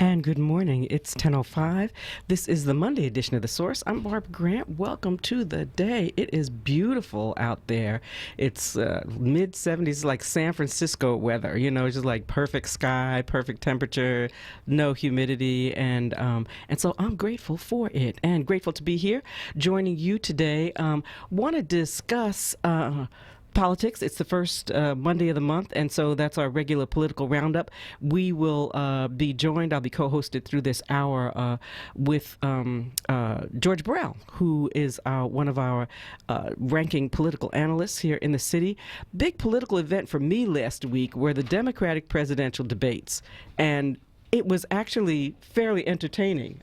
And good morning. It's 10:05. This is the Monday edition of The Source. I'm Barbara Grant. Welcome to the day. It is beautiful out there. It's mid-70s, like San Francisco weather. You know, just like perfect sky, perfect temperature, no humidity, and so I'm grateful for it and grateful to be here, joining you today. Want to discuss politics. It's the first Monday of the month, and so that's our regular political roundup. We will be joined, I'll be co-hosted through this hour with George Burrell, who is one of our ranking political analysts here in the city. Big political event for me last week were the Democratic presidential debates, and it was actually fairly entertaining.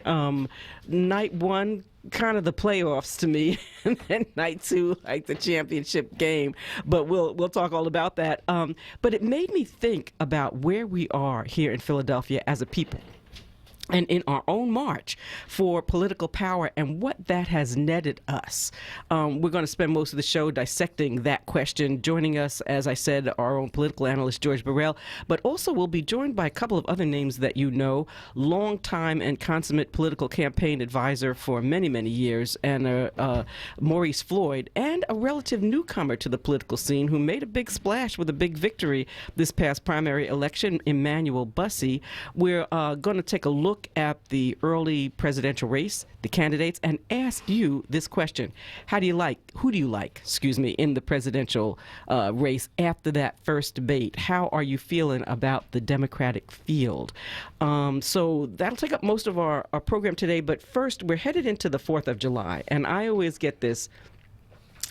Night one, kind of the playoffs to me, and then night two, like the championship game. But we'll talk all about that. But it made me think about where we are here in Philadelphia as a people, and in our own march for political power and what that has netted us. We're going to spend most of the show dissecting that question. Joining us, as I said, our own political analyst, George Burrell, but also we'll be joined by a couple of other names that you know, longtime and consummate political campaign advisor for many, many years, and Maurice Floyd, and a relative newcomer to the political scene who made a big splash with a big victory this past primary election, Emmanuel Bussey. We're going to take a look at the early presidential race, the candidates, and ask you this question. Who do you like, in the presidential race after that first debate? How are you feeling about the Democratic field? So that'll take up most of our program today, but first we're headed into the 4th of July, and I always get this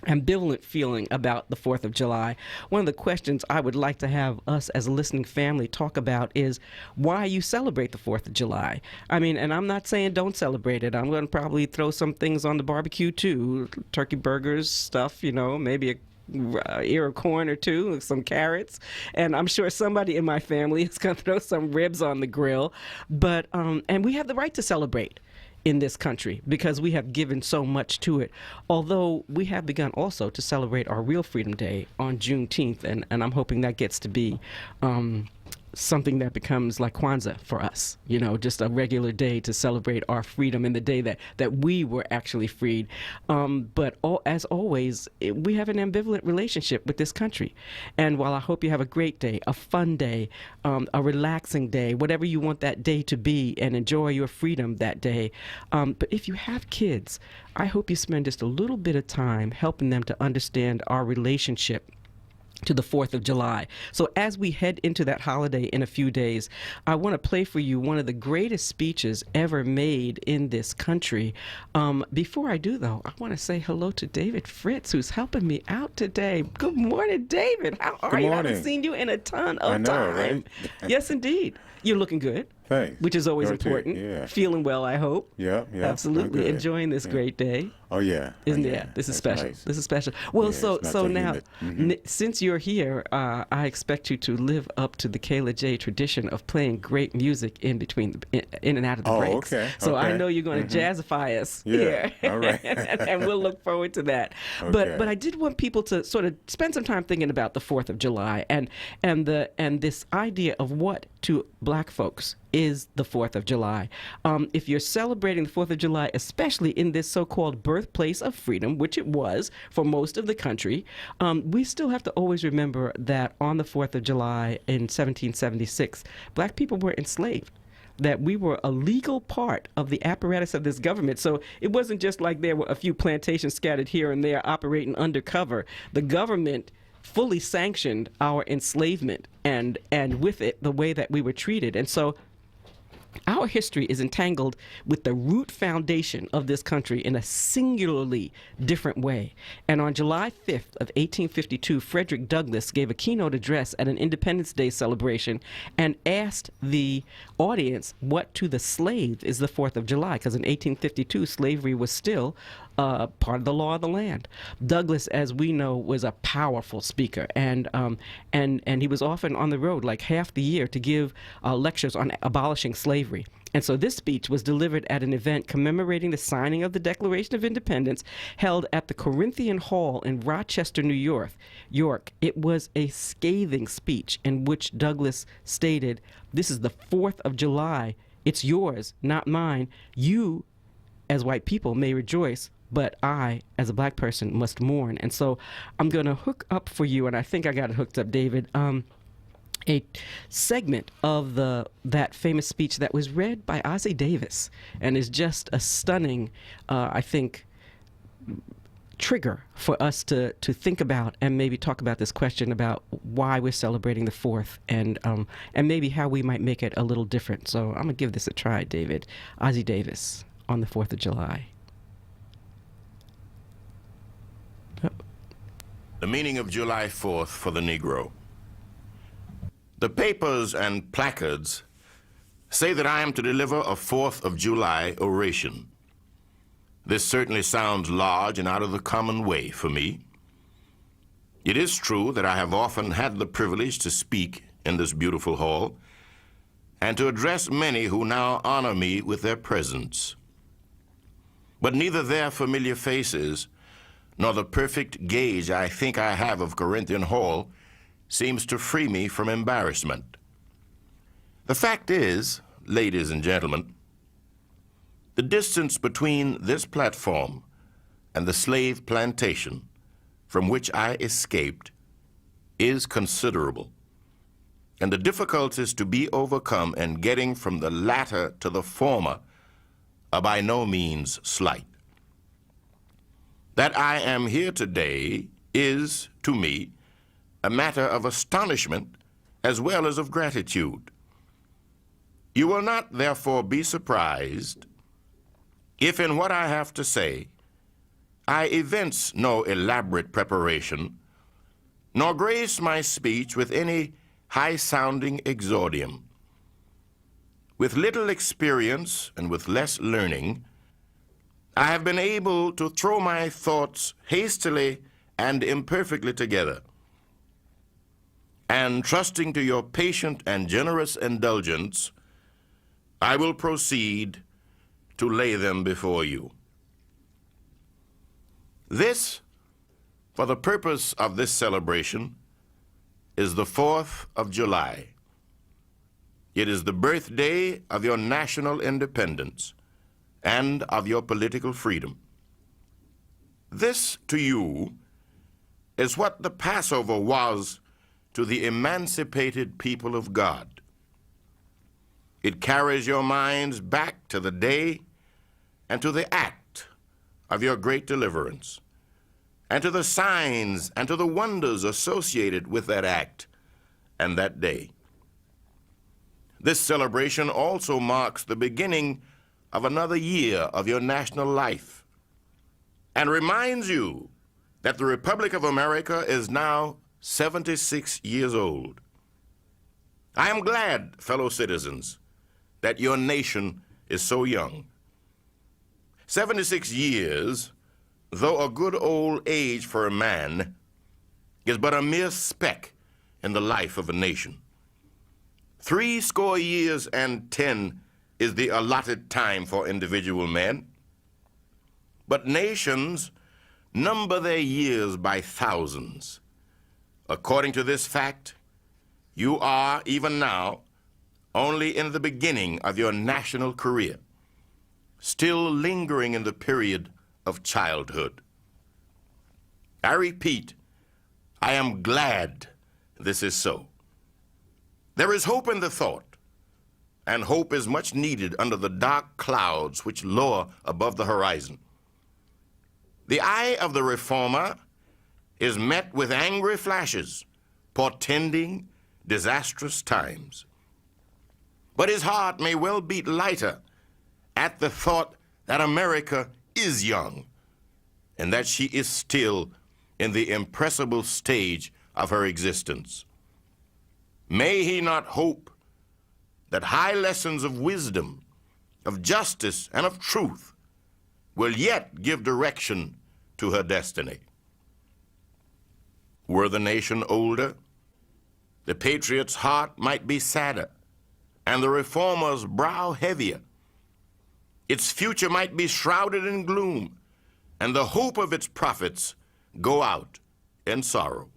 ambivalent feeling about the 4th of July. One of the questions I would like to have us as a listening family talk about is why you celebrate the 4th of July. I mean, and I'm not saying don't celebrate it. I'm going to probably throw some things on the barbecue too. Turkey burgers, stuff, you know, maybe a ear of corn or two, some carrots, and I'm sure somebody in my family is going to throw some ribs on the grill. But and we have the right to celebrate in this country because we have given so much to it. Although we have begun also to celebrate our real Freedom Day on Juneteenth, and I'm hoping that gets to be something that becomes like Kwanzaa for us, you know, just a regular day to celebrate our freedom in the day that we were actually freed. But as always, we have an ambivalent relationship with this country. And while I hope you have a great day, a fun day, a relaxing day, whatever you want that day to be, and enjoy your freedom that day. But if you have kids, I hope you spend just a little bit of time helping them to understand our relationship to the 4th of July. So as we head into that holiday in a few days, I want to play for you one of the greatest speeches ever made in this country. Before I do, though, I want to say hello to David Fritz, who's helping me out today. Good morning, David. How are you? I haven't seen you in a ton of time. Right? Yes, indeed. You're looking good. Thanks. Which is always important. Yeah. Feeling well, I hope. Yeah. Absolutely. Enjoying this great day. Oh, yeah. Isn't it? This is special. Nice. This is special. Well, so now, since you're here, I expect you to live up to the Kayla J tradition of playing great music in between, in and out of the breaks. Okay. So I know you're going to jazzify us here. All right. and we'll look forward to that. Okay. But I did want people to sort of spend some time thinking about the 4th of July and this idea of what to Black folks is the 4th of July. If you're celebrating the 4th of July, especially in this so-called birthplace of freedom, which it was for most of the country, we still have to always remember that on the 4th of July in 1776, Black people were enslaved, that we were a legal part of the apparatus of this government. So it wasn't just like there were a few plantations scattered here and there operating undercover. The government fully sanctioned our enslavement and with it the way that we were treated. And so our history is entangled with the root foundation of this country in a singularly different way. And on July 5th of 1852, Frederick Douglass gave a keynote address at an Independence Day celebration and asked the audience what to the slave is the 4th of July, because in 1852, slavery was still part of the law of the land. Douglass, as we know, was a powerful speaker, and he was often on the road like half the year to give lectures on abolishing slavery. And so this speech was delivered at an event commemorating the signing of the Declaration of Independence held at the Corinthian Hall in Rochester, New York. It was a scathing speech in which Douglass stated, "This is the 4th of July It's yours, not mine. You, as white people, may rejoice, but I, as a black person, must mourn. And so I'm going to hook up for you, and I think I got it hooked up, David, a segment of that famous speech that was read by Ossie Davis and is just a stunning, I think, trigger for us to think about and maybe talk about this question about why we're celebrating the 4th and maybe how we might make it a little different. So I'm going to give this a try, David. Ossie Davis on the 4th of July. The meaning of July 4th for the Negro. The papers and placards say that I am to deliver a 4th of July oration. This certainly sounds large and out of the common way for me. It is true that I have often had the privilege to speak in this beautiful hall and to address many who now honor me with their presence. But neither their familiar faces nor the perfect gauge I think I have of Corinthian Hall seems to free me from embarrassment. The fact is, ladies and gentlemen, the distance between this platform and the slave plantation from which I escaped is considerable, and the difficulties to be overcome in getting from the latter to the former are by no means slight. That I am here today is, to me, a matter of astonishment as well as of gratitude. You will not, therefore, be surprised if in what I have to say I evince no elaborate preparation, nor grace my speech with any high-sounding exordium. With little experience and with less learning, I have been able to throw my thoughts hastily and imperfectly together. And trusting to your patient and generous indulgence, I will proceed to lay them before you. This, for the purpose of this celebration, is the 4th of July. It is the birthday of your national independence and of your political freedom. This, to you, is what the Passover was to the emancipated people of God. It carries your minds back to the day and to the act of your great deliverance, and to the signs and to the wonders associated with that act and that day. This celebration also marks the beginning of another year of your national life and reminds you that the Republic of America is now 76 years old. I am glad, fellow citizens, that your nation is so young. 76 years, though a good old age for a man, is but a mere speck in the life of a nation. 70 years and 10 is the allotted time for individual men, but nations number their years by thousands. According to this fact, you are, even now, only in the beginning of your national career, still lingering in the period of childhood. I repeat, I am glad this is so. There is hope in the thought, and hope is much needed under the dark clouds which lower above the horizon. The eye of the reformer is met with angry flashes, portending disastrous times. But his heart may well beat lighter at the thought that America is young and that she is still in the impressible stage of her existence. May he not hope that high lessons of wisdom, of justice, and of truth will yet give direction to her destiny. Were the nation older, the patriot's heart might be sadder, and the reformer's brow heavier. Its future might be shrouded in gloom, and the hope of its prophets go out in sorrow.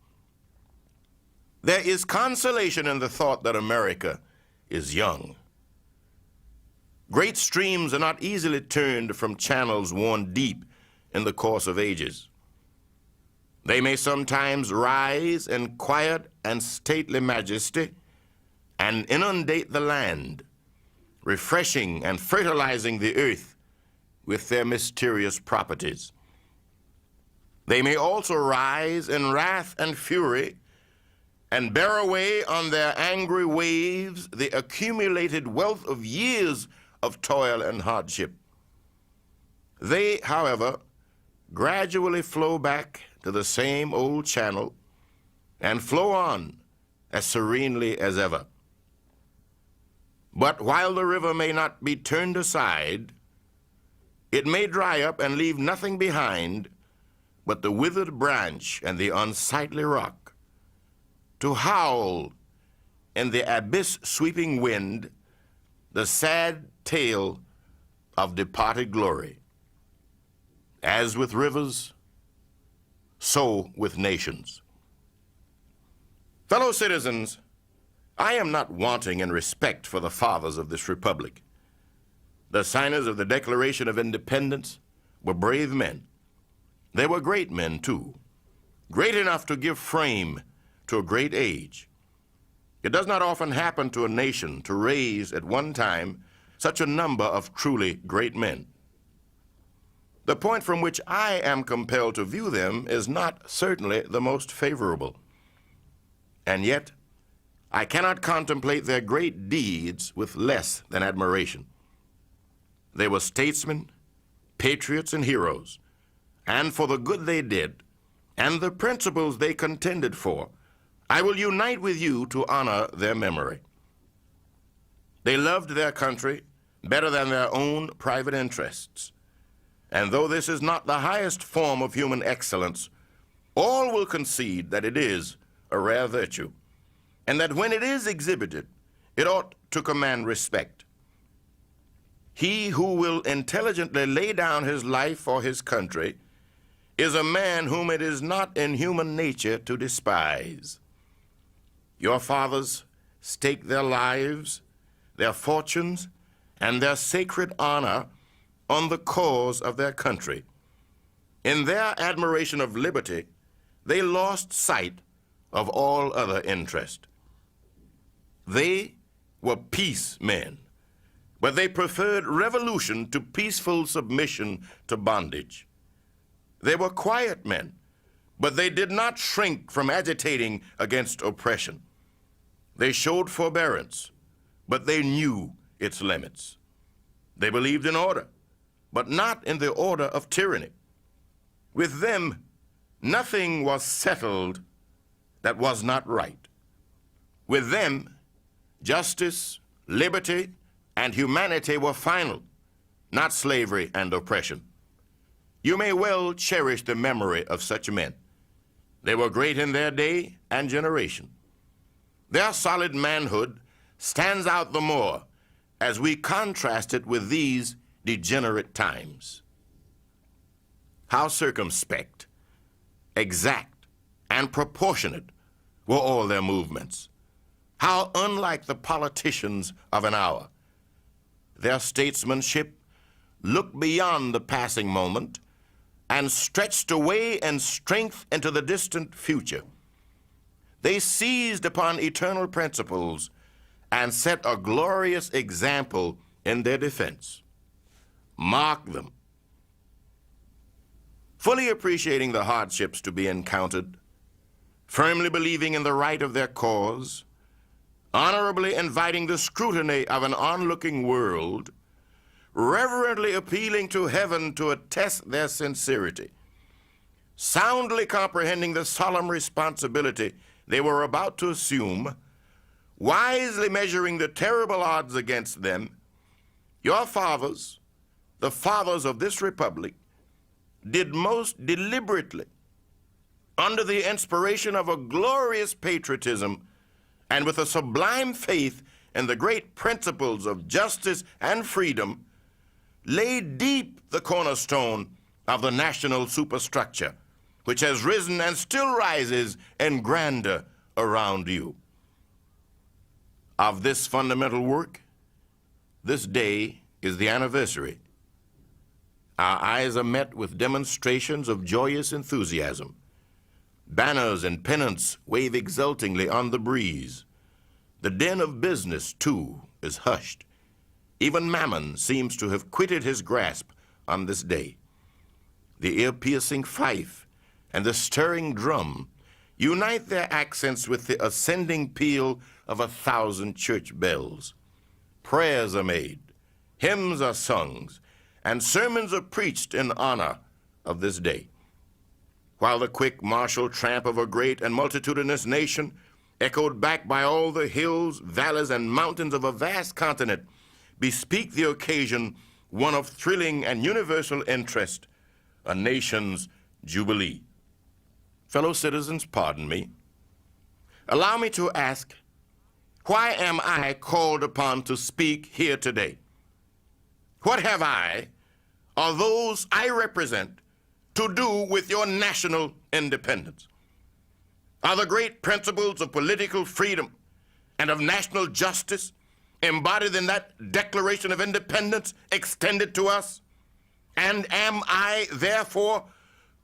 There is consolation in the thought that America is young. Great streams are not easily turned from channels worn deep in the course of ages. They may sometimes rise in quiet and stately majesty and inundate the land, refreshing and fertilizing the earth with their mysterious properties. They may also rise in wrath and fury and bear away on their angry waves the accumulated wealth of years of toil and hardship. They, however, gradually flow back to the same old channel and flow on as serenely as ever. But while the river may not be turned aside, it may dry up and leave nothing behind but the withered branch and the unsightly rock, to howl in the abyss-sweeping wind the sad tale of departed glory. As with rivers, so with nations. Fellow citizens, I am not wanting in respect for the fathers of this republic. The signers of the Declaration of Independence were brave men. They were great men, too, great enough to give frame to a great age. It does not often happen to a nation to raise at one time such a number of truly great men. The point from which I am compelled to view them is not certainly the most favorable. And yet, I cannot contemplate their great deeds with less than admiration. They were statesmen, patriots, and heroes, and for the good they did, and the principles they contended for, I will unite with you to honor their memory. They loved their country better than their own private interests. And though this is not the highest form of human excellence, all will concede that it is a rare virtue, and that when it is exhibited, it ought to command respect. He who will intelligently lay down his life for his country is a man whom it is not in human nature to despise. Your fathers staked their lives, their fortunes, and their sacred honor on the cause of their country. In their admiration of liberty, they lost sight of all other interest. They were peace men, but they preferred revolution to peaceful submission to bondage. They were quiet men, but they did not shrink from agitating against oppression. They showed forbearance, but they knew its limits. They believed in order, but not in the order of tyranny. With them, nothing was settled that was not right. With them, justice, liberty, and humanity were final, not slavery and oppression. You may well cherish the memory of such men. They were great in their day and generation. Their solid manhood stands out the more as we contrast it with these degenerate times. How circumspect, exact, and proportionate were all their movements. How unlike the politicians of an hour. Their statesmanship looked beyond the passing moment and stretched away in strength into the distant future. They seized upon eternal principles and set a glorious example in their defense. Mark them. Fully appreciating the hardships to be encountered, firmly believing in the right of their cause, honorably inviting the scrutiny of an onlooking world, reverently appealing to heaven to attest their sincerity, soundly comprehending the solemn responsibility they were about to assume, wisely measuring the terrible odds against them, your fathers, the fathers of this republic, did most deliberately, under the inspiration of a glorious patriotism and with a sublime faith in the great principles of justice and freedom, lay deep the cornerstone of the national superstructure, which has risen and still rises in grandeur around you. Of this fundamental work, this day is the anniversary. Our eyes are met with demonstrations of joyous enthusiasm. Banners and pennants wave exultingly on the breeze. The din of business, too, is hushed. Even Mammon seems to have quitted his grasp on this day. The ear-piercing fife and the stirring drum unite their accents with the ascending peal of 1,000 church bells. Prayers are made, hymns are sung, and sermons are preached in honor of this day. While the quick martial tramp of a great and multitudinous nation, echoed back by all the hills, valleys, and mountains of a vast continent, bespeak the occasion one of thrilling and universal interest, a nation's jubilee. Fellow citizens, pardon me. Allow me to ask, why am I called upon to speak here today? What have I, or those I represent, to do with your national independence? Are the great principles of political freedom and of national justice embodied in that Declaration of Independence extended to us? And am I, therefore,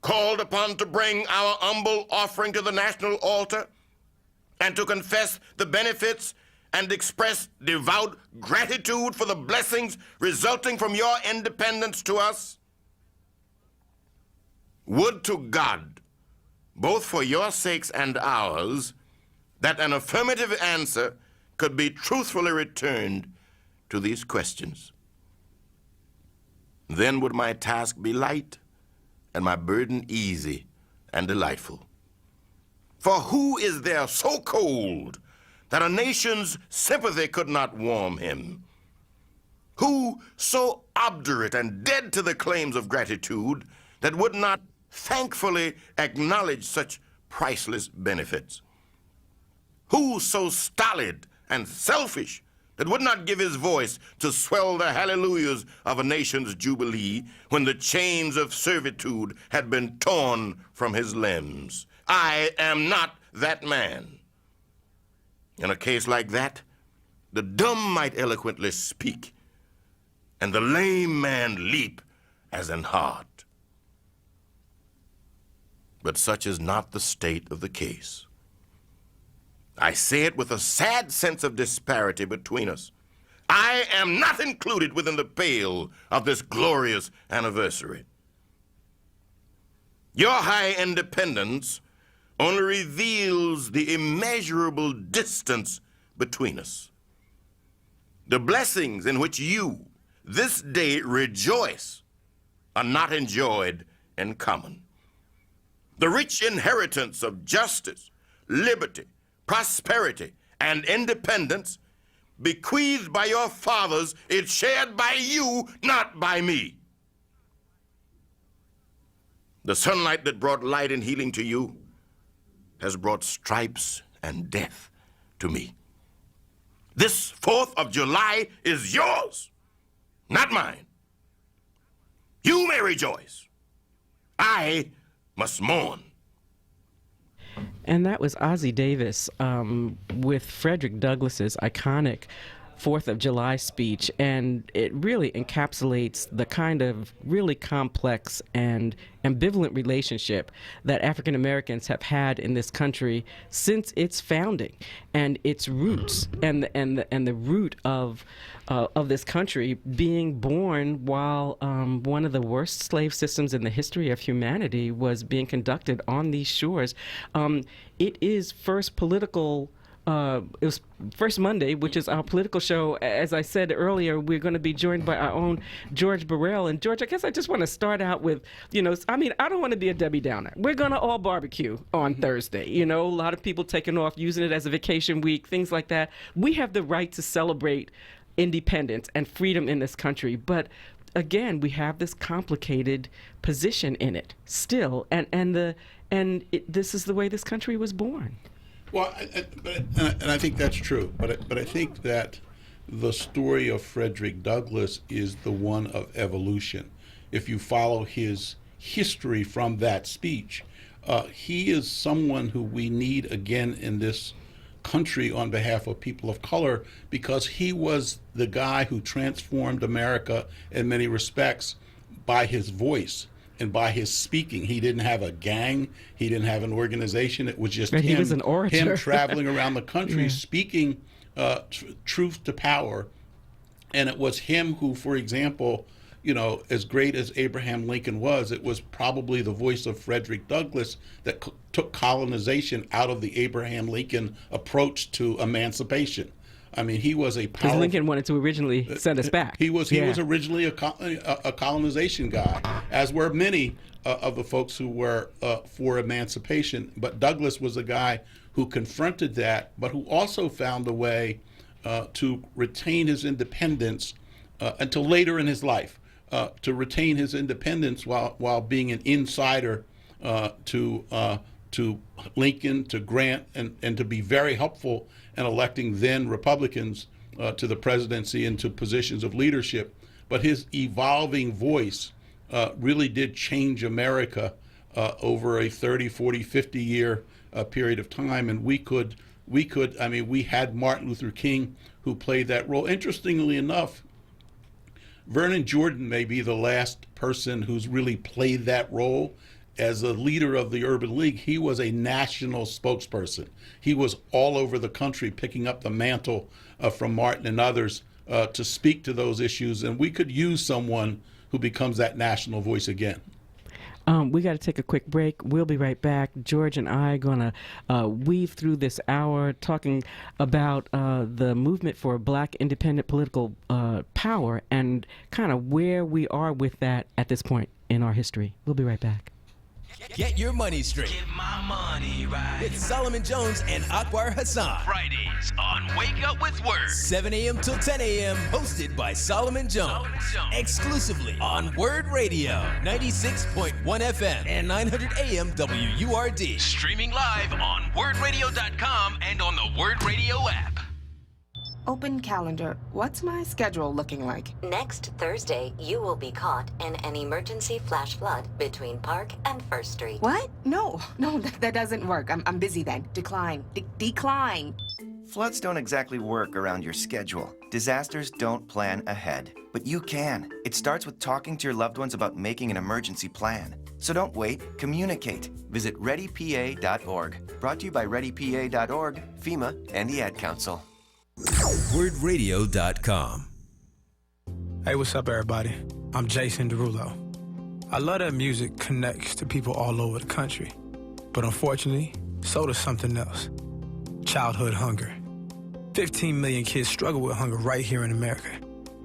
called upon to bring our humble offering to the national altar and to confess the benefits and express devout gratitude for the blessings resulting from your independence to us? Would to God, both for your sakes and ours, that an affirmative answer could be truthfully returned to these questions. Then would my task be light and my burden easy and delightful. For who is there so cold that a nation's sympathy could not warm him? Who so obdurate and dead to the claims of gratitude that would not thankfully acknowledge such priceless benefits? Who so stolid and selfish that would not give his voice to swell the hallelujahs of a nation's jubilee when the chains of servitude had been torn from his limbs? I am not that man. In a case like that, the dumb might eloquently speak, and the lame man leap as an hart. But such is not the state of the case. I say it with a sad sense of disparity between us. I am not included within the pale of this glorious anniversary. Your high independence only reveals the immeasurable distance between us. The blessings in which you, this day, rejoice are not enjoyed in common. The rich inheritance of justice, liberty, prosperity, and independence bequeathed by your fathers is shared by you, not by me. The sunlight that brought light and healing to you has brought stripes and death to me. This 4th of July is yours, not mine. You may rejoice. I must mourn. And that was Ossie Davis with Frederick Douglass's iconic 4th of July speech, and it really encapsulates the kind of really complex and ambivalent relationship that African Americans have had in this country since its founding, and its roots, and the root of this country being born while one of the worst slave systems in the history of humanity was being conducted on these shores. It is first political. It was First Monday, which is our political show. As I said earlier, we're going to be joined by our own George Burrell. And George, I guess I just want to start out with, I don't want to be a Debbie Downer. We're going to all barbecue on Thursday. A lot of people taking off, using it as a vacation week, things like that. We have the right to celebrate independence and freedom in this country. But again, we have this complicated position in it still. This is the way this country was born. Well, and I think that's true, but I think that the story of Frederick Douglass is the one of evolution. If you follow his history from that speech, he is someone who we need again in this country on behalf of people of color, because he was the guy who transformed America in many respects by his voice and by his speaking. He didn't have a gang. He didn't have an organization. It was just But him, he was an orator. him traveling around the country speaking truth to power. And it was him who, for example, as great as Abraham Lincoln was, it was probably the voice of Frederick Douglass that took colonization out of the Abraham Lincoln approach to emancipation. I mean, he was a powerful... Because Lincoln wanted to originally send us back. He was originally a colonization guy, as were many of the folks who were for emancipation. But Douglass was a guy who confronted that, but who also found a way to retain his independence until later in his life, to retain his independence while being an insider to Lincoln, to Grant, and to be very helpful in electing then Republicans to the presidency and to positions of leadership. But his evolving voice really did change America over a 30, 40, 50 year period of time. And we had Martin Luther King who played that role. Interestingly enough, Vernon Jordan may be the last person who's really played that role. As a leader of the Urban League, he was a national spokesperson. He was all over the country picking up the mantle from Martin and others to speak to those issues. And we could use someone who becomes that national voice again. We got to take a quick break. We'll be right back. George and I are going to weave through this hour talking about the movement for Black independent political power and kind of where we are with that at this point in our history. We'll be right back. Get your money straight. Get my money right. With Solomon Jones and Akbar Hassan. Fridays on Wake Up with Word. 7 a.m. till 10 a.m. Hosted by Solomon Jones. Exclusively on Word Radio. 96.1 FM and 900 AM WURD. Streaming live on wordradio.com and on the Word Radio app. Open calendar. What's my schedule looking like? Next Thursday, you will be caught in an emergency flash flood between Park and First Street. What? No, that doesn't work. I'm busy then. Decline. Decline. Floods don't exactly work around your schedule. Disasters don't plan ahead. But you can. It starts with talking to your loved ones about making an emergency plan. So don't wait, communicate. Visit readypa.org. Brought to you by readypa.org, FEMA, and the Ad Council. WordRadio.com. Hey, what's up, everybody? I'm Jason Derulo. I love that music connects to people all over the country. But unfortunately, so does something else. Childhood hunger. 15 million kids struggle with hunger right here in America.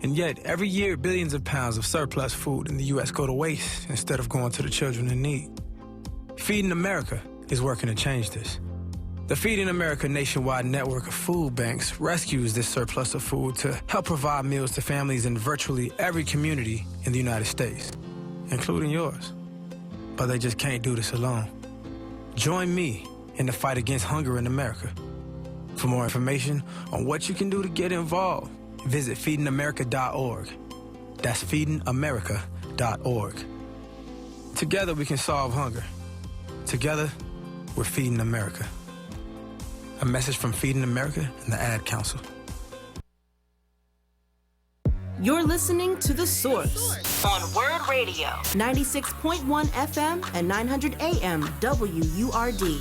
And yet, every year, billions of pounds of surplus food in the U.S. go to waste instead of going to the children in need. Feeding America is working to change this. The Feeding America nationwide network of food banks rescues this surplus of food to help provide meals to families in virtually every community in the United States, including yours. But they just can't do this alone. Join me in the fight against hunger in America. For more information on what you can do to get involved, visit feedingamerica.org. That's feedingamerica.org. Together we can solve hunger. Together, we're Feeding America. A message from Feeding America and the Ad Council. You're listening to The Source On Word Radio. 96.1 FM and 900 AM WURD.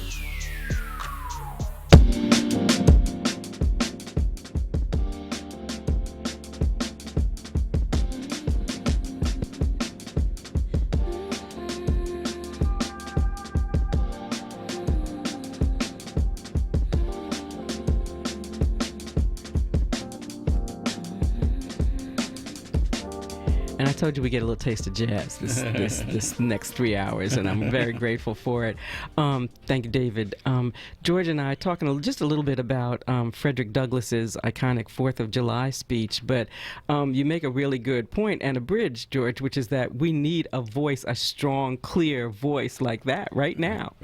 And I told you we get a little taste of jazz this next 3 hours, and I'm very grateful for it. Thank you, David. George and I talking just a little bit about Frederick Douglass's iconic 4th of July speech, but you make a really good point and a bridge, George, which is that we need a voice, a strong, clear voice like that right now.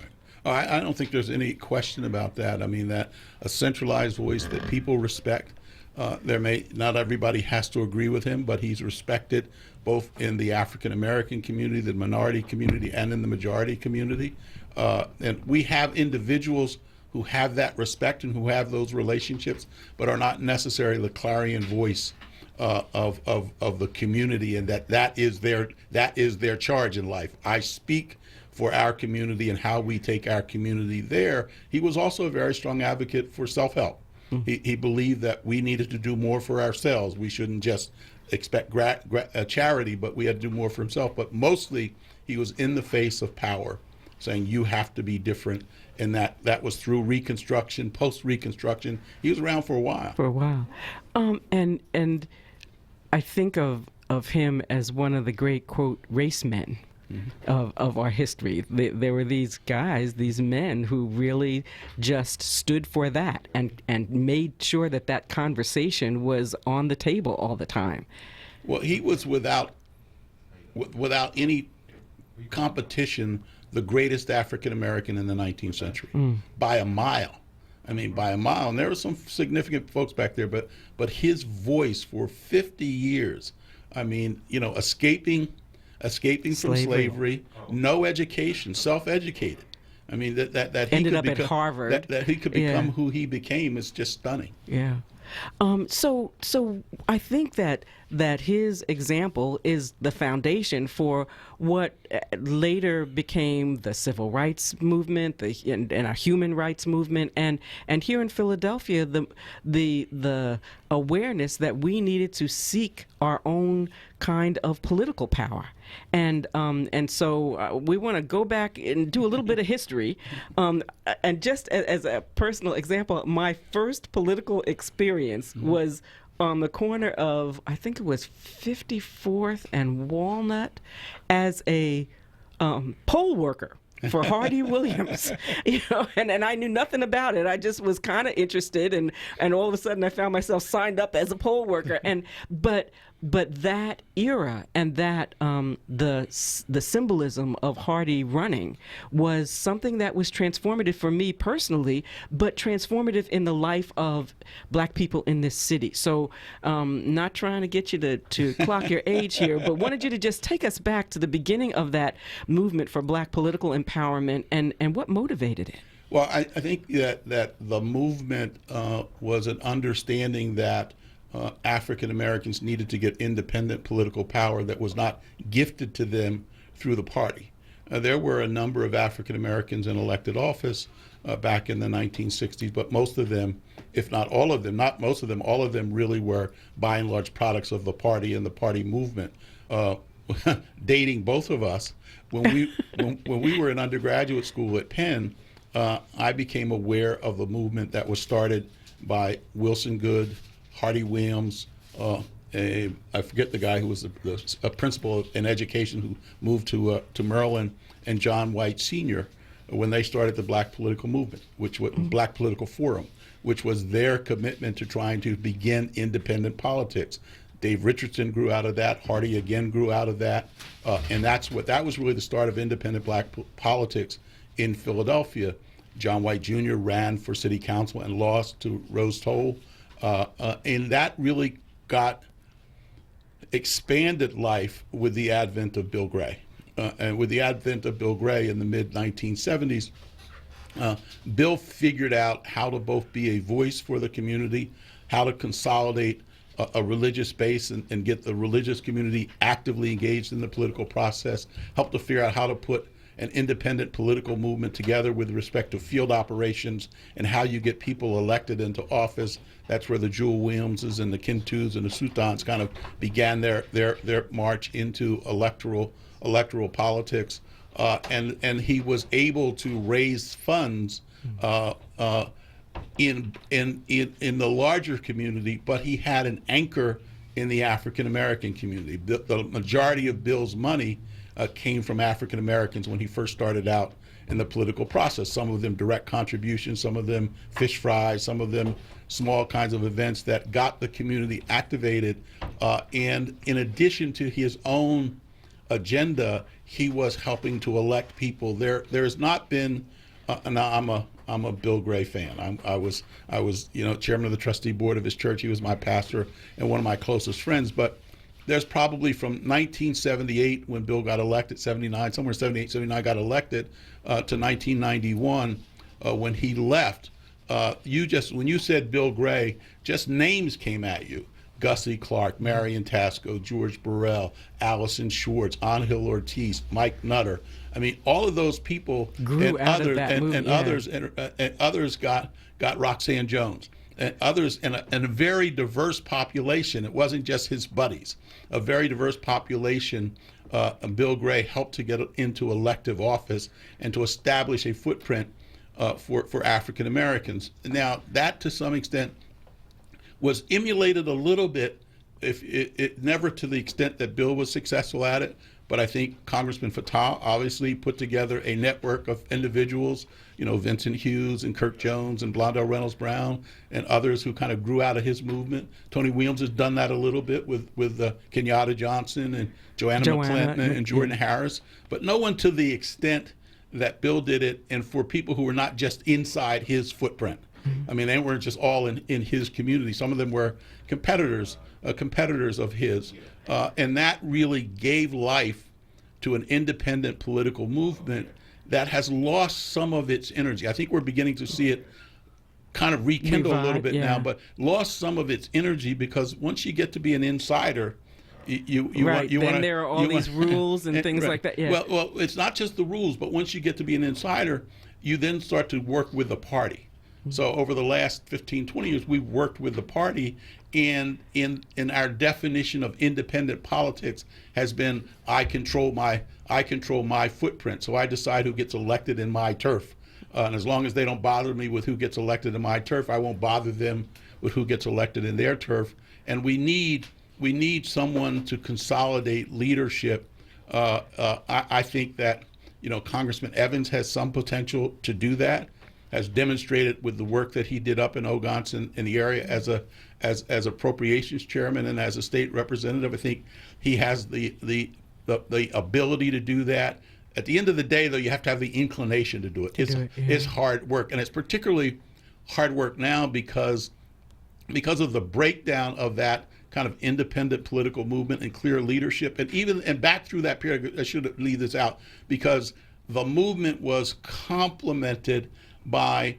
I don't think there's any question about that. I mean, that a centralized voice that people respect. Not everybody has to agree with him, but he's respected both in the African American community, the minority community, and in the majority community. And we have individuals who have that respect and who have those relationships, but are not necessarily the clarion voice of the community, and that is their charge in life. I speak for our community and how we take our community there. He was also a very strong advocate for self-help. He believed that we needed to do more for ourselves. We shouldn't just expect charity, but we had to do more for himself. But mostly, he was in the face of power, saying you have to be different, and that was through Reconstruction, post-Reconstruction. He was around for a while. And I think of him as one of the great, quote, race men of our history. There were these guys, these men who really just stood for that and made sure that conversation was on the table all the time. Well, he was without any competition the greatest African American in the 19th century by a mile. I mean, by a mile. And there were some significant folks back there, but his voice for 50 years, I mean, escaping from slavery, no education, self-educated. I mean, that he ended could up at Harvard. That he could become who he became is just stunning. Yeah. So I think that his example is the foundation for what later became the civil rights movement, and a human rights movement, and here in Philadelphia, the awareness that we needed to seek our own kind of political power, and so we want to go back and do a little bit of history, and just as a personal example, my first political experience was on the corner of, I think it was 54th and Walnut, as a poll worker for Hardy Williams, and I knew nothing about it. I just was kind of interested, and all of a sudden I found myself signed up as a poll worker, but that era and that the symbolism of Hardy running was something that was transformative for me personally, but transformative in the life of Black people in this city. So not trying to get you to clock your age here, but wanted you to just take us back to the beginning of that movement for Black political empowerment and what motivated it. Well, I think that the movement was an understanding that African Americans needed to get independent political power that was not gifted to them through the party. There were a number of African Americans in elected office back in the 1960s, but most of them, if not all of them, not most of them, all of them really were by and large products of the party and the party movement. Dating both of us, when we were in undergraduate school at Penn, I became aware of the movement that was started by Wilson Goode, Hardy Williams, I forget the guy who was a principal in education who moved to Maryland, and John White Sr. when they started the Black Political Movement, which was Black Political Forum, which was their commitment to trying to begin independent politics. Dave Richardson grew out of that. Hardy again grew out of that, and that was really the start of independent Black politics in Philadelphia. John White Jr. ran for city council and lost to Rose Toll. And that really got expanded life with the advent of Bill Gray. And with the advent of Bill Gray in the mid-1970s, Bill figured out how to both be a voice for the community, how to consolidate a religious base and get the religious community actively engaged in the political process, helped to figure out how to put an independent political movement together with respect to field operations and how you get people elected into office. That's where the Jewel Williamses and the Kintus and the Sutans kind of began their march into electoral politics. And he was able to raise funds in the larger community, but he had an anchor in the African American community. The majority of Bill's money came from African Americans when he first started out in the political process. Some of them direct contributions, some of them fish fries, some of them small kinds of events that got the community activated. And in addition to his own agenda, he was helping to elect people. There has not been. Now I'm a Bill Gray fan. I was chairman of the trustee board of his church. He was my pastor and one of my closest friends. But there's probably from 1978 when Bill got elected, 79, somewhere 78, 79 got elected, to 1991, when he left, when you said Bill Gray, just names came at you. Gussie Clark, Marion Tasco, George Burrell, Allison Schwartz, Angel Ortiz, Mike Nutter. I mean, all of those people grew out of that movement, and others got Roxanne Jones, and others in a very diverse population. It wasn't just his buddies. A very diverse population. Bill Gray helped to get into elective office and to establish a footprint for African Americans. Now, that to some extent was emulated a little bit, if it never to the extent that Bill was successful at it. But I think Congressman Fattah obviously put together a network of individuals, Vincent Hughes and Kirk Jones and Blondell Reynolds Brown and others who kind of grew out of his movement. Tony Williams has done that a little bit with Kenyatta Johnson and Joanna McClinton and Jordan Harris, but no one to the extent that Bill did it, and for people who were not just inside his footprint. I mean, they weren't just all in his community. Some of them were competitors of his. And that really gave life to an independent political movement that has lost some of its energy. I think we're beginning to see it kind of rekindle a little bit now, but lost some of its energy because once you get to be an insider, you want there are all these rules and things like that. Yeah. Well, it's not just the rules, but once you get to be an insider, you then start to work with the party. So over the last 15, 20 years, we've worked with the party, and in our definition of independent politics has been I control my footprint. So I decide who gets elected in my turf. And as long as they don't bother me with who gets elected in my turf, I won't bother them with who gets elected in their turf. And we need someone to consolidate leadership. I think that Congressman Evans has some potential to do that. Has demonstrated with the work that he did up in Ogontz in the area as appropriations chairman and as a state representative. I think he has the ability to do that. At the end of the day, though, you have to have the inclination to do it. It's hard work, and it's particularly hard work now because of the breakdown of that kind of independent political movement and clear leadership, and back through that period. I should leave this out because the movement was complemented by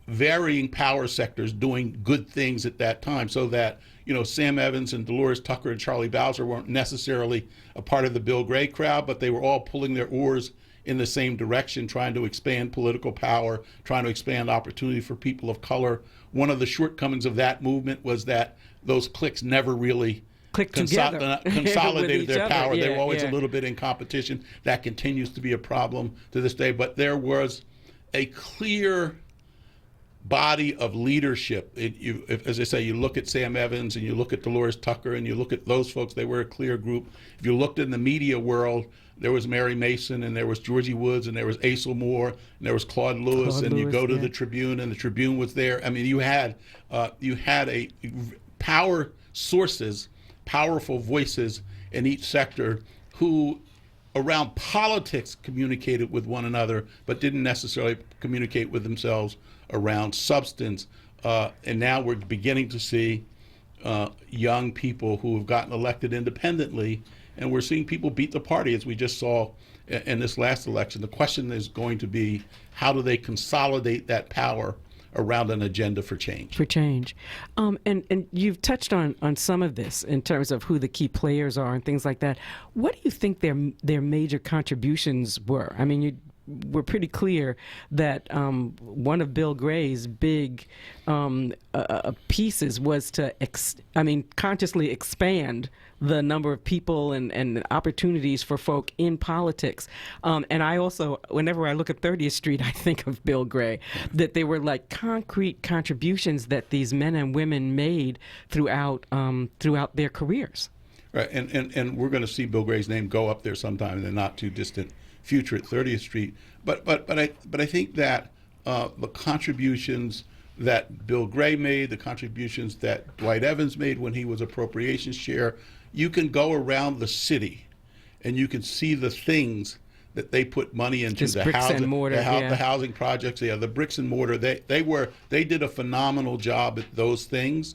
varying power sectors doing good things at that time, so that Sam Evans and Dolores Tucker and Charlie Bowser weren't necessarily a part of the Bill Gray crowd, but they were all pulling their oars in the same direction, trying to expand political power, trying to expand opportunity for people of color. One of the shortcomings of that movement was that those cliques never really consolidated their power. They were always a little bit in competition. That continues to be a problem to this day, but there was a clear body of leadership. As I say, you look at Sam Evans and you look at Dolores Tucker and you look at those folks, they were a clear group. If you looked in the media world, there was Mary Mason and there was Georgie Woods and there was Asa Moore and there was Claude Lewis, you go to the Tribune and the Tribune was there. I mean, you had a power sources, powerful voices in each sector who around politics communicated with one another, but didn't necessarily communicate with themselves around substance. And now we're beginning to see young people who have gotten elected independently, and we're seeing people beat the party, as we just saw in this last election. The question is going to be, how do they consolidate that power around an agenda for change? And you've touched on some of this in terms of who the key players are and things like that. What do you think their major contributions were? I mean, we're pretty clear that one of Bill Gray's big pieces was to consciously expand the number of people and opportunities for folk in politics. And I also, whenever I look at 30th Street, I think of Bill Gray, that they were like concrete contributions that these men and women made throughout their careers. Right, and we're going to see Bill Gray's name go up there sometime in the not too distant future at 30th Street. But I think that the contributions that Bill Gray made, the contributions that Dwight Evans made when he was appropriations chair, you can go around the city and you can see the things that they put money into. Just bricks and mortar, the housing projects, the bricks and mortar. They did a phenomenal job at those things,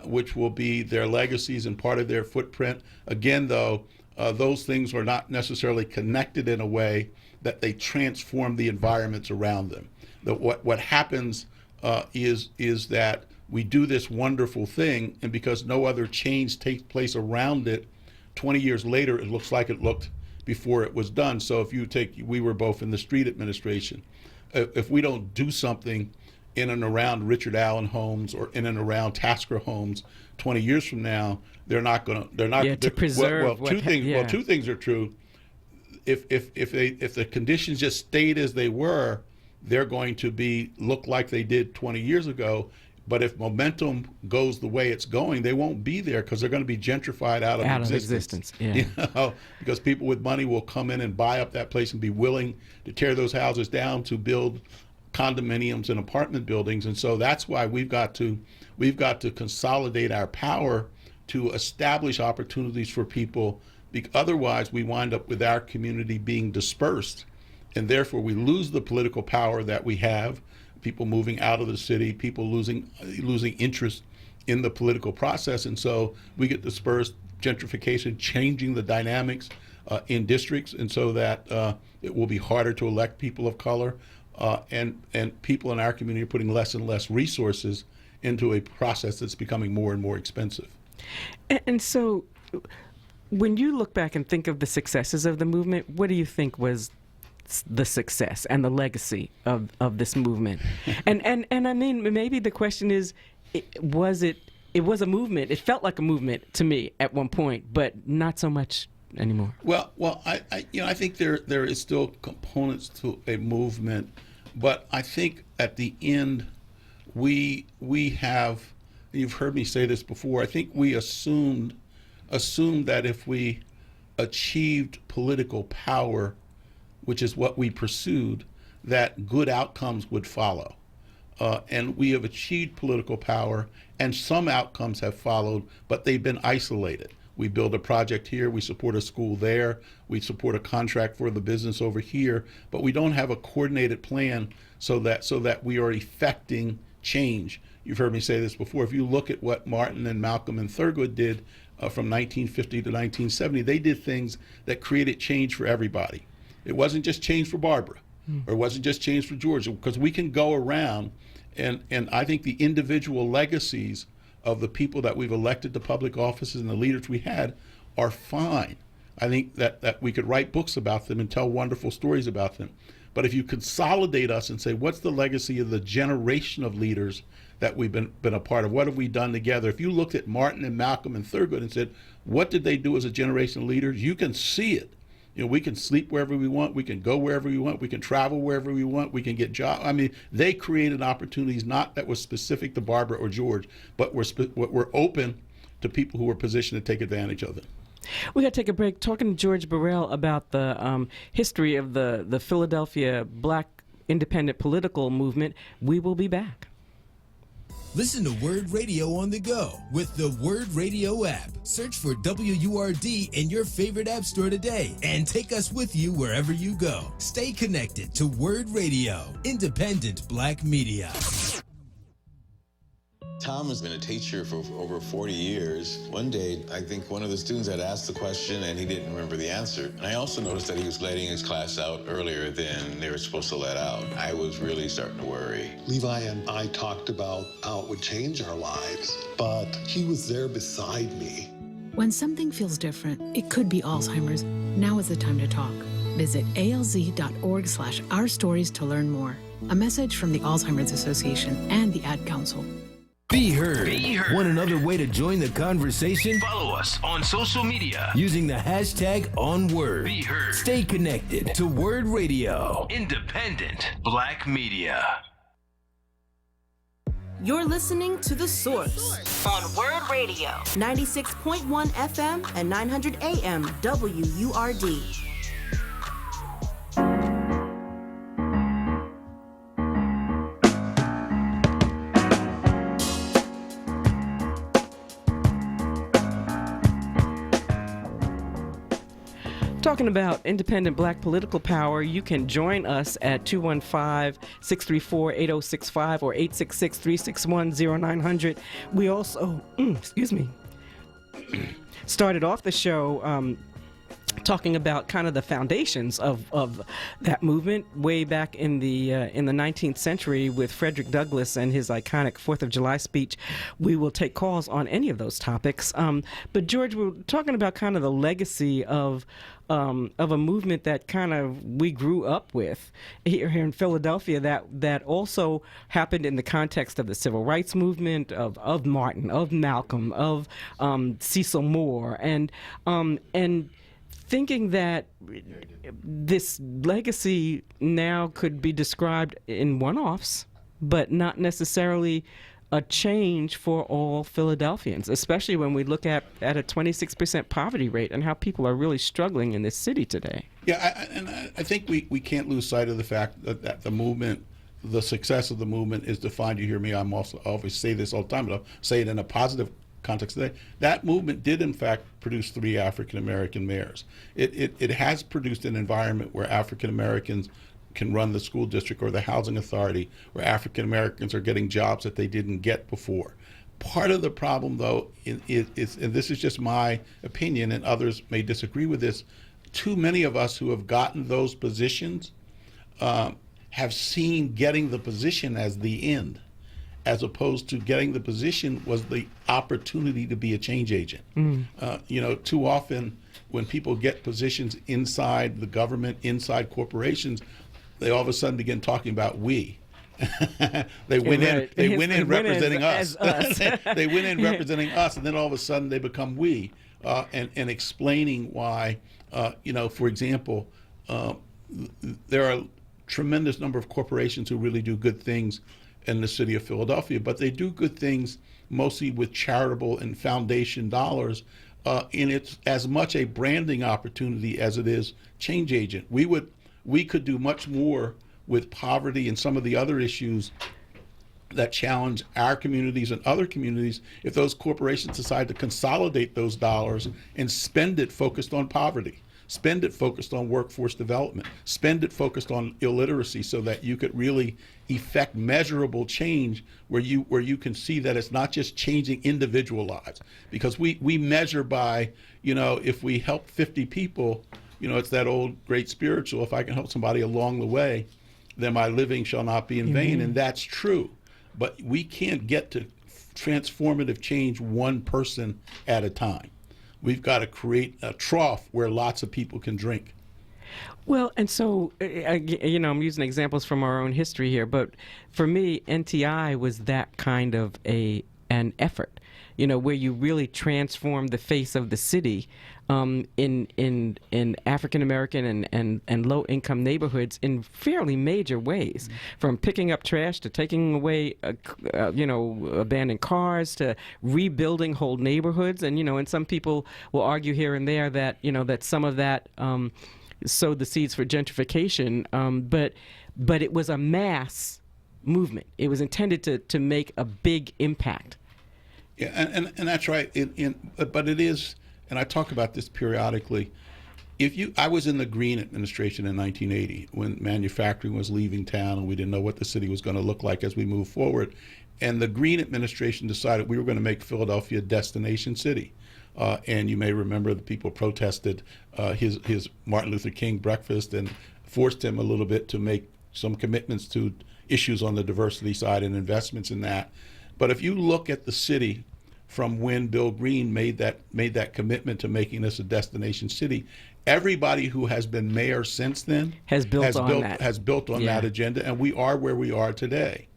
which will be their legacies and part of their footprint. Again, though, those things are not necessarily connected in a way that they transform the environments around them. What happens is that we do this wonderful thing, and because no other change takes place around it, 20 years later, it looks like it looked before it was done. So if you take, we were both in the street administration. If we don't do something in and around Richard Allen homes or in and around Tasker homes 20 years from now, they're not to preserve. Two things are true. If the conditions just stayed as they were, they're going to look like they did 20 years ago. But if momentum goes the way it's going, they won't be there because they're going to be gentrified out of existence. Yeah. You know, because people with money will come in and buy up that place and be willing to tear those houses down to build condominiums and apartment buildings. And so that's why we've got to consolidate our power to establish opportunities for people. Otherwise, we wind up with our community being dispersed, and therefore we lose the political power that we have. People moving out of the city, people losing interest in the political process, and so we get dispersed, gentrification, changing the dynamics in districts, and so that it will be harder to elect people of color, and people in our community are putting less and less resources into a process that's becoming more and more expensive. And so, when you look back and think of the successes of the movement, what do you think was the success and the legacy of this movement? And I mean, maybe the question is, it was a movement. It felt like a movement to me at one point, but not so much anymore. Well, I think there is still components to a movement, but I think at the end we have, you've heard me say this before, I think we assumed that if we achieved political power, which is what we pursued, that good outcomes would follow. And we have achieved political power, and some outcomes have followed, but they've been isolated. We build a project here, we support a school there, we support a contract for the business over here, but we don't have a coordinated plan so that we are effecting change. You've heard me say this before. If you look at what Martin and Malcolm and Thurgood did from 1950 to 1970, they did things that created change for everybody. It wasn't just change for Barbara, or it wasn't just change for George, because we can go around, and I think the individual legacies of the people that we've elected to public offices and the leaders we had are fine. I think that we could write books about them and tell wonderful stories about them. But if you consolidate us and say, what's the legacy of the generation of leaders that we've been a part of? What have we done together? If you looked at Martin and Malcolm and Thurgood and said, what did they do as a generation of leaders? You can see it. You know, we can sleep wherever we want, we can go wherever we want, we can travel wherever we want, we can get jobs. I mean, they created opportunities not that were specific to Barbara or George, but were open to people who were positioned to take advantage of it. We got to take a break. Talking to George Burrell about the history of the Philadelphia Black independent political movement. We will be back. Listen to WURD Radio on the go with the WURD Radio app. Search for WURD in your favorite app store today and take us with you wherever you go. Stay connected to WURD Radio, independent Black media. Tom has been a teacher for over 40 years. One day, I think one of the students had asked the question and he didn't remember the answer. And I also noticed that he was letting his class out earlier than they were supposed to let out. I was really starting to worry. Levi and I talked about how it would change our lives, but he was there beside me. When something feels different, it could be Alzheimer's. Now is the time to talk. Visit alz.org/ourstories to learn more. A message from the Alzheimer's Association and the Ad Council. Be heard. Want another way to join the conversation? Follow us on social media Using the hashtag onWURD. Be heard. Stay connected to WURD Radio. Independent Black media. You're listening to The Source On WURD Radio. 96.1 FM and 900 AM WURD. Talking about independent Black political power, you can join us at 215-634-8065 or 866-361-0900. We also, started off the show talking about kind of the foundations of that movement way back in the 19th century with Frederick Douglass and his iconic 4th of July speech. We will take calls on any of those topics. But George, we're talking about kind of the legacy of a movement that kind of we grew up with here in Philadelphia that also happened in the context of the civil rights movement, of Martin, of Malcolm, of Cecil Moore, and thinking that this legacy now could be described in one-offs, but not necessarily a change for all Philadelphians, especially when we look at a 26% poverty rate and how people are really struggling in this city today. Yeah, I think we can't lose sight of the fact that the movement, the success of the movement is defined. You hear me, I always say this all the time, but I'll say it in a positive context today. That movement did in fact produce 3 African American mayors. It has produced an environment where African Americans can run the school district or the housing authority, where African Americans are getting jobs that they didn't get before. Part of the problem, though, is, and this is just my opinion, and others may disagree with this, too many of us who have gotten those positions have seen getting the position as the end, as opposed to getting the position was the opportunity to be a change agent. Too often when people get positions inside the government, inside corporations, they all of a sudden begin talking about we. They win in representing us. They win in representing us, and then all of a sudden they become we, and explaining why, for example, there are a tremendous number of corporations who really do good things in the city of Philadelphia, but they do good things mostly with charitable and foundation dollars, and it's as much a branding opportunity as it is change agent. We could do much more with poverty and some of the other issues that challenge our communities and other communities if those corporations decide to consolidate those dollars and spend it focused on poverty, spend it focused on workforce development, spend it focused on illiteracy, so that you could really effect measurable change where you can see that it's not just changing individual lives. Because we measure by, if we help 50 people, it's that old great spiritual, if I can help somebody along the way, then my living shall not be in vain. And that's true. But we can't get to transformative change one person at a time. We've got to create a trough where lots of people can drink. Well, and so, I'm using examples from our own history here, but for me, NTI was that kind of an effort, where you really transform the face of the city in African American and low income neighborhoods in fairly major ways, from picking up trash to taking away abandoned cars to rebuilding whole neighborhoods. And some people will argue here and there that that some of that sowed the seeds for gentrification, but it was a mass movement. It was intended to make a big impact. Yeah, and that's right. But it is, and I talk about this periodically. I was in the Green administration in 1980 when manufacturing was leaving town and we didn't know what the city was going to look like as we move forward. And the Green administration decided we were going to make Philadelphia a destination city. And you may remember the people protested his Martin Luther King breakfast and forced him a little bit to make some commitments to issues on the diversity side and investments in that. But if you look at the city from when Bill Green made that commitment to making this a destination city, everybody who has been mayor since then has built on that agenda, and we are where we are today.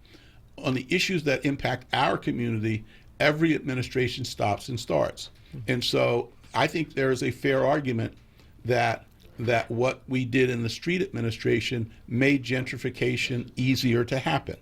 On the issues that impact our community, every administration stops and starts. And so I think there is a fair argument that what we did in the street administration made gentrification easier to happen.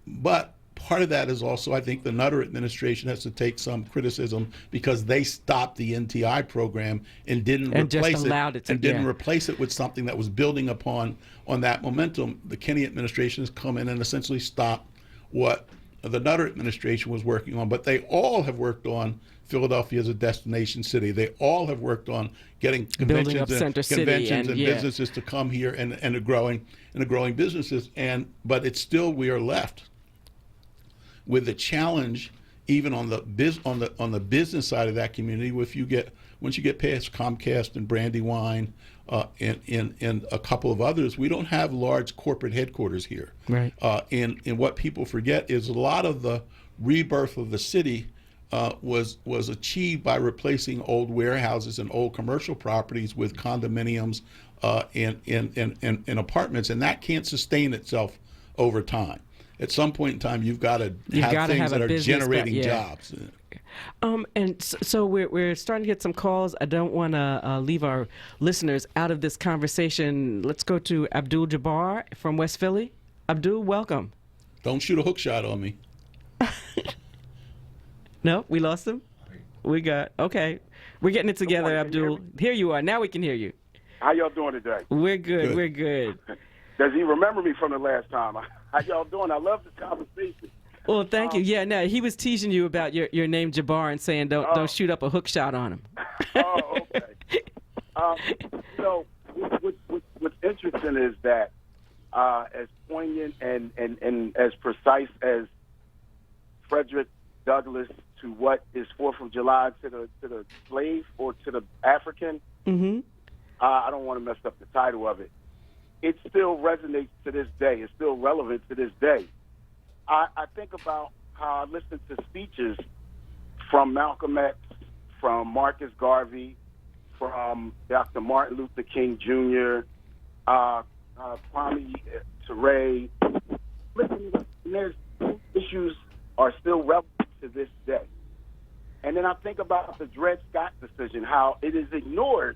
But part of that is also, I think the Nutter administration has to take some criticism because they stopped the NTI program and didn't replace it with something that was building upon that momentum. The Kenney administration has come in and essentially stopped what the Nutter administration was working on, but they all have worked on Philadelphia as a destination city. They all have worked on getting conventions and businesses to come here and a growing businesses. But it's still, we are left with the challenge even on the business side of that community, once you get past Comcast and Brandywine and a couple of others, we don't have large corporate headquarters here. Right. And what people forget is a lot of the rebirth of the city was achieved by replacing old warehouses and old commercial properties with condominiums and apartments, and that can't sustain itself over time. At some point in time, you've got to have things that are generating jobs. And so we're starting to get some calls. I don't want to leave our listeners out of this conversation. Let's go to Abdul Jabbar from West Philly. Abdul, welcome. Don't shoot a hook shot on me. No, we lost him? Okay. We're getting it together, Abdul. Here you are. Now we can hear you. How y'all doing today? We're good. We're good. Does he remember me from the last time? How y'all doing? I love this conversation. Well, thank you. Yeah, no, he was teasing you about your name Jabbar and saying don't shoot up a hook shot on him. Oh, okay. So what's interesting is that as poignant and as precise as Frederick Douglass to what is 4th of July to the slave or to the African, I don't want to mess up the title of it. It still resonates to this day. It's still relevant to this day. I think about how I listened to speeches from Malcolm X, from Marcus Garvey, from Dr. Martin Luther King Jr., Kwame Ture. Listen, there's issues are still relevant to this day. And then I think about the Dred Scott decision, how it is ignored.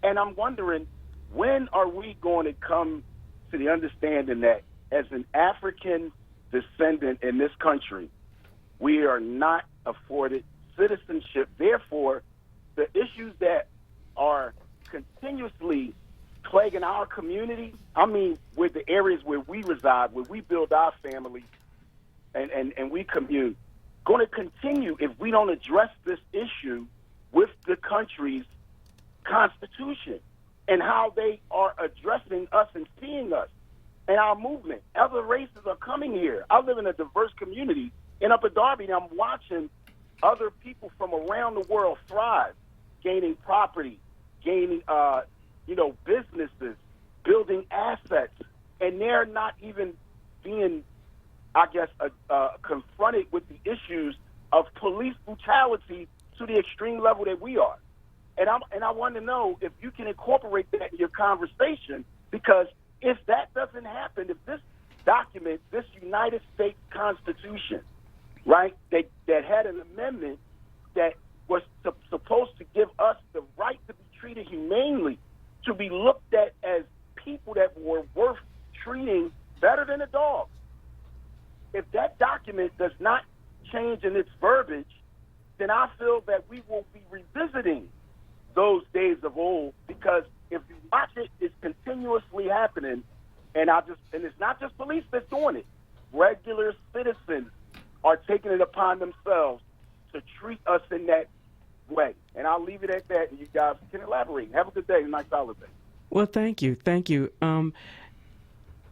And I'm wondering, when are we going to come to the understanding that as an African descendant in this country, we are not afforded citizenship? Therefore, the issues that are continuously plaguing our community, I mean, with the areas where we reside, where we build our family and we commune, going to continue if we don't address this issue with the country's constitution and how they are addressing us and seeing us and our movement. Other races are coming here. I live in a diverse community in Upper Darby, and I'm watching other people from around the world thrive, gaining property, gaining, businesses, building assets, and they're not even being, I guess, confronted with the issues of police brutality to the extreme level that we are. And I want to know if you can incorporate that in your conversation, because if that doesn't happen, if this document, this United States Constitution, right, that had an amendment that was supposed to give us the right to be treated humanely, to be looked at as people that were worth treating better than a dog. If that document does not change in its verbiage, then I feel that we will be revisiting those days of old, because if you watch it, it's continuously happening, and it's not just police that's doing it. Regular citizens are taking it upon themselves to treat us in that way. And I'll leave it at that, and you guys can elaborate. Have a good day. Nice holiday. Well, thank you.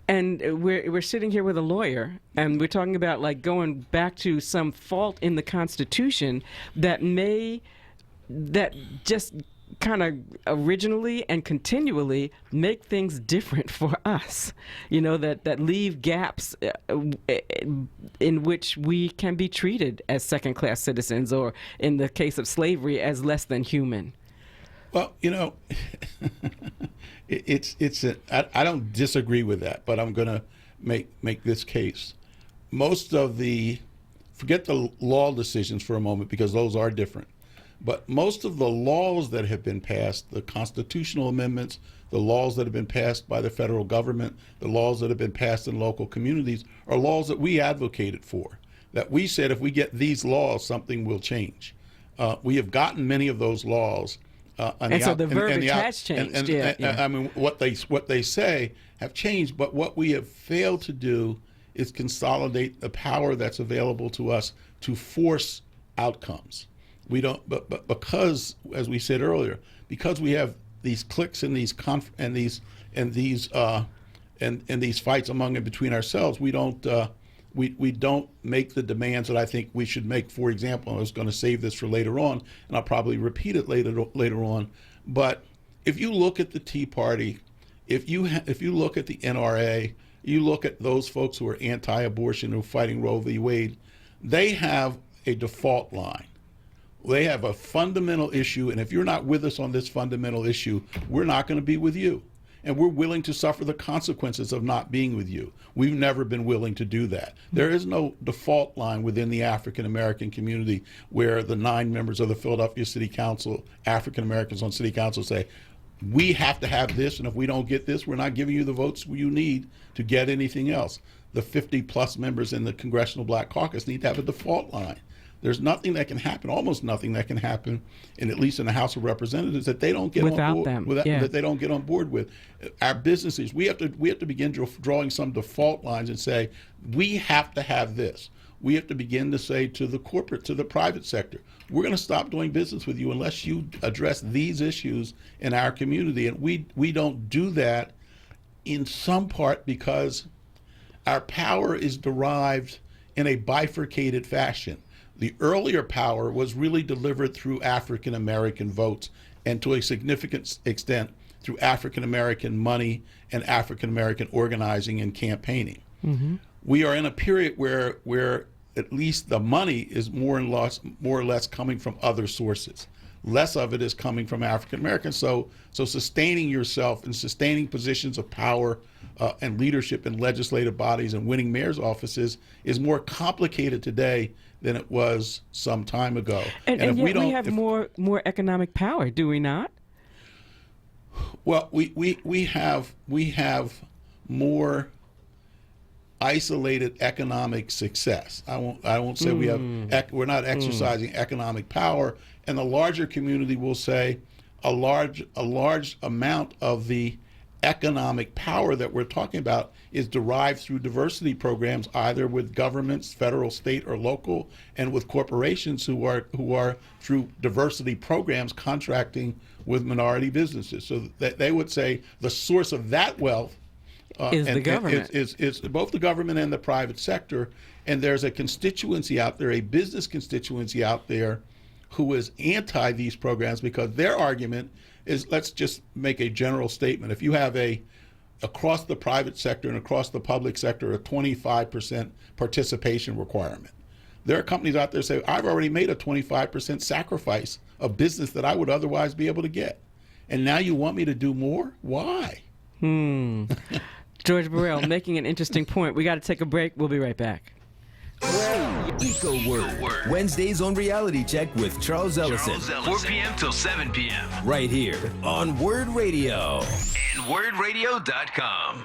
And we're sitting here with a lawyer, and we're talking about like going back to some fault in the Constitution that just kind of originally and continually make things different for us, that leave gaps in which we can be treated as second-class citizens, or in the case of slavery, as less than human. Well, I don't disagree with that, but I'm going to make this case. Forget the law decisions for a moment, because those are different. But most of the laws that have been passed, the constitutional amendments, the laws that have been passed by the federal government, the laws that have been passed in local communities, are laws that we advocated for, that we said if we get these laws, something will change. We have gotten many of those laws. So the verbiage has changed. I mean, what they say have changed, but what we have failed to do is consolidate the power that's available to us to force outcomes. We don't, but because, as we said earlier, because we have these cliques and these fights among and between ourselves, we don't we don't make the demands that I think we should make. For example, I was going to save this for later on, and I'll probably repeat it later on. But if you look at the Tea Party, if you look at the NRA, you look at those folks who are anti-abortion, who are fighting Roe v. Wade, they have a default line. They have a fundamental issue, and if you're not with us on this fundamental issue, we're not going to be with you. And we're willing to suffer the consequences of not being with you. We've never been willing to do that. There is no default line within the African American community where the 9 members of the Philadelphia City Council, African Americans on City Council, say, we have to have this, and if we don't get this, we're not giving you the votes you need to get anything else. The 50 plus members in the Congressional Black Caucus need to have a default line. There's nothing that can happen, almost nothing that can happen, and at least in the House of Representatives, that they don't get without on board them. that they don't get on board with. Our businesses, we have to begin drawing some default lines and say, we have to have this. We have to begin to say to the corporate, to the private sector, we're going to stop doing business with you unless you address these issues in our community. And we don't do that in some part because our power is derived in a bifurcated fashion. The earlier power was really delivered through African American votes, and to a significant extent through African American money and African American organizing and campaigning. Mm-hmm. We are in a period where at least the money is more or less coming from other sources. Less of it is coming from African Americans. So sustaining yourself and sustaining positions of power and leadership in legislative bodies and winning mayor's offices is more complicated today than it was some time ago. And yet we have more economic power, do we not? Well, we have more isolated economic success. I won't say we have. We're not exercising economic power, and the larger community will say a large amount of the economic power that we're talking about is derived through diversity programs, either with governments, federal, state, or local, and with corporations who are through diversity programs contracting with minority businesses. So that they would say the source of that wealth is the government. Is both the government and the private sector. And there's a constituency out there, a business constituency out there, who is anti these programs because their argument is, let's just make a general statement. If you have across the private sector and across the public sector, a 25% participation requirement. There are companies out there say, I've already made a 25% sacrifice of business that I would otherwise be able to get. And now you want me to do more? Why? George Burrell making an interesting point. We got to take a break. We'll be right back. EcoWord. Wednesdays on Reality Check with Charles Ellison. 4 p.m. till 7 p.m. Right here on Word Radio. And WordRadio.com.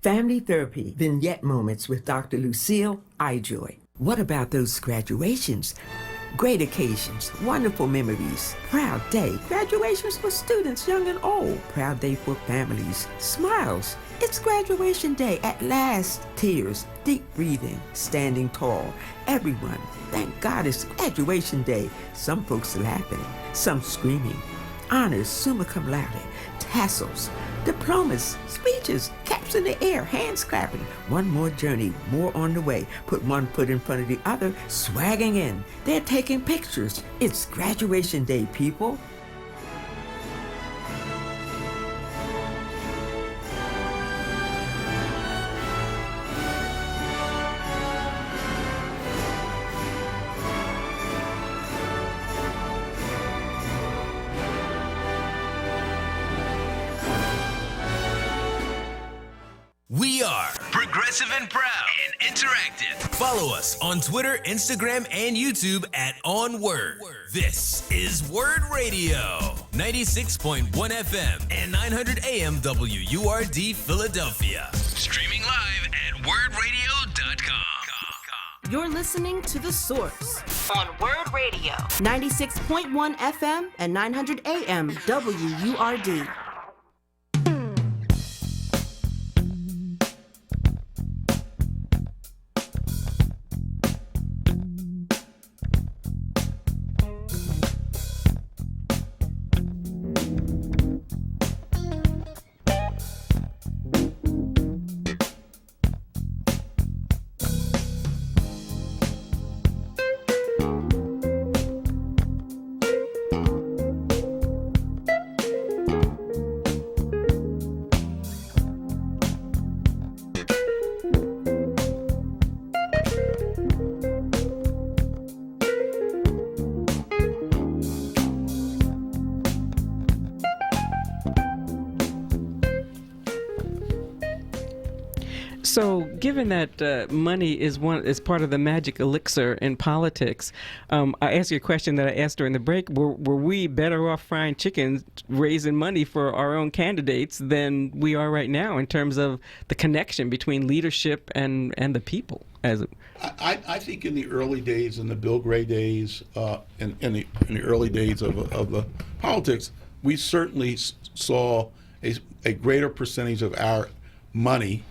Family Therapy Vignette Moments with Dr. Lucille Ijoy. What about those graduations? Great occasions, wonderful memories, proud day, graduations for students young and old, proud day for families, smiles. It's graduation day at last. Tears, deep breathing, standing tall. Everyone, thank God it's graduation day. Some folks laughing, some screaming. Honors, summa cum laude, tassels, diplomas, speeches, caps in the air, hands clapping. One more journey, more on the way. Put one foot in front of the other, swagging in. They're taking pictures. It's graduation day, people. We are Progressive and proud and interactive. Follow us on Twitter, Instagram, and YouTube at onWURD. This is Word Radio, 96.1 FM and 900 AM WURD Philadelphia. Streaming live at WordRadio.com. You're listening to The Source on Word Radio. 96.1 FM and 900 AM WURD. So, given that money is part of the magic elixir in politics, I asked you a question that I asked during the break. Were we better off frying chickens, raising money for our own candidates than we are right now in terms of the connection between leadership and the people? I think in the early days, in the Bill Gray days, in the early days of the politics, we certainly saw a greater percentage of our money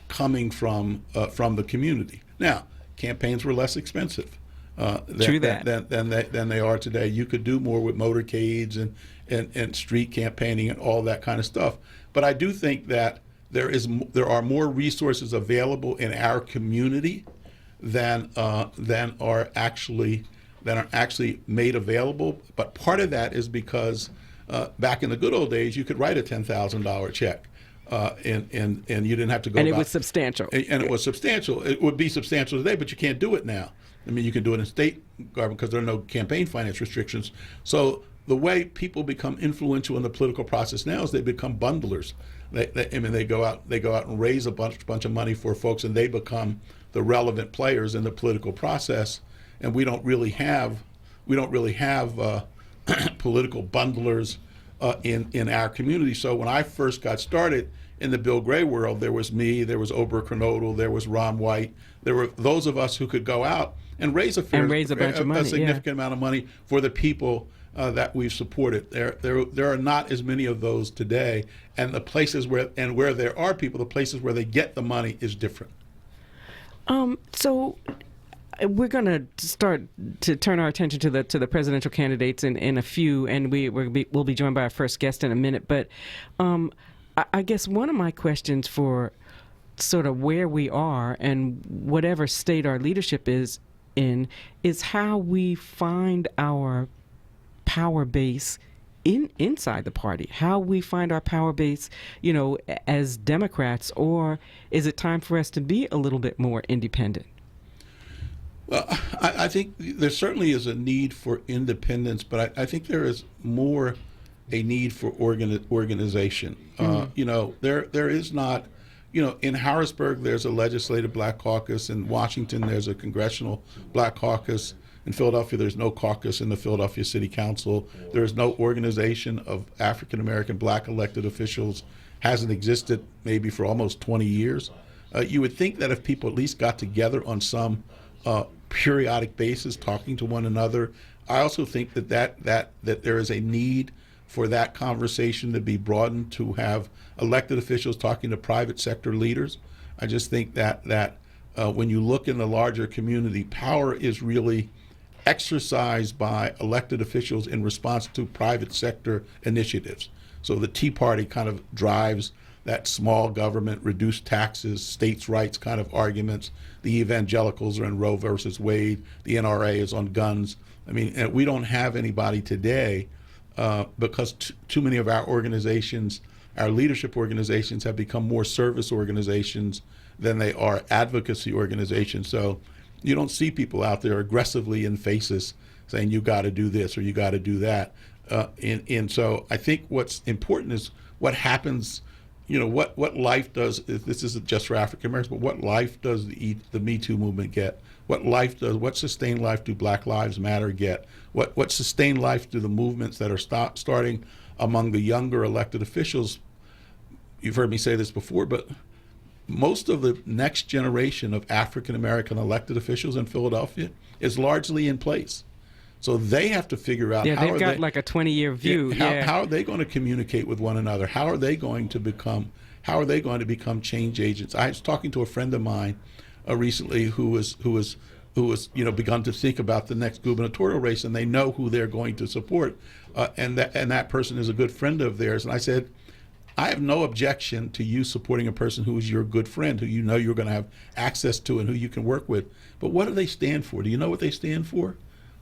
coming from the community. Now, campaigns were less expensive than they are today. You could do more with motorcades and street campaigning and all that kind of stuff. But I do think that there are more resources available in our community than are actually made available. But part of that is because back in the good old days, you could write a $10,000 check. And you didn't have to go. And it was substantial. And it was substantial. It would be substantial today, but you can't do it now. I mean, you can do it in state government because there are no campaign finance restrictions. So the way people become influential in the political process now is they become bundlers. They go out and raise a bunch of money for folks, and they become the relevant players in the political process. And we don't really have political bundlers in our community. So when I first got started in the Bill Gray world, there was me, there was Ober Kernodle, there was Ron White. There were those of us who could go out and raise a significant amount of money for the people that we've supported. There are not as many of those today, and the places where there are people, the places where they get the money is different. So we're going to start to turn our attention to the presidential candidates in a few, and we'll be joined by our first guest in a minute. But I guess one of my questions for sort of where we are and whatever state our leadership is in is how we find our power base inside the party, how we find our power base, as Democrats, or is it time for us to be a little bit more independent? Well, I think there certainly is a need for independence, but I think there is more a need for organization. There is not, in Harrisburg there's a legislative black caucus. In Washington there's a congressional black caucus. In Philadelphia there's no caucus in the Philadelphia City Council. There is no organization of African American black elected officials. Hasn't existed maybe for almost 20 years. You would think that if people at least got together on some periodic basis, talking to one another. I also think that there is a need for that conversation to be broadened, to have elected officials talking to private sector leaders. I just think that when you look in the larger community, power is really exercised by elected officials in response to private sector initiatives. So the Tea Party kind of drives that small government, reduced taxes, states' rights kind of arguments. The evangelicals are in Roe versus Wade. The NRA is on guns. I mean, we don't have anybody today because too many of our organizations, our leadership organizations, have become more service organizations than they are advocacy organizations. So you don't see people out there aggressively in faces saying you got to do this or you got to do that. And so I think what's important is what happens. What life does, this isn't just for African Americans, but what life does the Me Too movement get? What sustained life do Black Lives Matter get? What sustained life do the movements that are starting among the younger elected officials? You've heard me say this before, but most of the next generation of African American elected officials in Philadelphia is largely in place. So they have to figure out how they've got like a 20-year view. How are they going to communicate with one another? How are they going to become change agents? I was talking to a friend of mine recently who was begun to think about the next gubernatorial race, and they know who they're going to support, and that person is a good friend of theirs. And I said, I have no objection to you supporting a person who is your good friend, who you know you're going to have access to and who you can work with. But what do they stand for? Do you know what they stand for?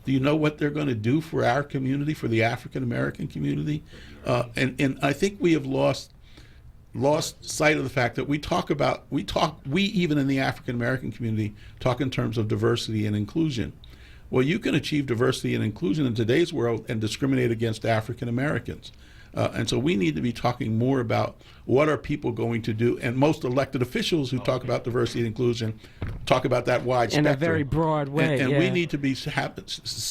Do you know what they're going to do for our community, for the African American community? And I think we have lost sight of the fact that we even in the African American community talk in terms of diversity and inclusion. Well, you can achieve diversity and inclusion in today's world and discriminate against African Americans. And so we need to be talking more about what are people going to do. And most elected officials who talk about diversity and inclusion talk about that wide spectrum. In a very broad way. And we need to be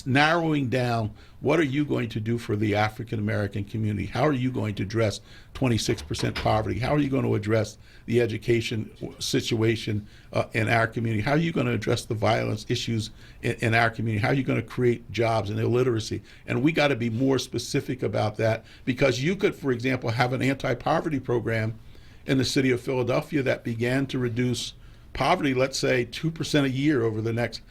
narrowing down, what are you going to do for the African American community? How are you going to address 26% poverty? How are you going to address the education situation in our community? How are you going to address the violence issues in our community? How are you going to create jobs and illiteracy? And we got to be more specific about that, because you could, for example, have an anti-poverty program in the city of Philadelphia that began to reduce poverty, let's say 2% a year over the next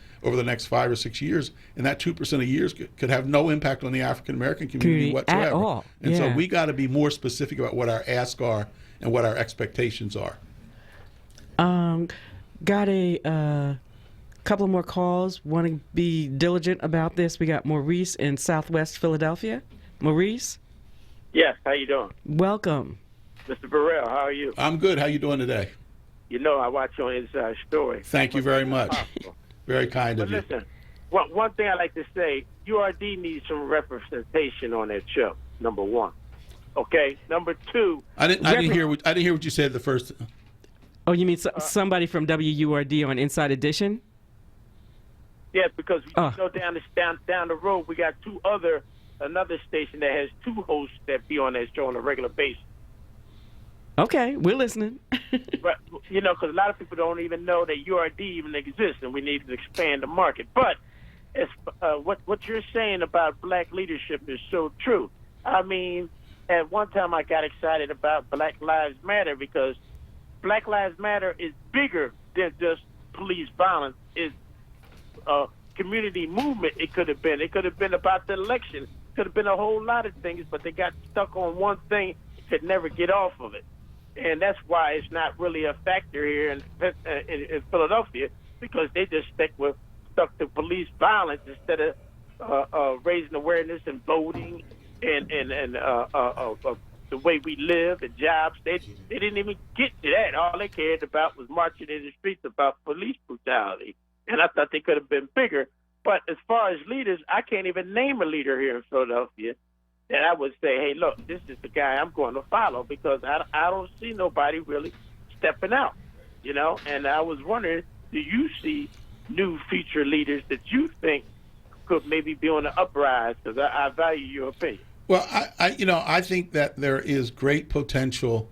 5 or 6 years, and that 2% a year could have no impact on the African American community whatsoever. At all. And so we got to be more specific about what our asks are and what our expectations are. Got a couple more calls. Want to be diligent about this. We got Maurice in Southwest Philadelphia. Maurice? Yes, how you doing? Welcome. Mr. Burrell, how are you? I'm good. How you doing today? You know I watch your Inside Story. Thank you very much. Very kind of you. Listen, one thing I like to say, URD needs some representation on that show, number one. Okay? Number two... I didn't hear what you said the first... Oh, you mean somebody from WURD on Inside Edition? Yeah, because you know down the road we got another station that has two hosts that be on that show on a regular basis. Okay, we're listening. But because a lot of people don't even know that URD even exists, and we need to expand the market. But what you're saying about black leadership is so true. I mean, at one time I got excited about Black Lives Matter, because Black Lives Matter is bigger than just police violence. It's a community movement. It could have been. It could have been about the election. It could have been a whole lot of things, but they got stuck on one thing, could never get off of it. And that's why it's not really a factor here in Philadelphia, because they just stuck to police violence instead of raising awareness and voting and the way we live and jobs. They didn't even get to that. All they cared about was marching in the streets about police brutality. And I thought they could have been bigger. But as far as leaders, I can't even name a leader here in Philadelphia that I would say, hey, look, this is the guy I'm going to follow, because I don't see nobody really stepping out, And I was wondering, do you see new future leaders that you think could maybe be on the uprise? Because I value your opinion. Well, I think that there is great potential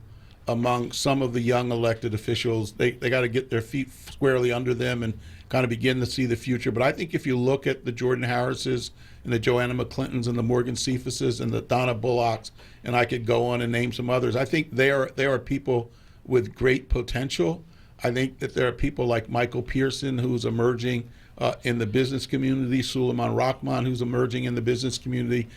among some of the young elected officials. They got to get their feet squarely under them and kind of begin to see the future. But I think if you look at the Jordan Harrises and the Joanna McClintons and the Morgan Cephas's and the Donna Bullocks, and I could go on and name some others, I think they are people with great potential. I think that there are people like Michael Pearson, who's emerging in the business community, Suleiman Rahman, who's emerging in the business community.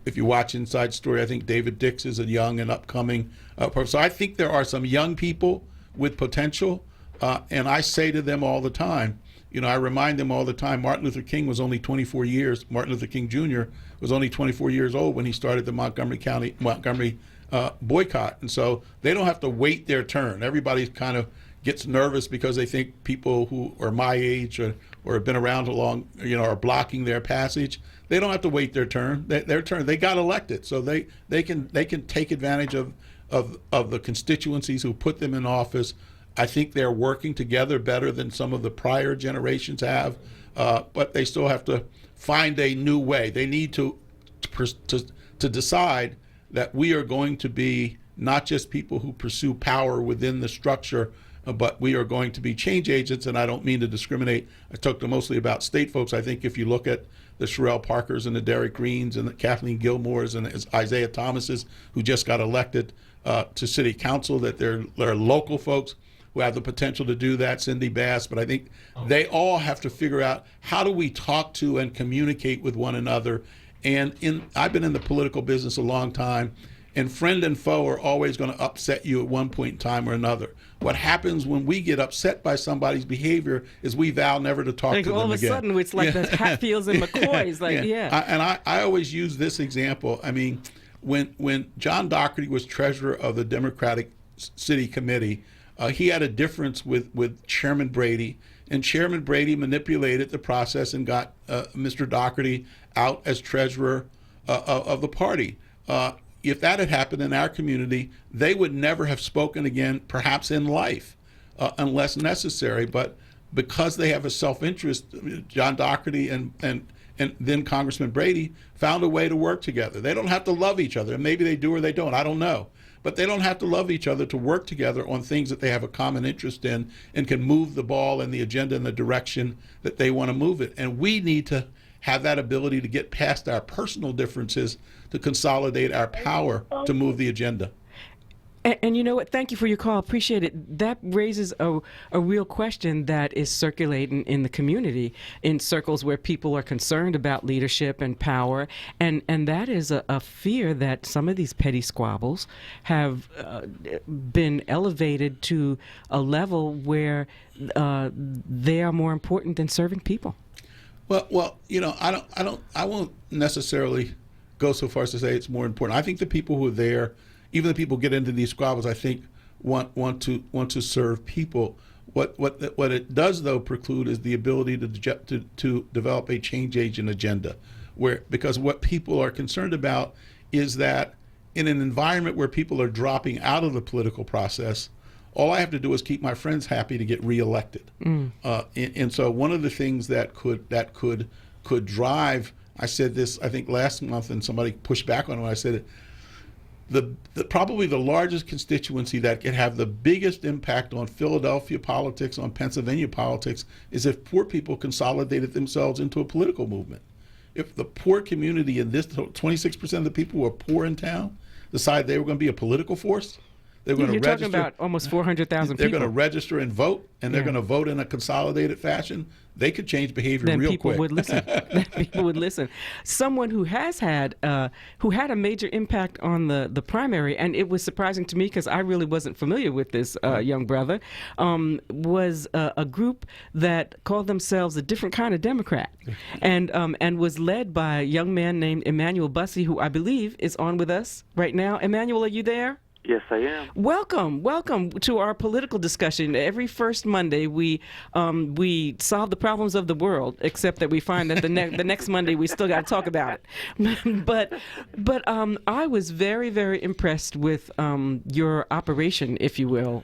If you watch Inside Story, I think David Dix is a young and upcoming person. So I think there are some young people with potential, and I say to them all the time, I remind them all the time, Martin Luther King was only 24 years, Martin Luther King Jr. was only 24 years old when he started the Montgomery boycott. And so they don't have to wait their turn. Everybody kind of gets nervous because they think people who are my age or have been around a long, are blocking their passage. They don't have to wait their turn. Their turn. They got elected, so they can take advantage of the constituencies who put them in office. I think they're working together better than some of the prior generations have, but they still have to find a new way. They need to decide that we are going to be not just people who pursue power within the structure, but we are going to be change agents, and I don't mean to discriminate. I talked mostly about state folks. I think if you look at the Sherrell Parkers and the Derek Greens and the Kathleen Gilmores and the Isaiah Thomases who just got elected to city council, that there are local folks who have the potential to do that, Cindy Bass, but I think they all have to figure out, how do we talk to and communicate with one another? And I've been in the political business a long time, and friend and foe are always going to upset you at one point in time or another. What happens when we get upset by somebody's behavior is we vow never to talk to them again. All of a sudden, it's like the Hatfields and McCoys. I always use this example. I mean, when John Doherty was treasurer of the Democratic City Committee, he had a difference with Chairman Brady, and Chairman Brady manipulated the process and got Mr. Doherty out as treasurer of the party. if that had happened in our community, they would never have spoken again, perhaps in life, unless necessary. But because they have a self-interest, John Doherty and then Congressman Brady found a way to work together. They don't have to love each other. Maybe they do or they don't. I don't know. But they don't have to love each other to work together on things that they have a common interest in and can move the ball and the agenda in the direction that they want to move it. And we need to have that ability to get past our personal differences to consolidate our power to move the agenda. And you know what? Thank you for your call. Appreciate it. That raises a real question that is circulating in the community, in circles where people are concerned about leadership and power. And that is a fear that some of these petty squabbles have been elevated to a level where they are more important than serving people. Well, you know, I won't necessarily go so far as to say it's more important. I think the people who are there, even the people who get into these squabbles, I think want to serve people. What it does though preclude is the ability to develop a change agent agenda, because what people are concerned about is that in an environment where people are dropping out of the political process, all I have to do is keep my friends happy to get reelected. And so one of the things that could drive, I said this I think last month, and somebody pushed back on it when I said it. Probably the largest constituency that can have the biggest impact on Philadelphia politics, on Pennsylvania politics, is if poor people consolidated themselves into a political movement. If the poor community in this 26% of the people who are poor in town decide they were going to be a political force, they're going to register. You're talking about almost 400,000 people. They're going to register and vote, and they're going to vote in a consolidated fashion. They could change behavior real quick. Then people would listen. People would listen. Someone who has had a major impact on the primary, and it was surprising to me because I really wasn't familiar with this young brother, was a group that called themselves a different kind of Democrat, and was led by a young man named Emmanuel Bussey, who I believe is on with us right now. Emmanuel, are you there? Yes, I am. Welcome to our political discussion. Every first Monday, we solve the problems of the world, except that we find that the next Monday we still got to talk about it. but I was very, very impressed with your operation, if you will,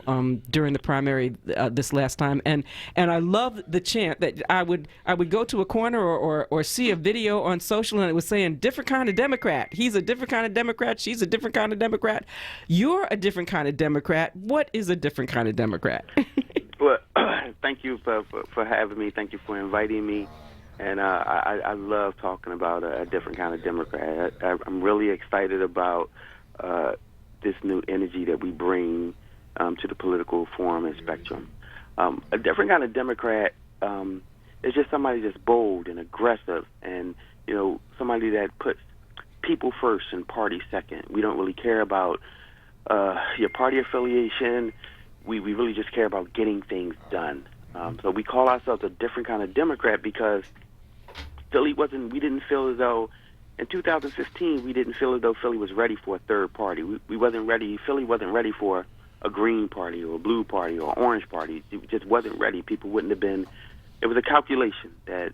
during the primary this last time, and I loved the chant that I would go to a corner or see a video on social, and it was saying different kind of Democrat. He's a different kind of Democrat. She's a different kind of Democrat. You're a different kind of Democrat. What is a different kind of Democrat? Well, thank you for having me. Thank you for inviting me. And I love talking about a different kind of Democrat. I'm really excited about this new energy that we bring to the political forum and spectrum. A different kind of Democrat is just somebody that's bold and aggressive, and somebody that puts people first and party second. We don't really care about your party affiliation. We really just care about getting things done. So we call ourselves a different kind of Democrat because we didn't feel as though, in 2015, we didn't feel as though Philly was ready for a third party. We wasn't ready, Philly wasn't ready for a green party or a blue party or an orange party. It just wasn't ready. People wouldn't have been, it was a calculation that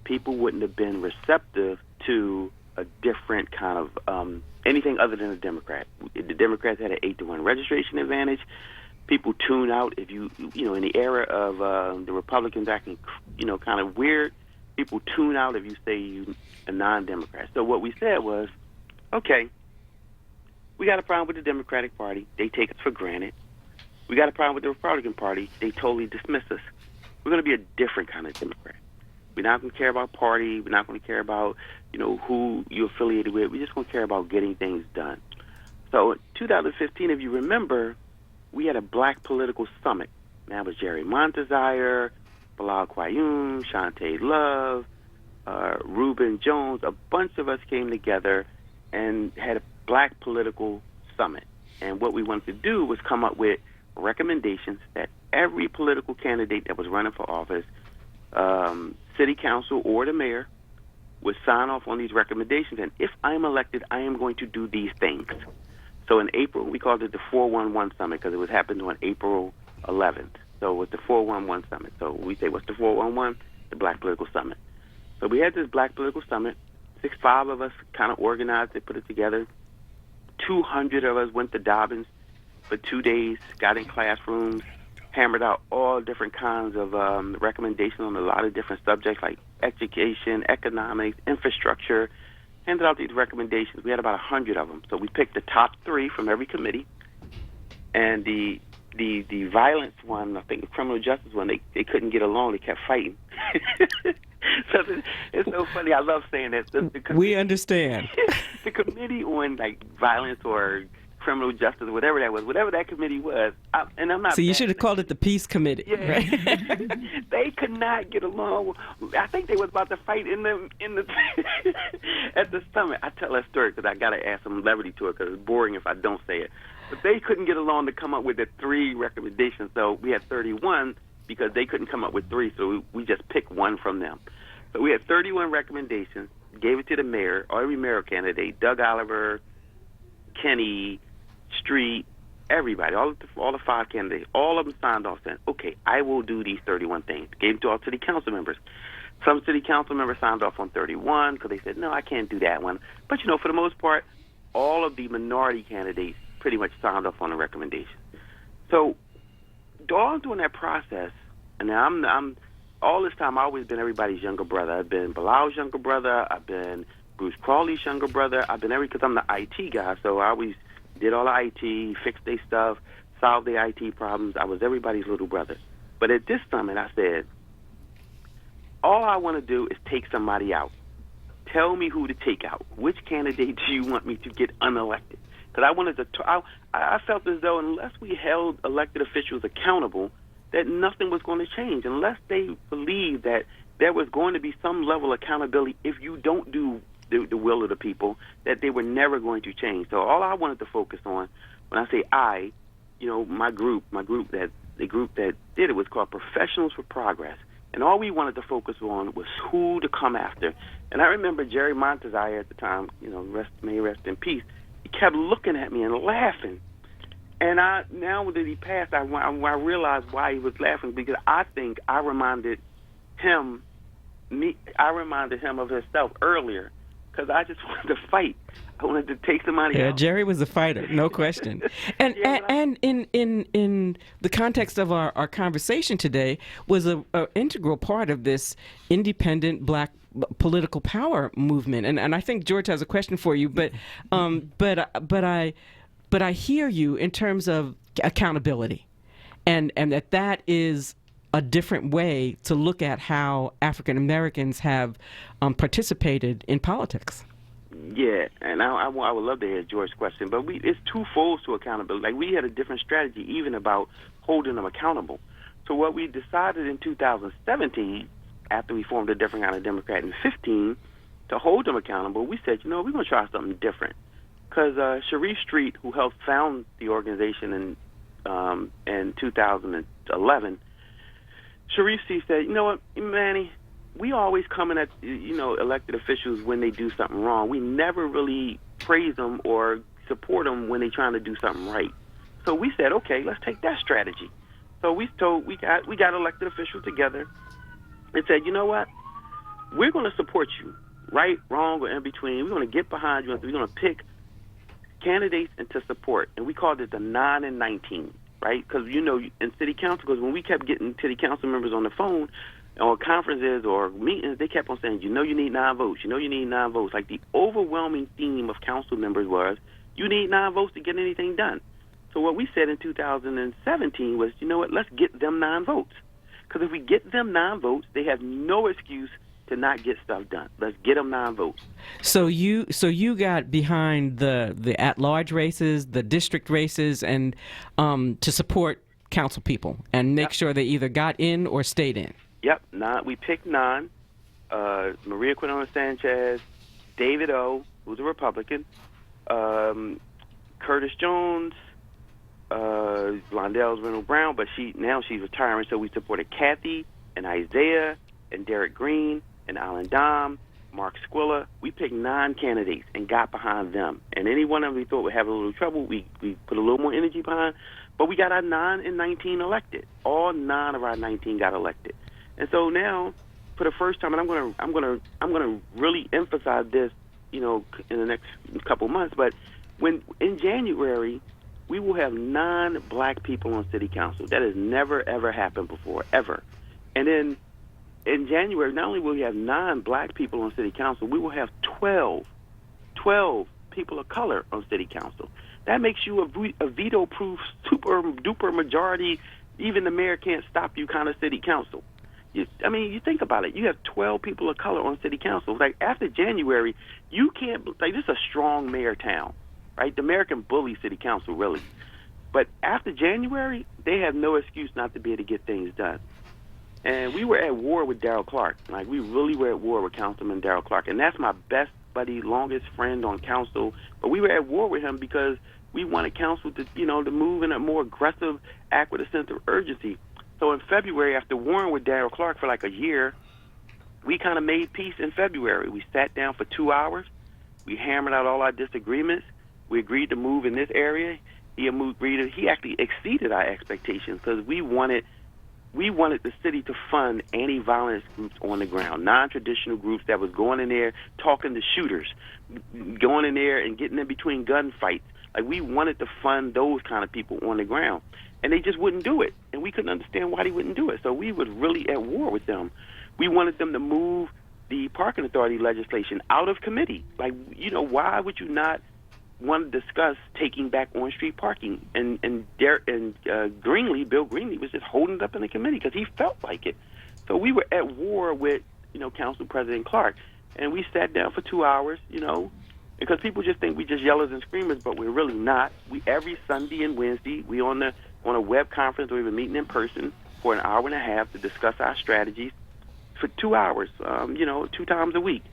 people wouldn't have been receptive to a different kind of anything other than a Democrat. The Democrats had an 8-to-1 registration advantage. People tune out if in the era of the Republicans acting, kind of weird. People tune out if you say you're a non-Democrat. So what we said was, okay, we got a problem with the Democratic Party. They take us for granted. We got a problem with the Republican Party. They totally dismiss us. We're going to be a different kind of Democrat. We're not going to care about party. We're not going to care about, who you're affiliated with. We're just going to care about getting things done. So in 2015, if you remember, we had a black political summit. That was Jerry Montezire, Bilal Qayyum, Shantae Love, Reuben Jones. A bunch of us came together and had a black political summit. And what we wanted to do was come up with recommendations that every political candidate that was running for office, city council or the mayor, would sign off on these recommendations. And if I'm elected, I am going to do these things. So in April, we called it the 411 Summit because it was happening on April 11th. So it was the 411 Summit. So we say, what's the 411? The Black Political Summit. So we had this Black Political Summit. 5 of us kind of organized it, put it together. 200 of us went to Dobbins for 2 days, got in classrooms, hammered out all different kinds of recommendations on a lot of different subjects like education, economics, infrastructure, handed out these recommendations. We had about 100 of them. So we picked the top 3 from every committee, and the violence one, I think the criminal justice one, they couldn't get along. They kept fighting. So it's so funny. I love saying that. We understand. The committee on like violence or criminal justice, whatever that was, whatever that committee was, and I'm not. So you should have called it the Peace Committee. Yeah. Right? They could not get along. I think they was about to fight in the at the summit. I tell that story because I got to add some levity to it because it's boring if I don't say it. But they couldn't get along to come up with the 3 recommendations. So we had 31 because they couldn't come up with 3. So we just picked one from them. So we had 31 recommendations. Gave it to the mayor, or every mayor candidate, Doug Oliver, Kenny, Street, everybody, all the 5 candidates, all of them signed off saying, okay, I will do these 31 things. Gave it to all city council members. Some city council members signed off on 31 because they said, no, I can't do that one. But, for the most part, all of the minority candidates pretty much signed off on the recommendation. So, all during that process, and I'm all this time I've always been everybody's younger brother. I've been Bilal's younger brother. I've been Bruce Crawley's younger brother. I've been because I'm the IT guy, so I always did all the IT, fixed their stuff, solved the IT problems. I was everybody's little brother. But at this summit, I said, all I want to do is take somebody out. Tell me who to take out. Which candidate do you want me to get unelected? Because I wanted to. I felt as though unless we held elected officials accountable, that nothing was going to change. Unless they believed that there was going to be some level of accountability if you don't do the will of the people, that they were never going to change. So all I wanted to focus on, when I say I, my group that did it was called Professionals for Progress. And all we wanted to focus on was who to come after. And I remember Jerry Montezire at the time, may he rest in peace, he kept looking at me and laughing. And now that he passed, I realized why he was laughing, because I think I reminded him of himself earlier, because I just wanted to fight. I wanted to take somebody out. Yeah, Jerry was a fighter, no question. And in the context of our conversation today was an integral part of this independent black political power movement. And I think George has a question for you, but I hear you in terms of accountability, and that is a different way to look at how African Americans have participated in politics. Yeah, and I would love to hear George's question, but it's twofold to accountability. Like, we had a different strategy even about holding them accountable. So what we decided in 2017, after we formed a different kind of Democrat in 15, to hold them accountable, we said, we're going to try something different. Because Sharif Street, who helped found the organization in 2011, Sharif C. said, you know what, Manny, we always coming at elected officials when they do something wrong. We never really praise them or support them when they're trying to do something right. So we said, okay, let's take that strategy. So we got elected officials together and said, you know what, we're going to support you, right, wrong, or in between. We're going to get behind you. We're going to pick candidates and to support, and we called it the 9 and 19, right? Because in city council, because when we kept getting city council members on the phone or conferences or meetings, they kept on saying, you need 9 votes. You need 9 votes. Like, the overwhelming theme of council members was, you need 9 votes to get anything done. So what we said in 2017 was, you know what, let's get them 9 votes. Because if we get them 9 votes, they have no excuse to not get stuff done. Let's get them 9 votes. So you got behind the at-large races, the district races, and to support council people and make sure they either got in or stayed in. Yep, 9. We picked 9. Maria Quinona Sanchez, David O., who's a Republican, Curtis Jones, Blondell's Reynolds Brown, but she's retiring, so we supported Kathy and Isaiah and Derek Green and Alan Dom, Mark Squilla. We picked 9 candidates and got behind them. And any one of them we thought would have a little trouble, we put a little more energy behind. But we got our 9 and 19 elected. All 9 of our 19 got elected. And so now, for the first time, and I'm gonna really emphasize this, in the next couple months, but when in January, we will have 9 black people on city council. That has never, ever happened before, ever. And then in January, not only will we have 9 black people on city council, we will have 12 people of color on city council. That makes you a veto-proof, super-duper majority, even the mayor can't stop you kind of city council. You think about it. You have 12 people of color on city council. Like, after January, you can't, like, this is a strong mayor town, right? The mayor can bully city council, really. But after January, they have no excuse not to be able to get things done. And we were at war with Darrell Clark. Like, we really were at war with Councilman Darrell Clark. And that's my best buddy, longest friend on council. But we were at war with him because we wanted council to, to move in a more aggressive act with a sense of urgency. So in February, after warring with Darrell Clark for like a year, we kind of made peace in February. We sat down for 2 hours. We hammered out all our disagreements. We agreed to move in this area. He actually exceeded our expectations because we wanted the city to fund anti-violence groups on the ground, non-traditional groups that was going in there talking to shooters, going in there and getting in between gunfights. Like, we wanted to fund those kind of people on the ground. And they just wouldn't do it. And we couldn't understand why they wouldn't do it. So we was really at war with them. We wanted them to move the parking authority legislation out of committee. Like, why would you not want to discuss taking back on-street parking? And Bill Greenlee was just holding it up in the committee because he felt like it. So we were at war with, Council President Clark. And we sat down for 2 hours, because people just think we just yellers and screamers, but we're really not. We every Sunday and Wednesday, we on a web conference or even meeting in person for an hour and a half to discuss our strategies for 2 hours, 2 times a week.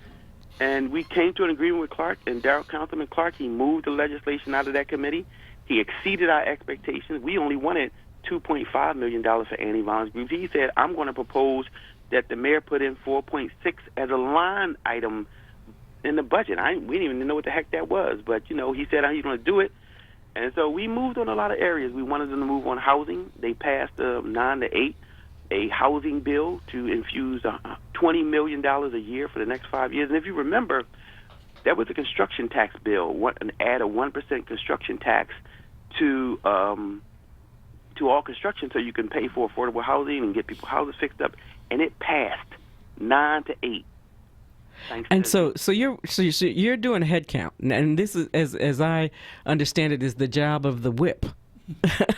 And we came to an agreement with Clark, and Councilman Clark, he moved the legislation out of that committee. He exceeded our expectations. We only wanted $2.5 million for anti-violence groups. He said, I'm going to propose that the mayor put in 4.6 as a line item in the budget. We didn't even know what the heck that was, but, he said he was going to do it. And so we moved on a lot of areas. We wanted them to move on housing. They passed 9-8, a housing bill to infuse $20 million a year for the next 5 years. And if you remember, that was a construction tax bill, add a 1% construction tax to all construction so you can pay for affordable housing and get people houses fixed up. And it passed 9-8. And so you're doing a head count, and this is, as I understand it, is the job of the whip.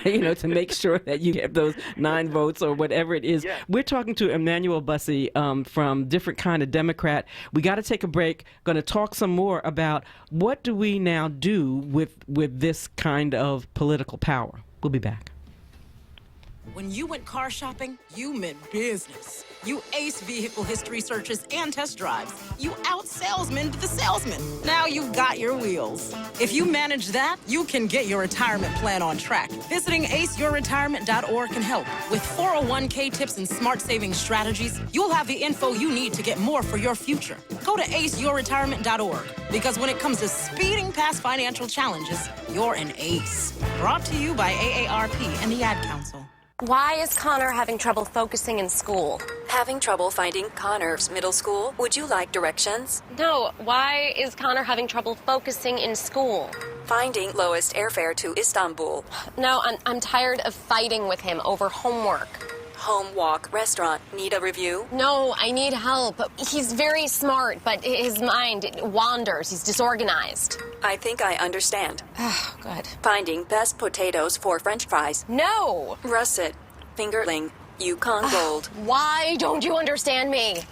To make sure that you get those 9 votes or whatever it is. Yeah. We're talking to Emmanuel Bussey from different kind of Democrat. We got to take a break. Going to talk some more about what do we now do with this kind of political power. We'll be back. When you went car shopping, you meant business. You aced vehicle history searches and test drives. You out-salesmaned the salesman. Now you've got your wheels. If you manage that, you can get your retirement plan on track. Visiting aceyourretirement.org can help. With 401k tips and smart saving strategies, you'll have the info you need to get more for your future. Go to aceyourretirement.org, because when it comes to speeding past financial challenges, you're an ace. Brought to you by AARP and the Ad Council. Why is Connor having trouble focusing in school? Having trouble finding Connor's middle school? Would you like directions? No, why is Connor having trouble focusing in school? Finding lowest airfare to Istanbul. No, I'm tired of fighting with him over homework. Home walk restaurant. Need a review? No, I need help. He's very smart, but his mind wanders. He's disorganized. I think I understand. Oh, good. Finding best potatoes for French fries. No! Russet. Fingerling. Yukon Gold. Why don't you understand me?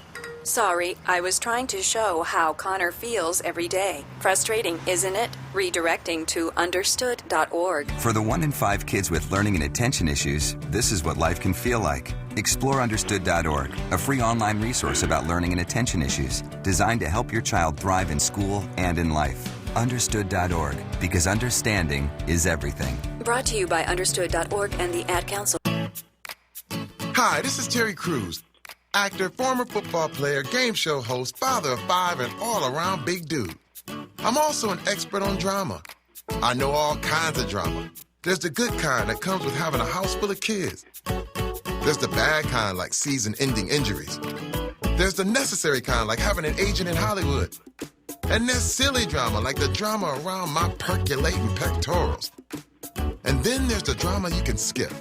Sorry, I was trying to show how Connor feels every day. Frustrating, isn't it? Redirecting to understood.org. For the 1 in 5 kids with learning and attention issues, this is what life can feel like. Explore understood.org, a free online resource about learning and attention issues, designed to help your child thrive in school and in life. Understood.org, because understanding is everything. Brought to you by understood.org and the Ad Council. Hi, this is Terry Crews. Actor, former football player, game show host, father of 5, and all-around big dude. I'm also an expert on drama. I know all kinds of drama. There's the good kind that comes with having a house full of kids. There's the bad kind, like season-ending injuries. There's the necessary kind, like having an agent in Hollywood. And there's silly drama, like the drama around my percolating pectorals. And then there's the drama you can skip.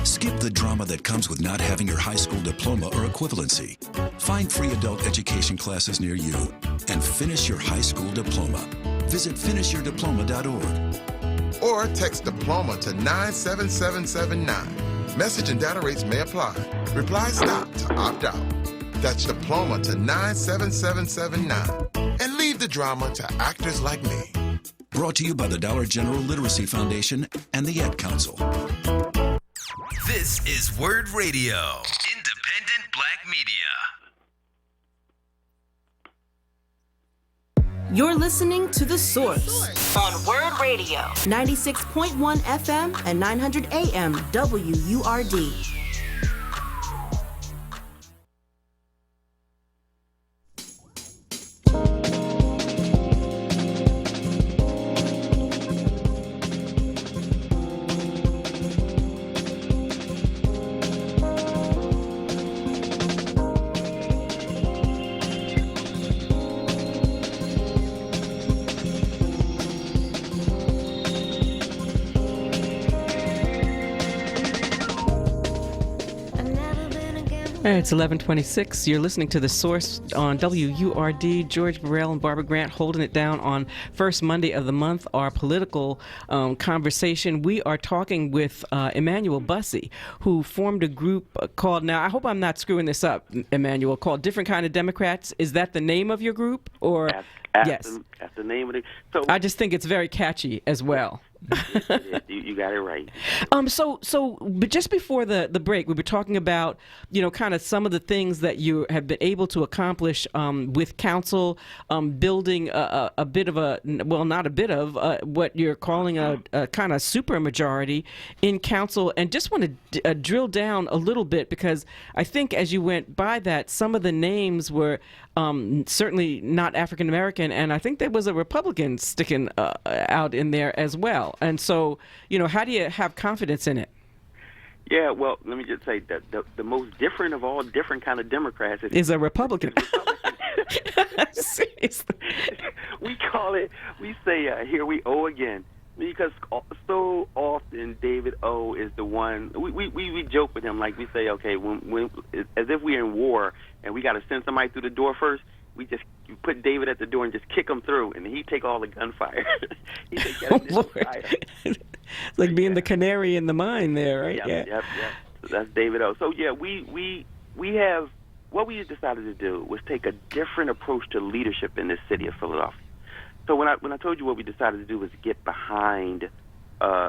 Skip the drama that comes with not having your high school diploma or equivalency. Find free adult education classes near you and finish your high school diploma. Visit finishyourdiploma.org. Or text diploma to 97779. Message and data rates may apply. Reply STOP to opt out. That's diploma to 97779. And leave the drama to actors like me. Brought to you by the Dollar General Literacy Foundation and the Ad Council. This is Word Radio, independent black media. You're listening to The Source On Word Radio. 96.1 FM and 900 AM WURD. It's 11:26. You're listening to The Source on WURD. George Burrell and Barbara Grant holding it down on first Monday of the month, our political conversation. We are talking with Emmanuel Bussey, who formed a group called, now I hope I'm not screwing this up, Emmanuel, called Different Kind of Democrats. Is that the name of your group? Or yes. That's the name of it. So I just think it's very catchy as well. You got it right. But just before the break, we were talking about, kind of some of the things that you have been able to accomplish with council, building a bit of not a bit of, what you're calling a kind of super majority in council. And just want to drill down a little bit, because I think as you went by that, some of the names were certainly not African American, and I think there was a Republican sticking out in there as well. And so, how do you have confidence in it? Yeah, well, let me just say that the most different of all different kind of Democrats is a Republican. Seriously. We say, here we O again. Because so often David O is the one, we joke with him, like we say, okay, when as if we're in war and we got to send somebody through the door first, we just put David at the door and just kick him through, and he take all the gunfire. He take that fire. It's like being the canary in the mine there, right? Yep. So that's David O. So yeah, we have, what we decided to do was take a different approach to leadership in this city of Philadelphia. So when I told you what we decided to do was get behind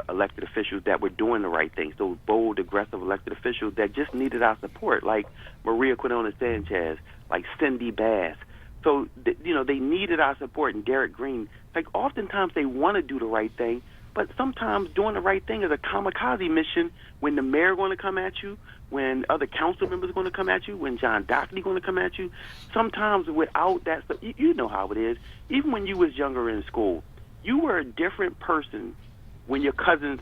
elected officials that were doing the right things, those bold, aggressive elected officials that just needed our support, like Maria Quinona Sanchez, like Cindy Bass. So, they needed our support, and Derek Green. Like, oftentimes they want to do the right thing, but sometimes doing the right thing is a kamikaze mission when the mayor going to come at you, when other council members are going to come at you, when John Doherty going to come at you. Sometimes without that, you know how it is. Even when you was younger in school, you were a different person when your cousins,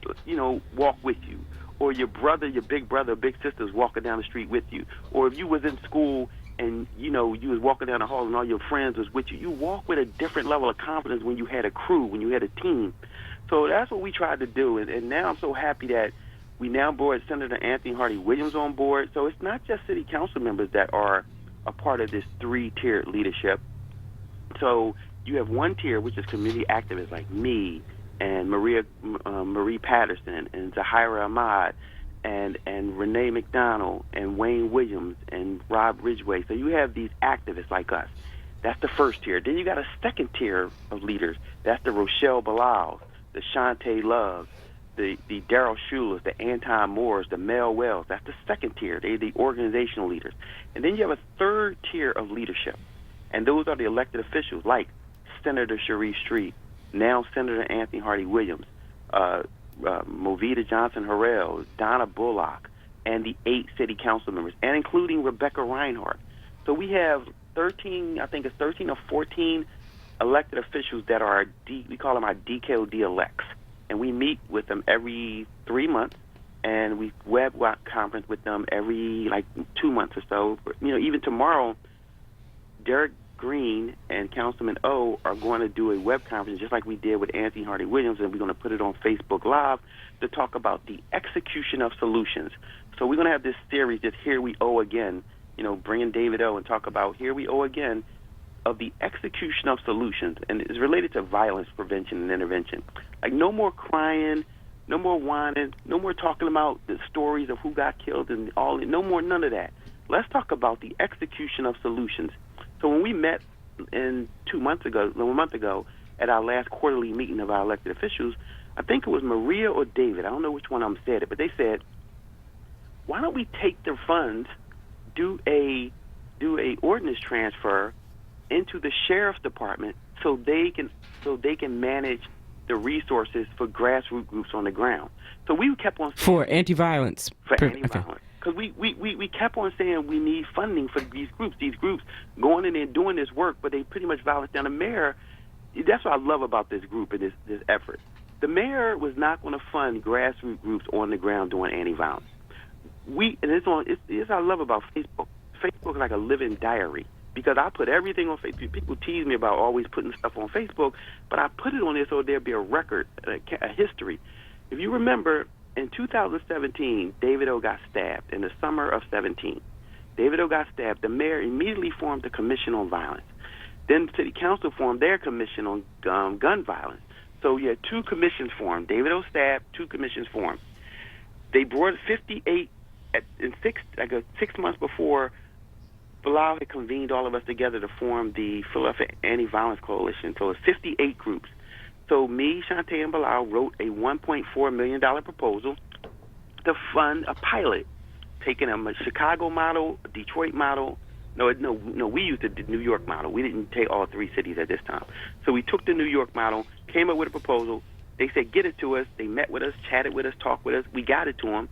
walk with you, or your brother, your big brother, big sister's walking down the street with you, or if you was in school and, you was walking down the hall and all your friends was with you. You walk with a different level of confidence when you had a crew, when you had a team. So that's what we tried to do. And now I'm so happy that we now brought Senator Anthony Hardy Williams on board. So it's not just city council members that are a part of this three-tiered leadership. So you have one tier, which is community activists like me and Marie Patterson and Zahira Ahmad and Renee McDonald and Wayne Williams and Rob Ridgway. So you have these activists like us. That's the first tier. Then you got a second tier of leaders. That's the Rochelle Bilal, the Shantae Love, the Darryl Schulers, the Anton Moores, the Mel Wells. That's the second tier. They're the organizational leaders. And then you have a third tier of leadership. And those are the elected officials like Senator Sharice Street, now Senator Anthony Hardy Williams, Movita Johnson-Harrell, Donna Bullock, and the 8 city council members, and including Rebecca Reinhardt. So we have 13 or 14 elected officials that are, we call them our DKOD elects. And we meet with them every 3 months, and we web conference with them every 2 months or so. Even tomorrow, Derek Green and Councilman O are going to do a web conference just like we did with Anthony Hardy Williams, and we're going to put it on Facebook Live to talk about the execution of solutions. So we're going to have this series, just Here We Owe Again, bringing David O and talk about Here We Owe Again of the execution of solutions, and it's related to violence prevention and intervention. Like no more crying, no more whining, no more talking about the stories of who got killed and all, no more none of that. Let's talk about the execution of solutions. So when we met 1 month ago at our last quarterly meeting of our elected officials, I think it was Maria or David, I don't know which one of them said it, but they said, why don't we take the funds, do a ordinance transfer into the sheriff's department so they can manage the resources for grassroots groups on the ground. So we kept on saying, for anti-violence. Anti-violence. Because we kept on saying we need funding for these groups going in and doing this work, but they pretty much violence down. The mayor, that's what I love about this group and this effort. The mayor was not going to fund grassroots groups on the ground doing anti-violence. It's I love about Facebook. Facebook is like a living diary because I put everything on Facebook. People tease me about always putting stuff on Facebook, but I put it on there so there'd be a record, a history. If you remember, in 2017, David O got stabbed in the summer of 17. David O got stabbed. The mayor immediately formed the Commission on Violence. Then the City Council formed their Commission on Gun Violence. So you had 2 commissions formed. David O stabbed, 2 commissions formed. They brought 58 in 6 months before Bilal had convened all of us together to form the Philadelphia Anti-Violence Coalition. So it's 58 groups. So me, Shantae, and Bilal wrote a $1.4 million proposal to fund a pilot, taking a Chicago model, a Detroit model. No, we used the New York model. We didn't take all 3 cities at this time. So we took the New York model, came up with a proposal. They said, get it to us. They met with us, chatted with us, talked with us. We got it to them.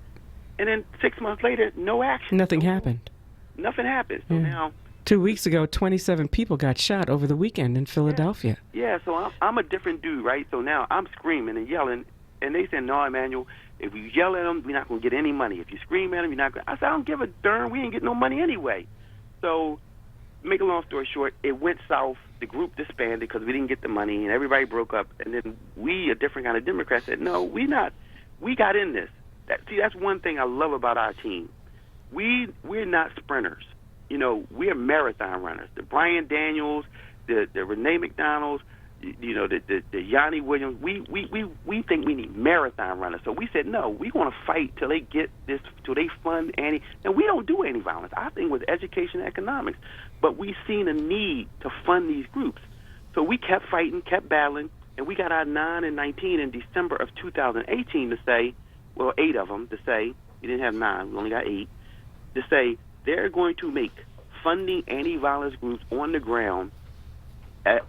And then 6 months later, no action. Nothing happened. Nothing happened. So now 2 weeks ago, 27 people got shot over the weekend in Philadelphia. Yeah, so I'm a different dude, right? So now I'm screaming and yelling, and they said, no, Emmanuel, if you yell at them, we're not going to get any money. If you scream at them, you're not going to. I said, I don't give a darn. We ain't getting no money anyway. So make a long story short, it went south. The group disbanded because we didn't get the money, and everybody broke up. And then we, a different kind of Democrat, said, no, we got in this. That's one thing I love about our team. We're not sprinters. We're marathon runners. The Brian Daniels, the Renee McDonald's, the Yanni Williams. We think we need marathon runners. So we said, no, we want to fight till they get this, till they fund anti. And we don't do anti-violence. I think with education and economics, but we've seen a need to fund these groups. So we kept fighting, kept battling, and we got our 9 and 19 in December of 2018 to say, well, 8 of them to say, we didn't have 9, we only got 8, to say they're going to make funding anti-violence groups on the ground to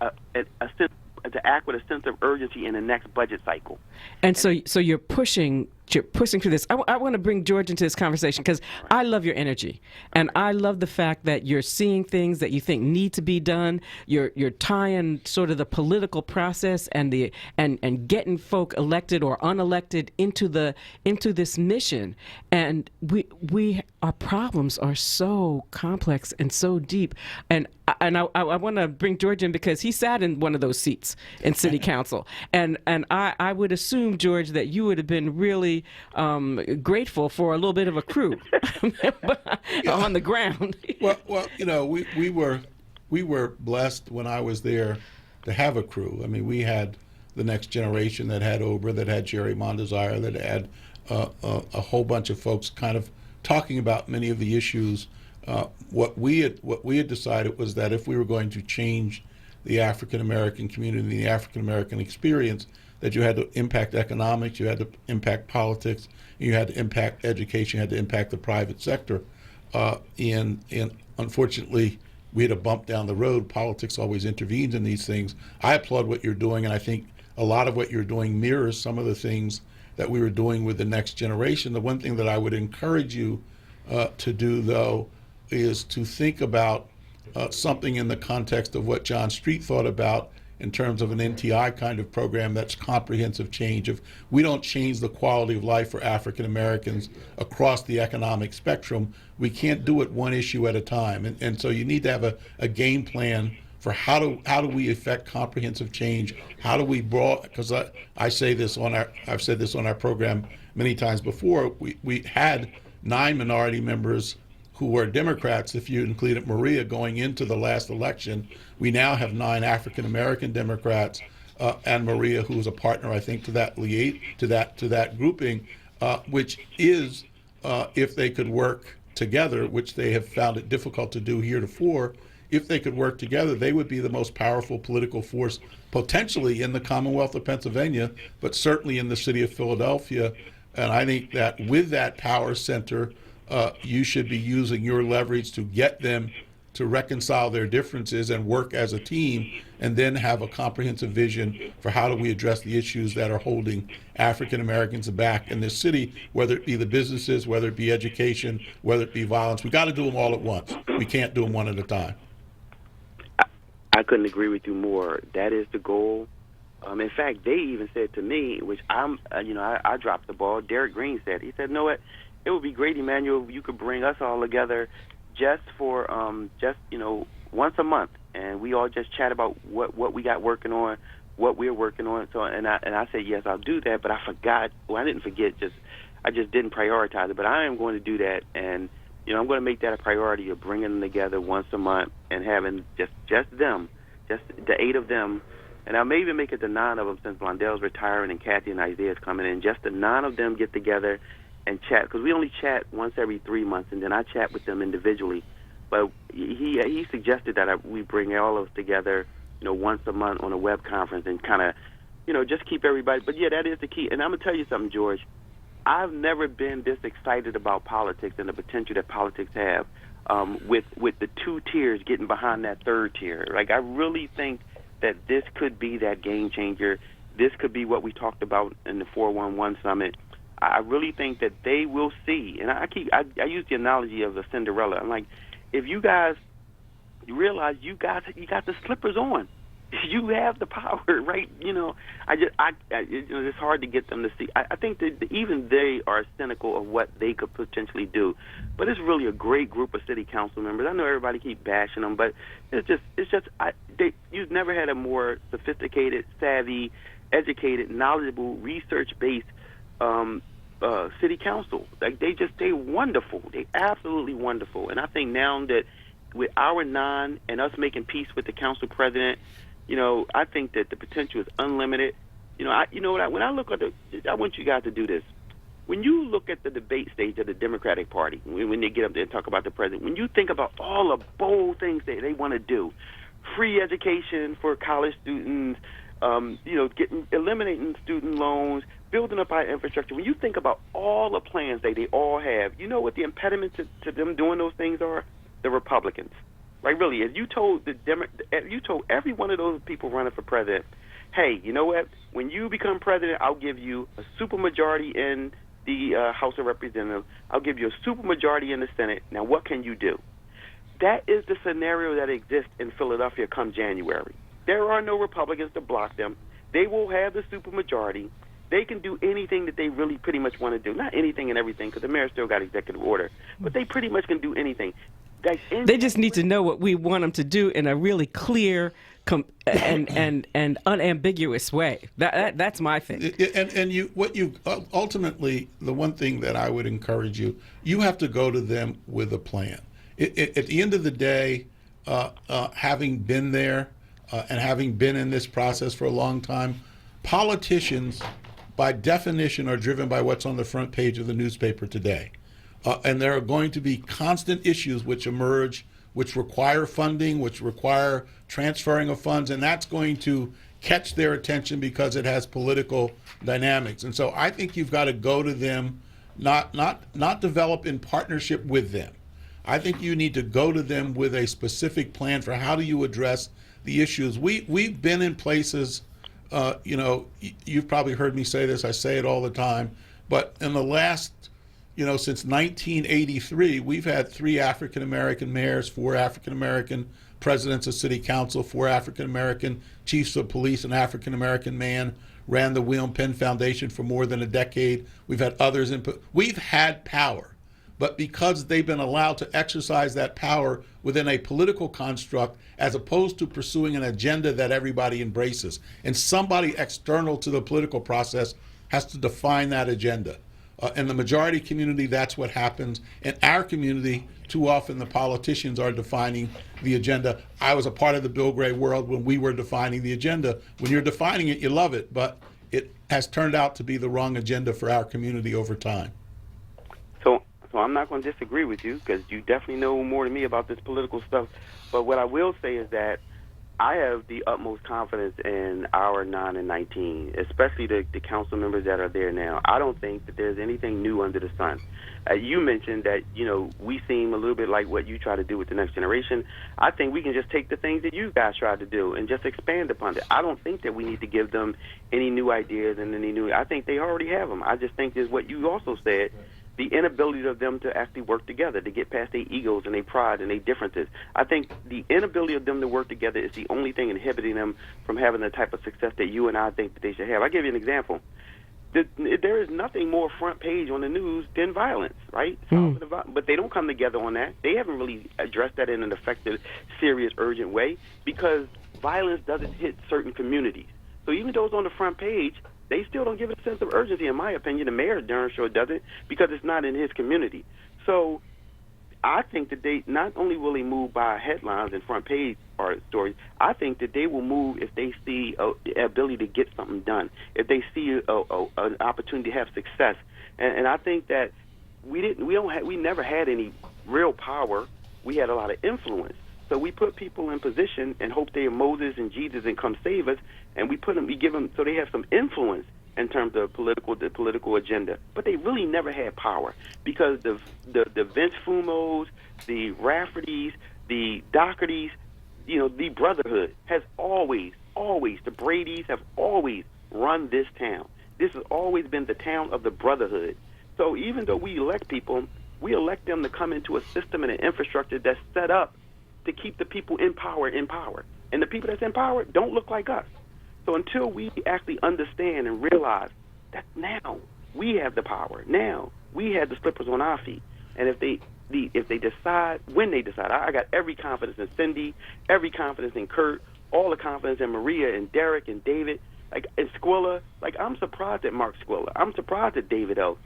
act with a sense of urgency in the next budget cycle. And so you're pushing through this. I want to bring George into this conversation because I love your energy, and I love the fact that you're seeing things that you think need to be done. You're tying sort of the political process and getting folk elected or unelected into this mission. And our problems are so complex and so deep. And I want to bring George in because he sat in one of those seats in City Council, and I would assume, George, that you would have been really grateful for a little bit of a crew on the ground. Well, we were blessed when I was there to have a crew. I mean, we had the next generation that had Ober, that had Jerry Mondesire, that had a whole bunch of folks kind of talking about many of the issues. What we had decided was that if we were going to change the African American community, the African American experience, that you had to impact economics, you had to impact politics, you had to impact education, you had to impact the private sector. And unfortunately, we had a bump down the road. Politics always intervenes in these things. I applaud what you're doing, and I think a lot of what you're doing mirrors some of the things that we were doing with the next generation. The one thing that I would encourage you to do, though, is to think about something in the context of what John Street thought about in terms of an NTI kind of program that's comprehensive change. If we don't change the quality of life for African Americans across the economic spectrum, we can't do it one issue at a time. And so you need to have a game plan for how do we effect comprehensive change? How do we because I've said this on our program many times before. We had 9 minority members who were Democrats, if you included Maria, going into the last election. We now have 9 African American Democrats, and Maria, who is a partner, I think, to that grouping, which is, if they could work together, which they have found it difficult to do heretofore, if they could work together, they would be the most powerful political force potentially in the Commonwealth of Pennsylvania, but certainly in the city of Philadelphia. And I think that with that power center, you should be using your leverage to get them to reconcile their differences and work as a team, and then have a comprehensive vision for how do we address the issues that are holding African Americans back in this city, whether it be the businesses, whether it be education, whether it be violence. We got to do them all at once. We can't do them one at a time. I couldn't agree with you more. That is the goal. In fact, they even said to me, which I dropped the ball. Derek Green said, he said, "Know what? It would be great, Emmanuel, if you could bring us all together just for once a month, and we all just chat about what we got working on, what we're working on." So and I said, yes, I'll do that, but I forgot. Well, I didn't forget. I just didn't prioritize it. But I am going to do that, and I'm going to make that a priority of bringing them together once a month and having just them, just the 8 of them. And I may even make it the 9 of them, since Blondell's retiring and Kathy and Isaiah's coming in. Just the 9 of them get together and chat, because we only chat once every 3 months, and then I chat with them individually. But he suggested that we bring all of us together, once a month on a web conference, and kind of, just keep everybody. But yeah, that is the key. And I'm gonna tell you something, George. I've never been this excited about politics and the potential that politics have, with the 2 tiers getting behind that 3rd tier. Like, I really think that this could be that game changer. This could be what we talked about in the 411 summit. I really think that they will see, and I use the analogy of the Cinderella. I'm like, if you guys realize you got the slippers on, you have the power, right? It's hard to get them to see. I think that even they are cynical of what they could potentially do, but it's really a great group of city council members. I know everybody keep bashing them, but you've never had a more sophisticated, savvy, educated, knowledgeable, research-based city council. Like, they're wonderful. They absolutely wonderful. And I think now that with our 9 and us making peace with the council president, I think that the potential is unlimited. When I look at I want you guys to do this. When you look at the debate stage of the Democratic Party, when they get up there and talk about the president, when you think about all the bold things that they want to do, free education for college students, eliminating student loans, building up our infrastructure. When you think about all the plans that they all have, you know what the impediment to them doing those things are? The Republicans. Right, really, if you told every one of those people running for president, hey, you know what? When you become president, I'll give you a supermajority in the House of Representatives. I'll give you a supermajority in the Senate. Now, what can you do? That is the scenario that exists in Philadelphia come January. There are no Republicans to block them. They will have the supermajority. They can do anything that they really pretty much want to do. Not anything and everything, because the mayor still got executive order. But they pretty much can do anything. They just need to know what we want them to do in a really clear and unambiguous way. That's my thing. And ultimately, the one thing that I would encourage you have to go to them with a plan. At the end of the day, having been there and having been in this process for a long time, politicians, by definition, are driven by what's on the front page of the newspaper today. And there are going to be constant issues which emerge, which require funding, which require transferring of funds, and that's going to catch their attention because it has political dynamics. And so I think you've got to go to them, not develop in partnership with them. I think you need to go to them with a specific plan for how do you address the issues. We've been in places, you've probably heard me say this, I say it all the time, but in the last since 1983, we've had 3 African-American mayors, 4 African-American presidents of city council, 4 African-American chiefs of police, an African-American man ran the William Penn Foundation for more than a decade. We've had others. We've had power. but because they've been allowed to exercise that power within a political construct as opposed to pursuing an agenda that everybody embraces. And somebody external to the political process has to define that agenda. In the majority community, that's what happens. In our community, too often the politicians are defining the agenda. I was a part of the Bill Gray world when we were defining the agenda. When you're defining it, you love it, but it has turned out to be the wrong agenda for our community over time. So I'm not going to disagree with you, because you definitely know more than me about this political stuff. But what I will say is that I have the utmost confidence in our 9 and 19, especially the council members that are there now. I don't think that there's anything new under the sun. You mentioned that, we seem a little bit like what you try to do with the next generation. I think we can just take the things that you guys tried to do and just expand upon it. I don't think that we need to give them any new ideas and I think they already have them. I just think is what you also said, the inability of them to actually work together, to get past their egos and their pride and their differences. I think the inability of them to work together is the only thing inhibiting them from having the type of success that you and I think that they should have. I'll give you an example. There is nothing more front page on the news than violence, right? But they don't come together on that. They haven't really addressed that in an effective, serious, urgent way, because violence doesn't hit certain communities. So even though it's on the front page, they still don't give it a sense of urgency, in my opinion. The mayor darn sure doesn't, because it's not in his community. So I think that they not only will they move by headlines and front page stories, I think that they will move if they see the ability to get something done, if they see an opportunity to have success. And I think that we never had any real power. We had a lot of influence. So we put people in position and hope they are Moses and Jesus and come save us, and we give them so they have some influence in terms of the political agenda. But they really never had power, because the Vince Fumos, the Raffertys, the Dohertys, the Brotherhood has always, the Bradys have always run this town. This has always been the town of the Brotherhood. So even though we elect people, we elect them to come into a system and an infrastructure that's set up to keep the people in power. And the people that's in power don't look like us. So until we actually understand and realize that now we have the power, now we have the slippers on our feet, and if they decide, when they decide, I got every confidence in Cindy, every confidence in Kurt, all the confidence in Maria and Derek and David, and Squilla. I'm surprised at Mark Squilla. I'm surprised at David O.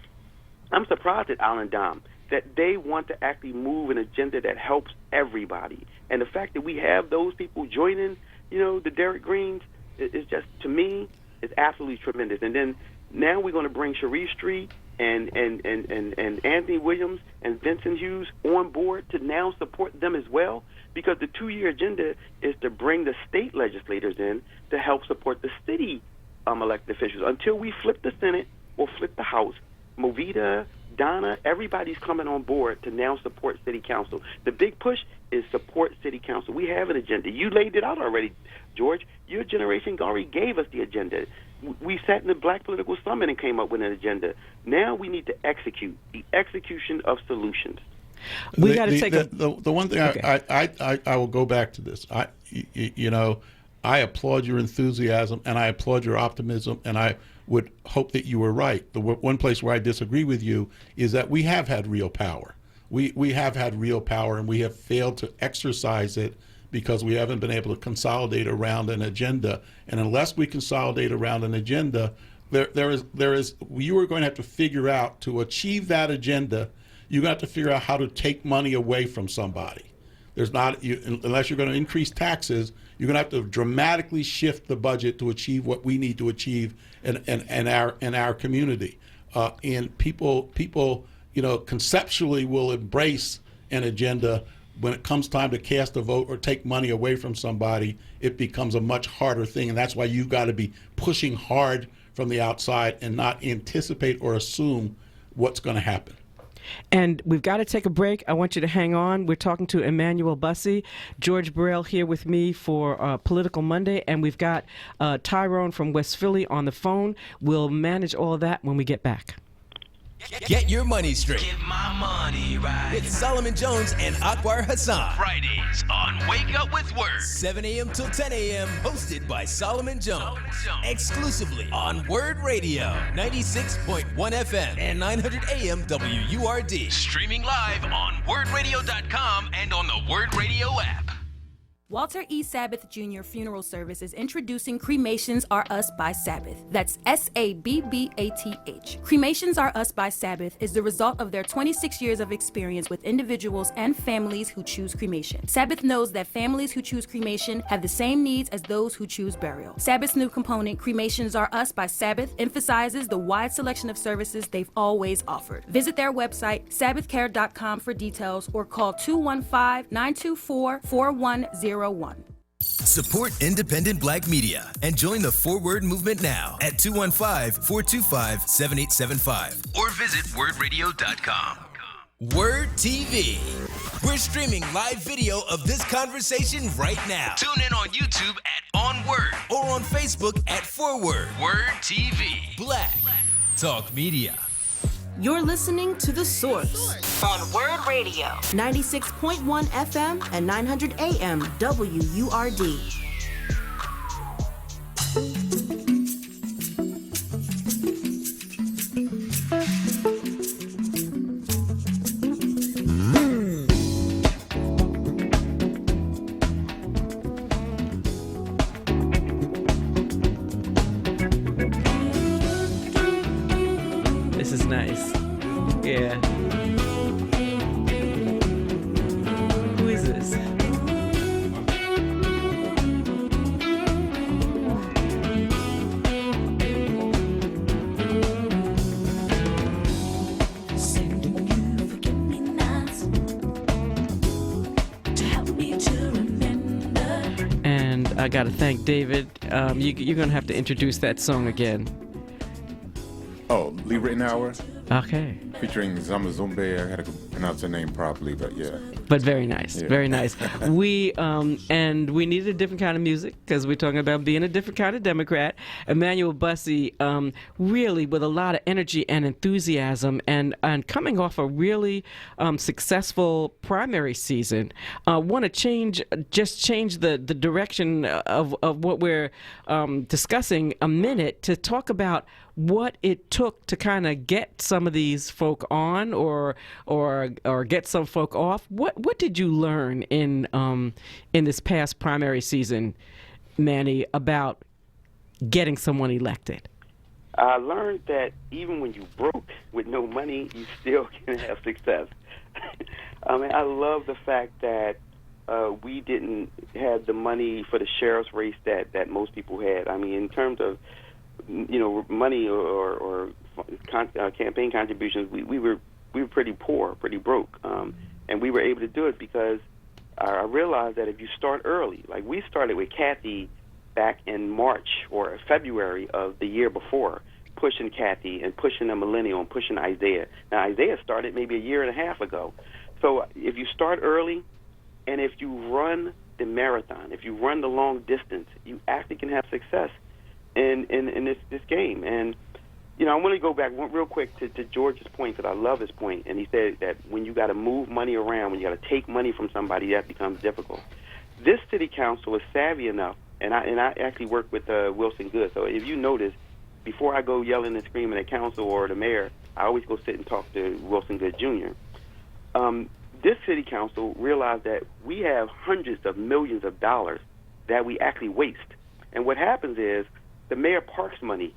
I'm surprised at Alan Dom, that they want to actually move an agenda that helps everybody. And the fact that we have those people joining, the Derek Greens, is just, to me, is absolutely tremendous. And then now we're going to bring Sharif Street and Anthony Williams and Vincent Hughes on board to now support them as well, because the 2-year agenda is to bring the state legislators in to help support the city elected officials. Until we flip the Senate or flip the House, Movita, Donna, everybody's coming on board to now support City Council. The big push is support City Council. We have an agenda. You laid it out already, George. Your generation already gave us the agenda. We sat in the Black Political Summit and came up with an agenda. Now we need to execute, the execution of solutions. We got to take the one thing. Okay. I will go back to this. I applaud your enthusiasm and I applaud your optimism, and I would hope that you were right. The one place where I disagree with you is that we have had real power. We have had real power, and we have failed to exercise it because we haven't been able to consolidate around an agenda. And unless we consolidate around an agenda, you are going to have to figure out, to achieve that agenda, you got to figure out how to take money away from somebody. Unless you're going to increase taxes, you're going to have to dramatically shift the budget to achieve what we need to achieve in our community. And people, conceptually will embrace an agenda. When it comes time to cast a vote or take money away from somebody, it becomes a much harder thing. And that's why you've got to be pushing hard from the outside and not anticipate or assume what's going to happen. And we've got to take a break. I want you to hang on. We're talking to Emmanuel Bussey, George Burrell here with me for Political Monday, and we've got Tyrone from West Philly on the phone. We'll manage all of that when we get back. Get your money straight. Get my money right. With Solomon Jones and Akbar Hassan. Fridays on Wake Up with Word. 7 a.m. till 10 a.m. Hosted by Solomon Jones. Exclusively on Word Radio. 96.1 FM and 900 AM WURD. Streaming live on WordRadio.com and on the Word Radio app. Walter E. Sabbath Jr. Funeral Service is introducing Cremations Are Us by Sabbath. That's S-A-B-B-A-T-H. Cremations Are Us by Sabbath is the result of their 26 years of experience with individuals and families who choose cremation. Sabbath knows that families who choose cremation have the same needs as those who choose burial. Sabbath's new component, Cremations Are Us by Sabbath, emphasizes the wide selection of services they've always offered. Visit their website, sabbathcare.com, for details or call 215-924-4101. Support independent black media and join the Forward movement now at 215-425-7875. Or visit WordRadio.com. Word TV. We're streaming live video of this conversation right now. Tune in on YouTube at onWURD. Or on Facebook at Forward. Word TV. Black Talk Media. You're listening to The Source on Word Radio. 96.1 FM and 900 AM WURD. This is nice. Yeah. Who is this? And I gotta thank David. You're gonna have to introduce that song again. Oh, Lee Rittenhour. Okay. Featuring Zama Zumbe. I had to pronounce her name properly, but yeah. But very nice, Yeah. very nice. We needed a different kind of music because we're talking about being a different kind of Democrat. Emmanuel Bussey, really with a lot of energy and enthusiasm, and coming off a really successful primary season, want to change the direction of what we're discussing a minute to talk about what it took to kind of get some of these folk on or get some folk off. What did you learn in this past primary season, Manny, about getting someone elected? I learned that even when you broke with no money, you still can have success. I mean, I love the fact that we didn't have the money for the sheriff's race that most people had. I mean, in terms of money or campaign contributions, we were pretty poor, pretty broke, and we were able to do it because I realized that if you start early, like we started with Kathy back in March or February of the year before, pushing Kathy and pushing the millennial and pushing Isaiah. Now Isaiah started maybe a year and a half ago. So if you start early, and if you run the marathon, if you run the long distance, you actually can have success in this game. And I want to go back real quick to George's point, because I love his point. And he said that when you got to move money around, when you got to take money from somebody, that becomes difficult. This city council is savvy enough, and I actually work with Wilson Good. So if you notice, before I go yelling and screaming at council or the mayor, I always go sit and talk to Wilson Good Jr. This city council realized that we have hundreds of millions of dollars that we actually waste. And what happens is the mayor parks money.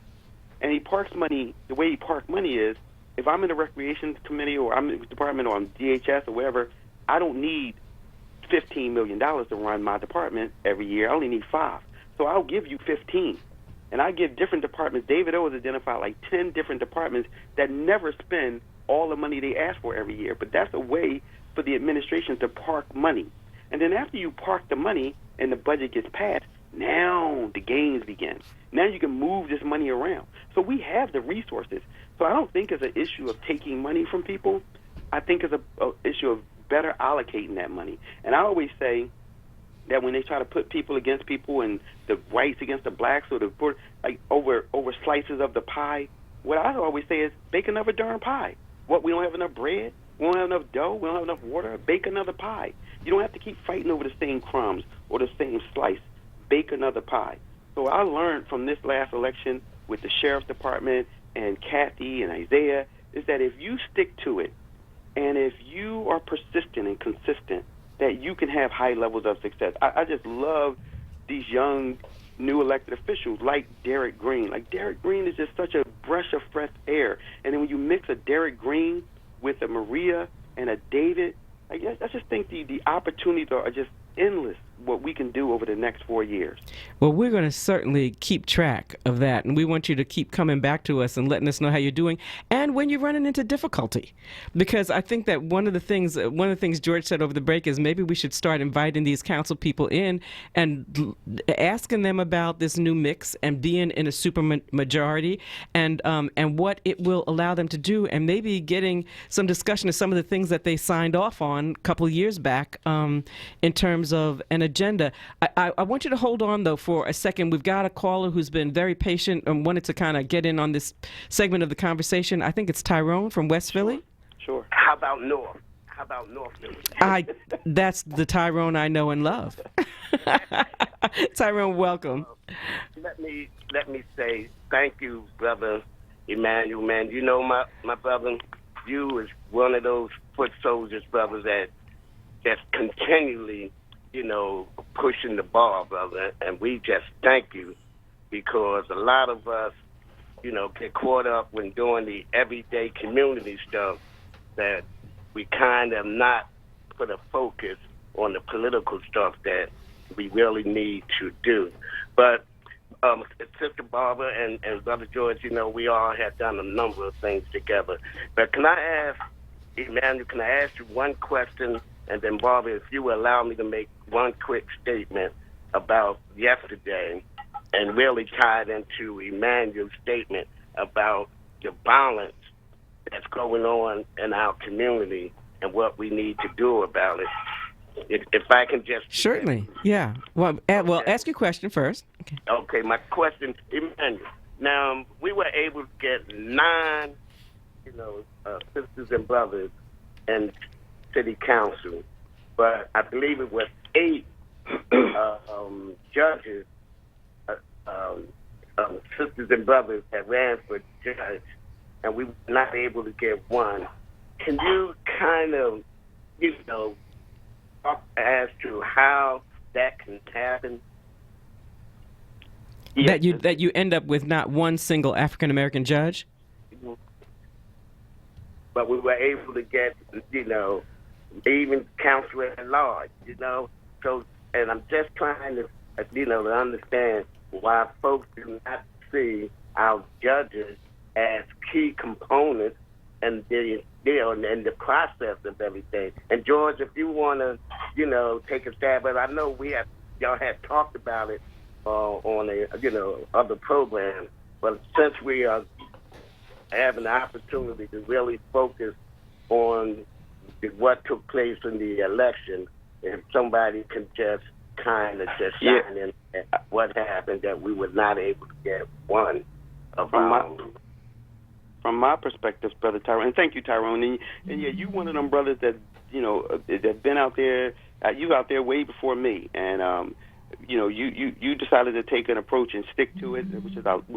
And he parks money, the way he parks money is, if I'm in the recreation committee or I'm in the department or I'm DHS or whatever, I don't need $15 million to run my department every year. I only need 5. So I'll give you 15. And I give different departments. David O has identified like 10 different departments that never spend all the money they ask for every year. But that's a way for the administration to park money. And then after you park the money and the budget gets passed, now the games begin. Now you can move this money around. So we have the resources. So I don't think it's an issue of taking money from people. I think it's an issue of better allocating that money. And I always say that when they try to put people against people and the whites against the blacks or the like over slices of the pie, what I always say is bake another darn pie. What, we don't have enough bread? We don't have enough dough? We don't have enough water? Bake another pie. You don't have to keep fighting over the same crumbs or the same slice. Bake another pie. So I learned from this last election with the Sheriff's Department and Kathy and Isaiah is that if you stick to it and if you are persistent and consistent, that you can have high levels of success. I just love these young, new elected officials like Derek Green. Like, Derek Green is just such a breath of fresh air. And then when you mix a Derek Green with a Maria and a David, I just think the opportunities are just endless, what we can do over the next 4 years. Well, we're going to certainly keep track of that, and we want you to keep coming back to us and letting us know how you're doing and when you're running into difficulty. Because I think that one of the things George said over the break is maybe we should start inviting these council people in and asking them about this new mix and being in a super majority and what it will allow them to do, and maybe getting some discussion of some of the things that they signed off on a couple of years back in terms of an agenda. I want you to hold on, though, for a second. We've got a caller who's been very patient and wanted to kind of get in on this segment of the conversation. I think it's Tyrone from West Philly. Sure. How about North? How about North Philly? That's the Tyrone I know and love. Tyrone, welcome. Let me say thank you, brother Emmanuel. Man, you know my brother, you is one of those foot soldiers, brothers, that's continually, pushing the bar, brother, and we just thank you, because a lot of us, get caught up when doing the everyday community stuff, that we kind of not put a focus on the political stuff that we really need to do. But Sister Barbara and Brother George, we all have done a number of things together. But can I ask, Emmanuel, can I ask you one question? And then, Barbara, if you will allow me to make one quick statement about yesterday and really tie it into Emmanuel's statement about the violence that's going on in our community and what we need to do about it. If I can just... Certainly, yeah. Well, ask your question first. Okay, my question, Emmanuel. Now, we were able to get 9, sisters and brothers and city council, but I believe it was 8 judges, sisters and brothers that ran for judge, and we were not able to get one. Can you kind of, talk as to how that can happen? That you end up with not one single African American judge? But we were able to get, even counsel at large, So, and I'm just trying to, to understand why folks do not see our judges as key components and and the process of everything. And George, if you want to, take a stab at it, I know y'all had talked about it on other programs, but since we are having the opportunity to really focus on what took place in the election, if somebody can just kind of just shine in what happened, that we were not able to get one of From my perspective, Brother Tyrone, and thank you, Tyrone, and yeah, you one of them brothers that, that been out there, you out there way before me, and, you decided to take an approach and stick to it, which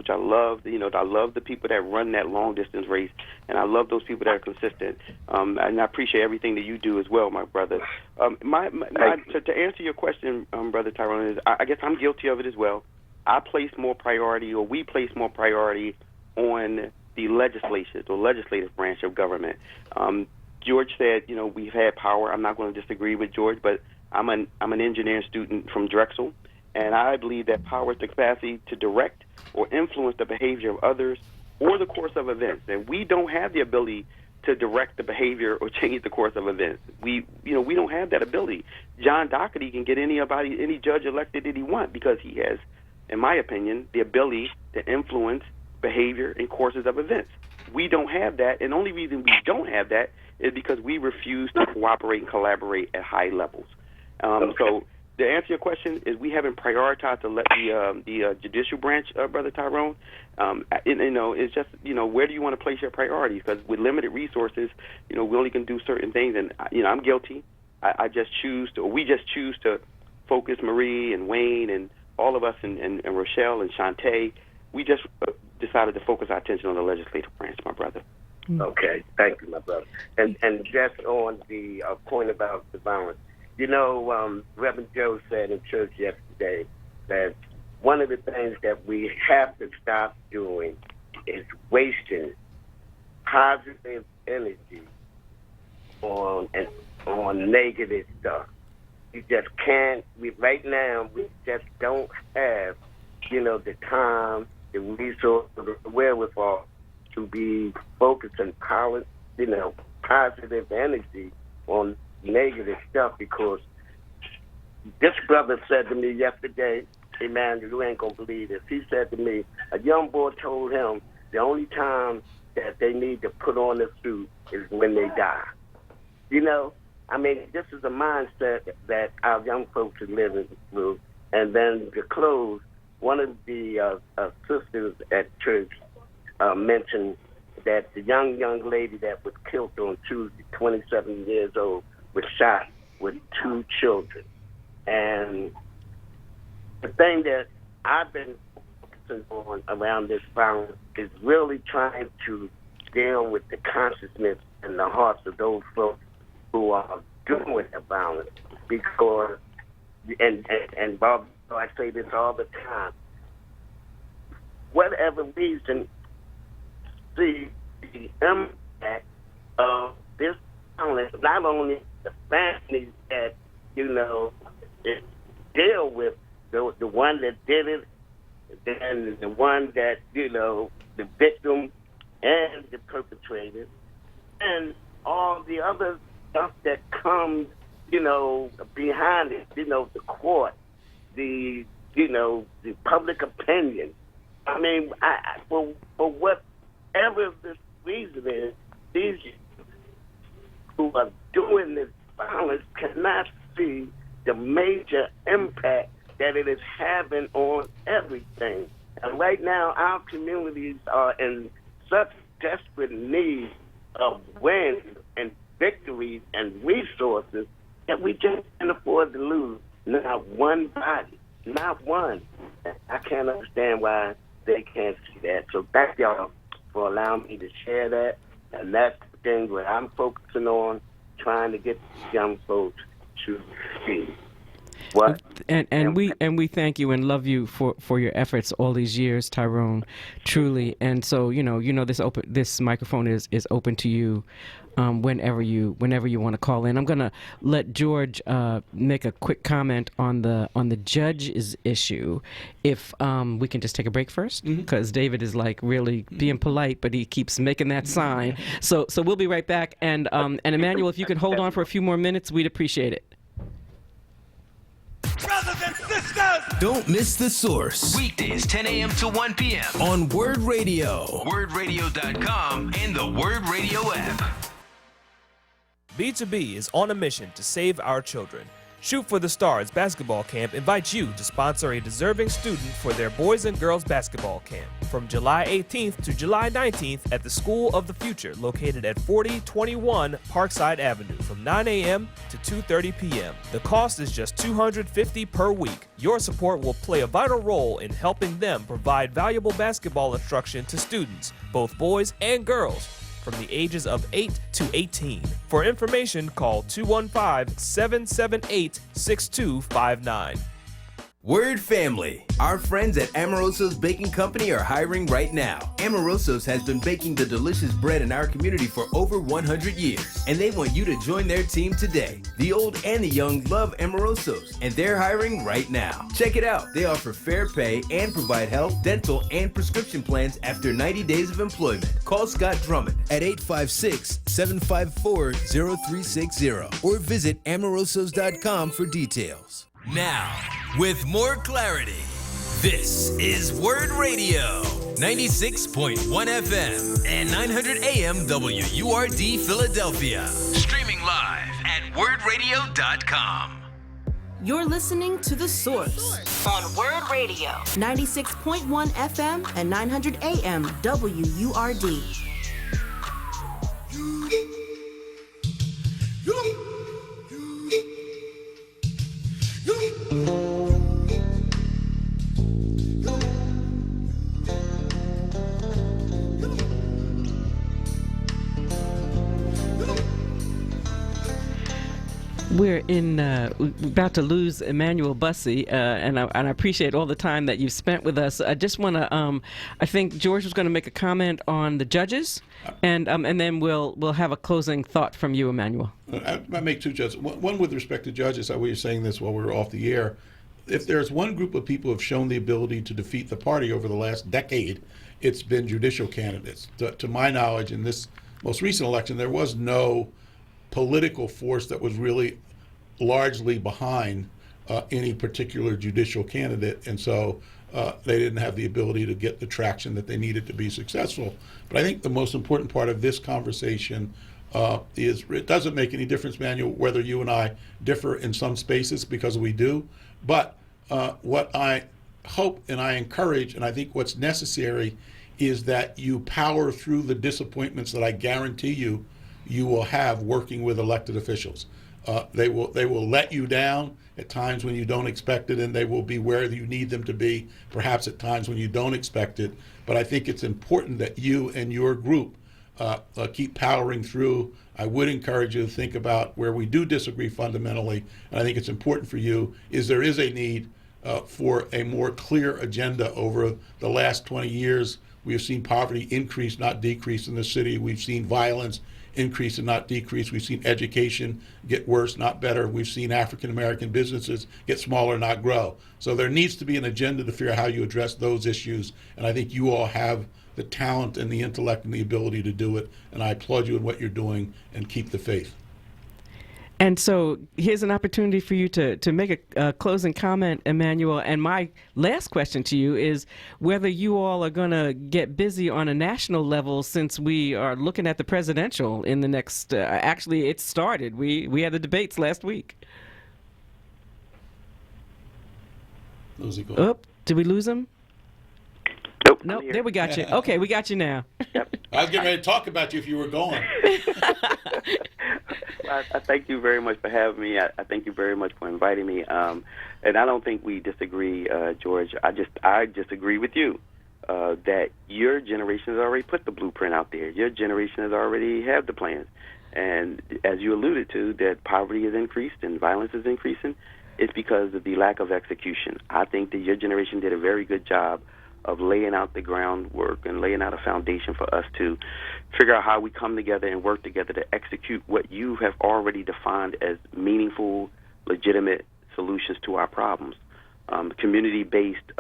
I love. I love the people that run that long distance race, and I love those people that are consistent. And I appreciate everything that you do as well, my brother. To answer your question, Brother Tyrone, is I guess I'm guilty of it as well. We place more priority on the legislative branch of government. George said, we've had power. I'm not going to disagree with George, but I'm an engineering student from Drexel, and I believe that power is the capacity to direct or influence the behavior of others or the course of events. And we don't have the ability to direct the behavior or change the course of events. We don't have that ability. John Doherty can get any judge elected that he wants because he has, in my opinion, the ability to influence behavior and courses of events. We don't have that, and the only reason we don't have that is because we refuse to cooperate and collaborate at high levels. So to answer your question, is we haven't prioritized the judicial branch, Brother Tyrone. It's just, where do you want to place your priorities? Because with limited resources, we only can do certain things. And, I'm guilty. We just choose to focus Marie and Wayne and all of us and Rochelle and Shantae. We just decided to focus our attention on the legislative branch, my brother. Okay, thank you, my brother. And just on the point about the violence, Reverend Joe said in church yesterday that one of the things that we have to stop doing is wasting positive energy on negative stuff. You just can't. Right now, we just don't have, the time, the resources, the wherewithal to be focusing positive energy on negative stuff, because this brother said to me yesterday, hey man, you ain't gonna believe this. He said to me, a young boy told him the only time that they need to put on the suit is when they die. This is a mindset that our young folks are living through. And then to close, one of the sisters at church mentioned that the young lady that was killed on Tuesday, 27 years old, was shot with 2 children. And the thing that I've been focusing on around this violence is really trying to deal with the consciousness and the hearts of those folks who are doing the violence. Because, and Bob, I say this all the time, whatever reason, the impact of this violence, not only the families that, deal with the one that did it, then the one that, the victim and the perpetrator, and all the other stuff that comes, behind it, the court, the public opinion. For whatever this reason is, these who are doing this violence cannot see the major impact that it is having on everything. And right now, our communities are in such desperate need of wins and victories and resources that we just can't afford to lose not one body, not one. I can't understand why they can't see that. So thank y'all for allowing me to share that. And that's the thing that I'm focusing on, trying to get these young folks to see. What? And we thank you and love you for your efforts all these years, Tyrone, truly. And so this microphone is open to you whenever you want to call in. I'm gonna let George make a quick comment on the judge's issue. If we can just take a break first, because David is like really being polite, but he keeps making that sign. So we'll be right back. And Emmanuel, if you could hold on for a few more minutes, we'd appreciate it. Brothers and sisters! Don't miss The Source. Weekdays, 10 a.m. to 1 p.m. on Word Radio. WordRadio.com and the Word Radio app. B2B is on a mission to save our children. Shoot for the Stars basketball camp invites you to sponsor a deserving student for their boys and girls basketball camp from July 18th to July 19th at the School of the Future, located at 4021 Parkside Avenue from 9 a.m. to 2:30 p.m. The cost is just $250 per week. Your support will play a vital role in helping them provide valuable basketball instruction to students, both boys and girls, from the ages of 8 to 18. For information, call 215-778-6259. Word family, our friends at Amoroso's Baking Company are hiring right now. Amoroso's has been baking the delicious bread in our community for over 100 years, and they want you to join their team today. The old and the young love Amoroso's, and they're hiring right now. Check it out. They offer fair pay and provide health, dental, and prescription plans after 90 days of employment. Call Scott Drummond at 856-754-0360 or visit amorosos.com for details. Now, with more clarity, this is Word Radio, 96.1 FM and 900 AM WURD Philadelphia. Streaming live at WordRadio.com. You're listening to The Source On Word Radio. 96.1 FM and 900 AM WURD. We're about to lose Emmanuel Bussey, and I appreciate all the time that you've spent with us. I just want to, I think George was going to make a comment on the judges, and then we'll have a closing thought from you, Emmanuel. I make two judges. One with respect to judges, we were saying this while we were off the air. If there's one group of people who have shown the ability to defeat the party over the last decade, it's been judicial candidates. To my knowledge, in this most recent election, there was no political force that was really largely behind any particular judicial candidate, and so they didn't have the ability to get the traction that they needed to be successful. But I think the most important part of this conversation is it doesn't make any difference, Manuel, whether you and I differ in some spaces, because we do, but what I hope and I encourage, and I think what's necessary, is that you power through the disappointments that I guarantee you will have working with elected officials. They will let you down at times when you don't expect it, and they will be where you need them to be, perhaps at times when you don't expect it. But I think it's important that you and your group keep powering through. I would encourage you to think about where we do disagree fundamentally, and I think it's important for you, there is a need for a more clear agenda. Over the last 20 years, we have seen poverty increase, not decrease in the city. We've seen violence increase and not decrease. We've seen education get worse, not better. We've seen African-American businesses get smaller, not grow. So there needs to be an agenda to figure out how you address those issues, and I think you all have the talent and the intellect and the ability to do it, and I applaud you in what you're doing, and keep the faith. And so here's an opportunity for you to make a closing comment, Emmanuel. And my last question to you is whether you all are going to get busy on a national level, since we are looking at the presidential in the next, actually it started. We had the debates last week. Oh, did we lose him? Nope, there we got you. Okay, we got you now. I was getting ready to talk about you if you were going. I thank you very much for having me. I thank you very much for inviting me. And I don't think we disagree, George. I just agree with you that your generation has already put the blueprint out there. Your generation has already had the plans. And as you alluded to, that poverty has increased and violence is increasing. It's because of the lack of execution. I think that your generation did a very good job of laying out the groundwork and laying out a foundation for us to figure out how we come together and work together to execute what you have already defined as meaningful, legitimate solutions to our problems. Community-based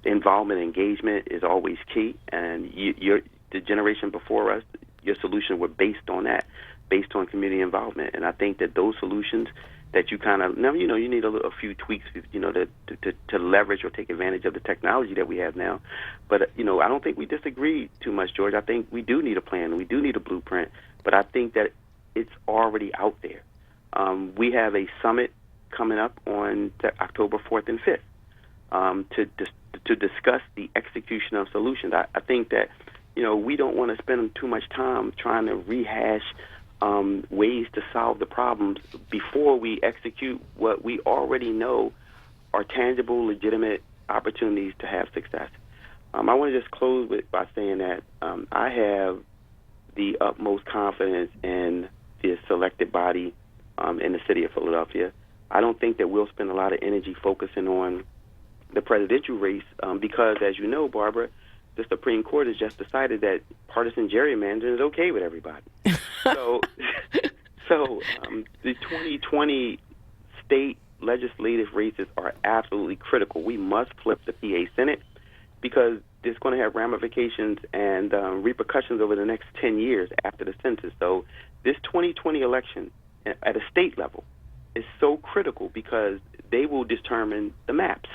involvement and engagement is always key, and the generation before us, your solutions were based on that, based on community involvement. And I think that those solutions that you kind of, now, you need a few tweaks, to leverage or take advantage of the technology that we have now. But, I don't think we disagree too much, George. I think we do need a plan. We do need a blueprint. But I think that it's already out there. We have a summit coming up on October 4th and 5th to discuss the execution of solutions. I think that, we don't want to spend too much time trying to rehash ways to solve the problems before we execute what we already know are tangible, legitimate opportunities to have success. I want to just close by saying that I have the utmost confidence in the selected body in the city of Philadelphia. I don't think that we'll spend a lot of energy focusing on the presidential race because, as you know, Barbara, the Supreme Court has just decided that partisan gerrymandering is okay with everybody. So the 2020 state legislative races are absolutely critical. We must flip the PA Senate because it's going to have ramifications and repercussions over the next 10 years after the census. So this 2020 election at a state level is so critical because they will determine the maps.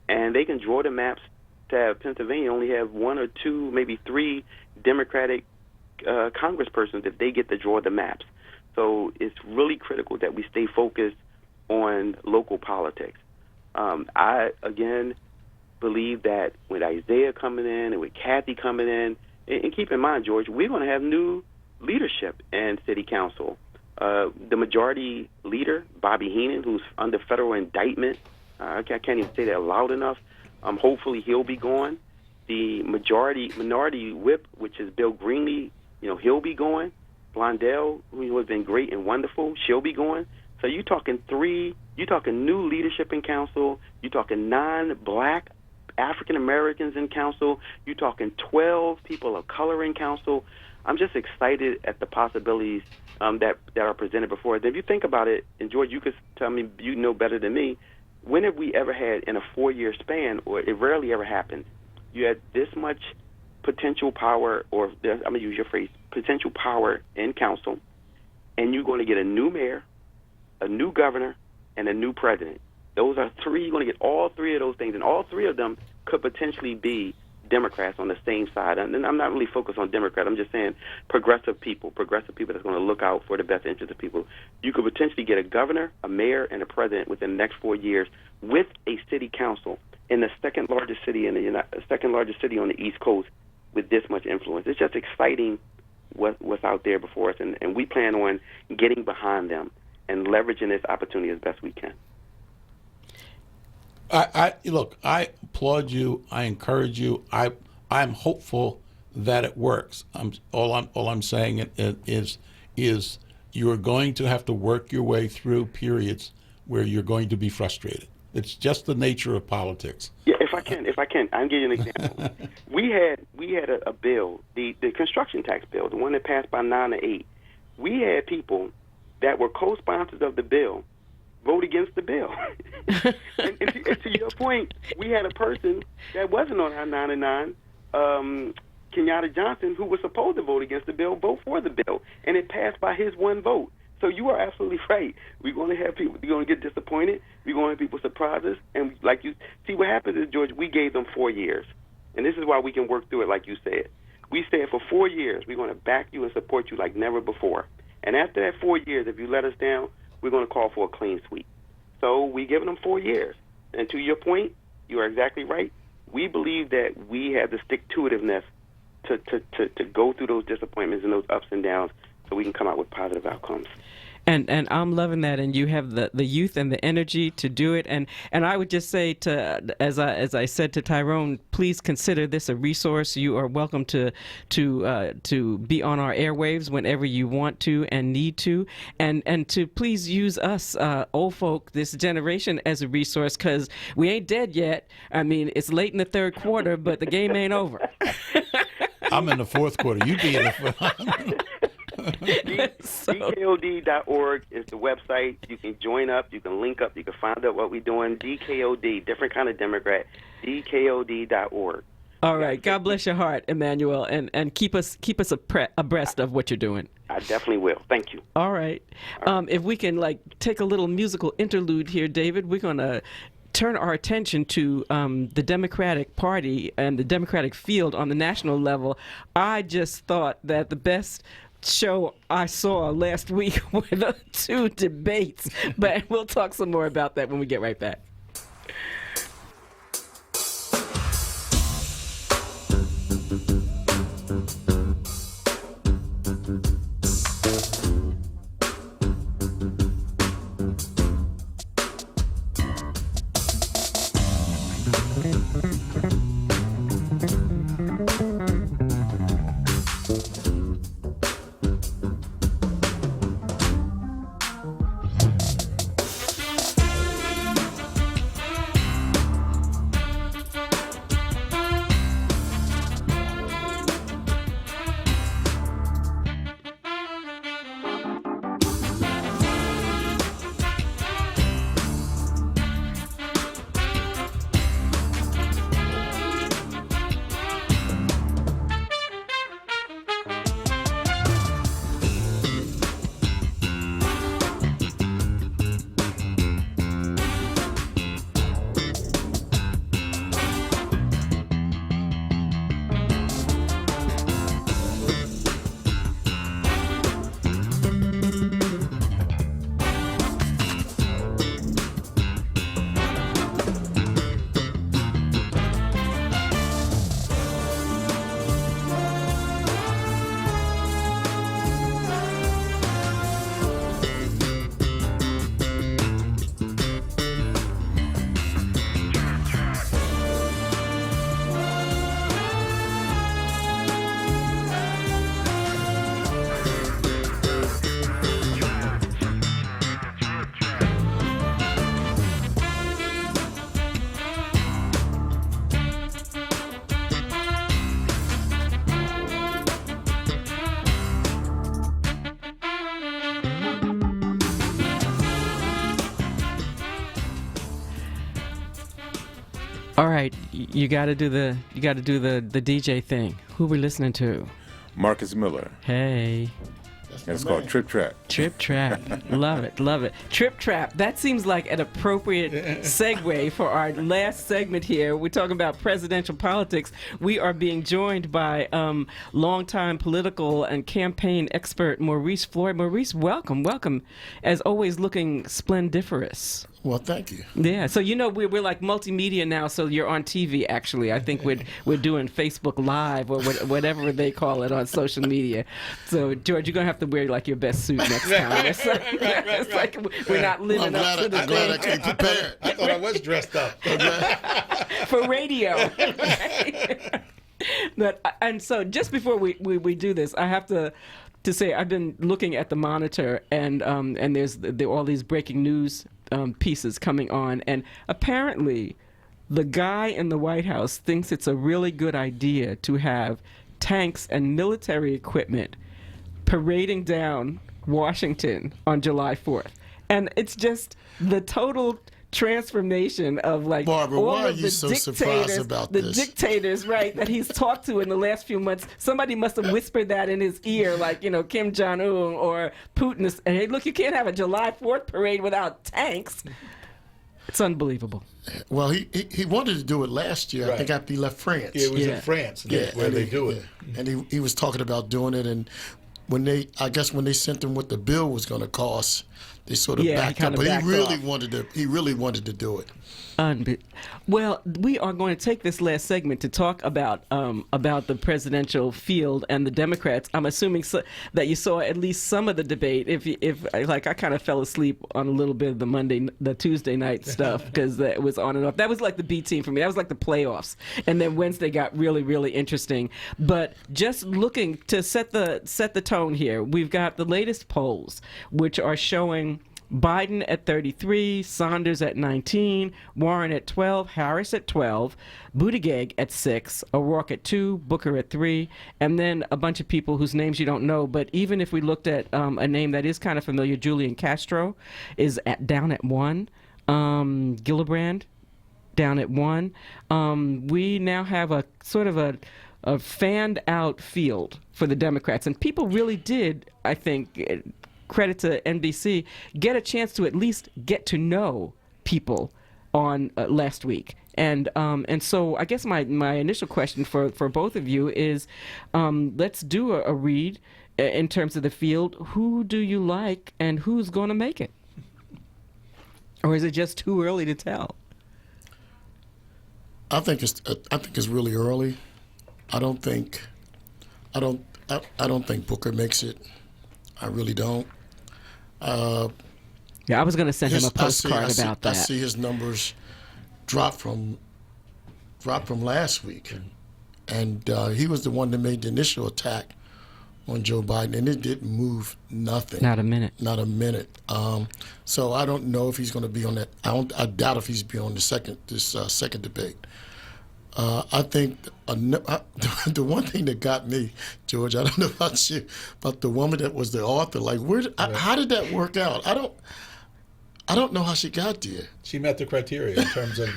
And they can draw the maps to have Pennsylvania only have one or two, maybe three Democratic congresspersons if they get to draw the maps. So it's really critical that we stay focused on local politics. I, again, believe that with Isaiah coming in and with Kathy coming in, and keep in mind, George, we're going to have new leadership in city council. The majority leader, Bobby Heenan, who's under federal indictment, I can't even say that loud enough. Hopefully he'll be gone. The minority whip, which is Bill Greenlee, he'll be going. Blondell, who has been great and wonderful, she'll be going. So you're talking new leadership in council. You're talking non-black African Americans in council. You're talking 12 people of color in council. I'm just excited at the possibilities that are presented before us. If you think about it, and George, you could tell me, you know better than me, when have we ever had in a 4-year span, or it rarely ever happens, you had this much potential power, or I'm going to use your phrase, potential power in council, and you're going to get a new mayor, a new governor, and a new president. Those are three. You're going to get all three of those things, and all three of them could potentially be Democrats on the same side. And I'm not really focused on Democrats. I'm just saying progressive people that's going to look out for the best interest of people. You could potentially get a governor, a mayor, and a president within the next 4 years with a city council in the second largest city on the East Coast with this much influence. It's just exciting what's out there before us, and we plan on getting behind them and leveraging this opportunity as best we can. Look, I applaud you. I encourage you. I'm hopeful that it works. All I'm saying is you're going to have to work your way through periods where you're going to be frustrated. It's just the nature of politics. Yeah, if I can, I'll give you an example. we had a bill, the construction tax bill, the one that passed by 9-8. We had people that were co-sponsors of the bill vote against the bill. and to your point, we had a person that wasn't on our 9-9, Kenyatta Johnson, who was supposed to vote against the bill, vote for the bill, and it passed by his one vote. So you are absolutely right. We're going to have people, they're going to get disappointed. We're going to have people surprise us. And like you see, what happens is, George, we gave them 4 years. And this is why we can work through it like you said. We said for 4 years, we're going to back you and support you like never before. And after that 4 years, if you let us down, we're going to call for a clean sweep. So we giving them 4 years. And to your point, you are exactly right. We believe that we have the stick-to-itiveness to go through those disappointments and those ups and downs so we can come out with positive outcomes. And I'm loving that, and you have the youth and the energy to do it. And I would just say, as I said to Tyrone, please consider this a resource. You are welcome to be on our airwaves whenever you want to and need to, and to please use us old folk, this generation, as a resource, because we ain't dead yet. I mean, it's late in the third quarter, but the game ain't over. I'm in the fourth quarter. You be in the fourth. DKOD.org is the website. You can join up. You can link up. You can find out what we're doing. DKOD, different kind of Democrat. DKOD.org. All right. God bless your heart, Emmanuel, and keep us abreast of what you're doing. I definitely will. Thank you. All right. If we can take a little musical interlude here, David, we're going to turn our attention to the Democratic Party and the Democratic field on the national level. I just thought that the best show I saw last week were the two debates, but we'll talk some more about that when we get right back. All right, you got to do the DJ thing. Who we listening to? Marcus Miller. Hey. And it's called Trip Trap. Trip Trap. Love it, love it. Trip Trap. That seems like an appropriate segue for our last segment here. We're talking about presidential politics. We are being joined by longtime political and campaign expert Maurice Floyd. Maurice, welcome. As always, looking splendiferous. Well, thank you. Yeah, so we're like multimedia now. So you're on TV. Actually, I think we're doing Facebook Live or whatever they call it on social media. So George, you're gonna have to wear like your best suit next time. It's like we're not living up to the I'm glad I came prepared. I thought I was dressed up for radio. And so just before we do this, I have to say I've been looking at the monitor and there's all these breaking news pieces coming on, and apparently the guy in the White House thinks it's a really good idea to have tanks and military equipment parading down Washington on July 4th. And it's just the total transformation of like Barbara, all why of are you the so dictators, surprised about this? Dictators, right, that he's talked to in the last few months. Somebody must have whispered that in his ear, like, Kim Jong-un or Putin is, hey, look, you can't have a July 4th parade without tanks. It's unbelievable. Well, he wanted to do it last year, I think, after he left France. Yeah, it was in France where they do it. And he was talking about doing it, and when they sent him what the bill was going to cost, they sort of backed up. But he really wanted to do it. Well, we are going to take this last segment to talk about the presidential field and the Democrats. I'm assuming that you saw at least some of the debate. If I kind of fell asleep on a little bit of the Tuesday night stuff because it was on and off. That was like the B team for me. That was like the playoffs, and then Wednesday got really, really interesting. But just looking to set the tone here, we've got the latest polls, which are showing Biden at 33, Sanders at 19, Warren at 12, Harris at 12, Buttigieg at 6, O'Rourke at 2, Booker at 3, and then a bunch of people whose names you don't know. But even if we looked at a name that is kind of familiar, Julian Castro is down at 1, Gillibrand down at 1. We now have a sort of a fanned out field for the Democrats, and people really did, I think, credit to NBC, get a chance to at least get to know people on last week. And so I guess my initial question for both of you is, let's do a read in terms of the field. Who do you like and who's going to make it? Or is it just too early to tell? I think it's really early. I don't think Booker makes it. I really don't. Yeah, I was going to send him a postcard about that. I see his numbers drop from last week, and he was the one that made the initial attack on Joe Biden, and it didn't move nothing. Not a minute. Not a minute. So I don't know if he's going to be on that. I doubt if he's be on this second debate. I think the one thing that got me, George, I don't know about you, but the woman that was the author, like, how did that work out? I don't know how she got there. She met the criteria in terms of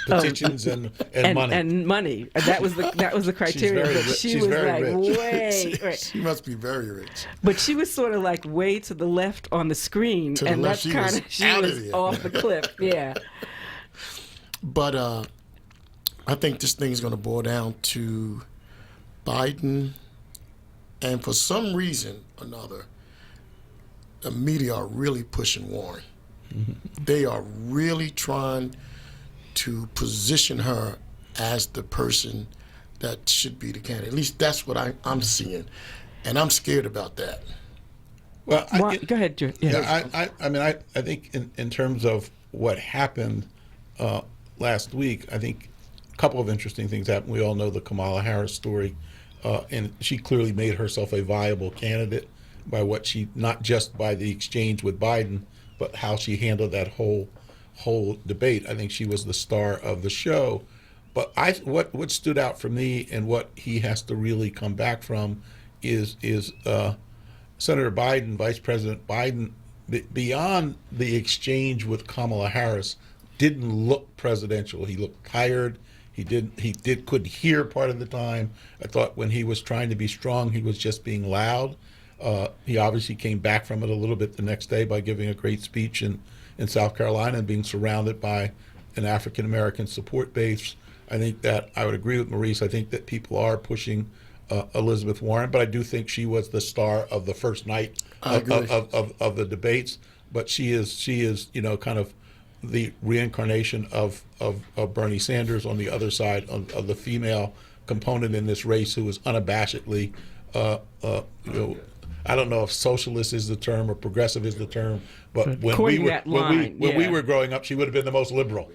petitions and money. And money. That was the criteria. She was like rich. way. She must be very rich. But she was sort of like way to the left on the screen, and that's kind of she was off the cliff. Yeah. But I think this thing's going to boil down to Biden, and for some reason or another, the media are really pushing Warren. Mm-hmm. They are really trying to position her as the person that should be the candidate. At least that's what I'm seeing, and I'm scared about that. Well, go ahead, Drew. Yeah, I think in terms of what happened last week, I think a couple of interesting things happened. We all know the Kamala Harris story, and she clearly made herself a viable candidate by what she, not just by the exchange with Biden, but how she handled that whole debate. I think she was the star of the show. But what stood out for me and what he has to really come back from is Senator Biden, Vice President Biden, beyond the exchange with Kamala Harris, didn't look presidential. He looked tired. He couldn't hear part of the time. I thought when he was trying to be strong, he was just being loud. He obviously came back from it a little bit the next day by giving a great speech in South Carolina and being surrounded by an African-American support base. I think that I would agree with Maurice. I think that people are pushing Elizabeth Warren, but I do think she was the star of the first night of the debates. But she is kind of the reincarnation of Bernie Sanders on the other side of the female component in this race, who is unabashedly, I don't know if socialist is the term or progressive is the term, but when we were growing up, she would have been the most liberal.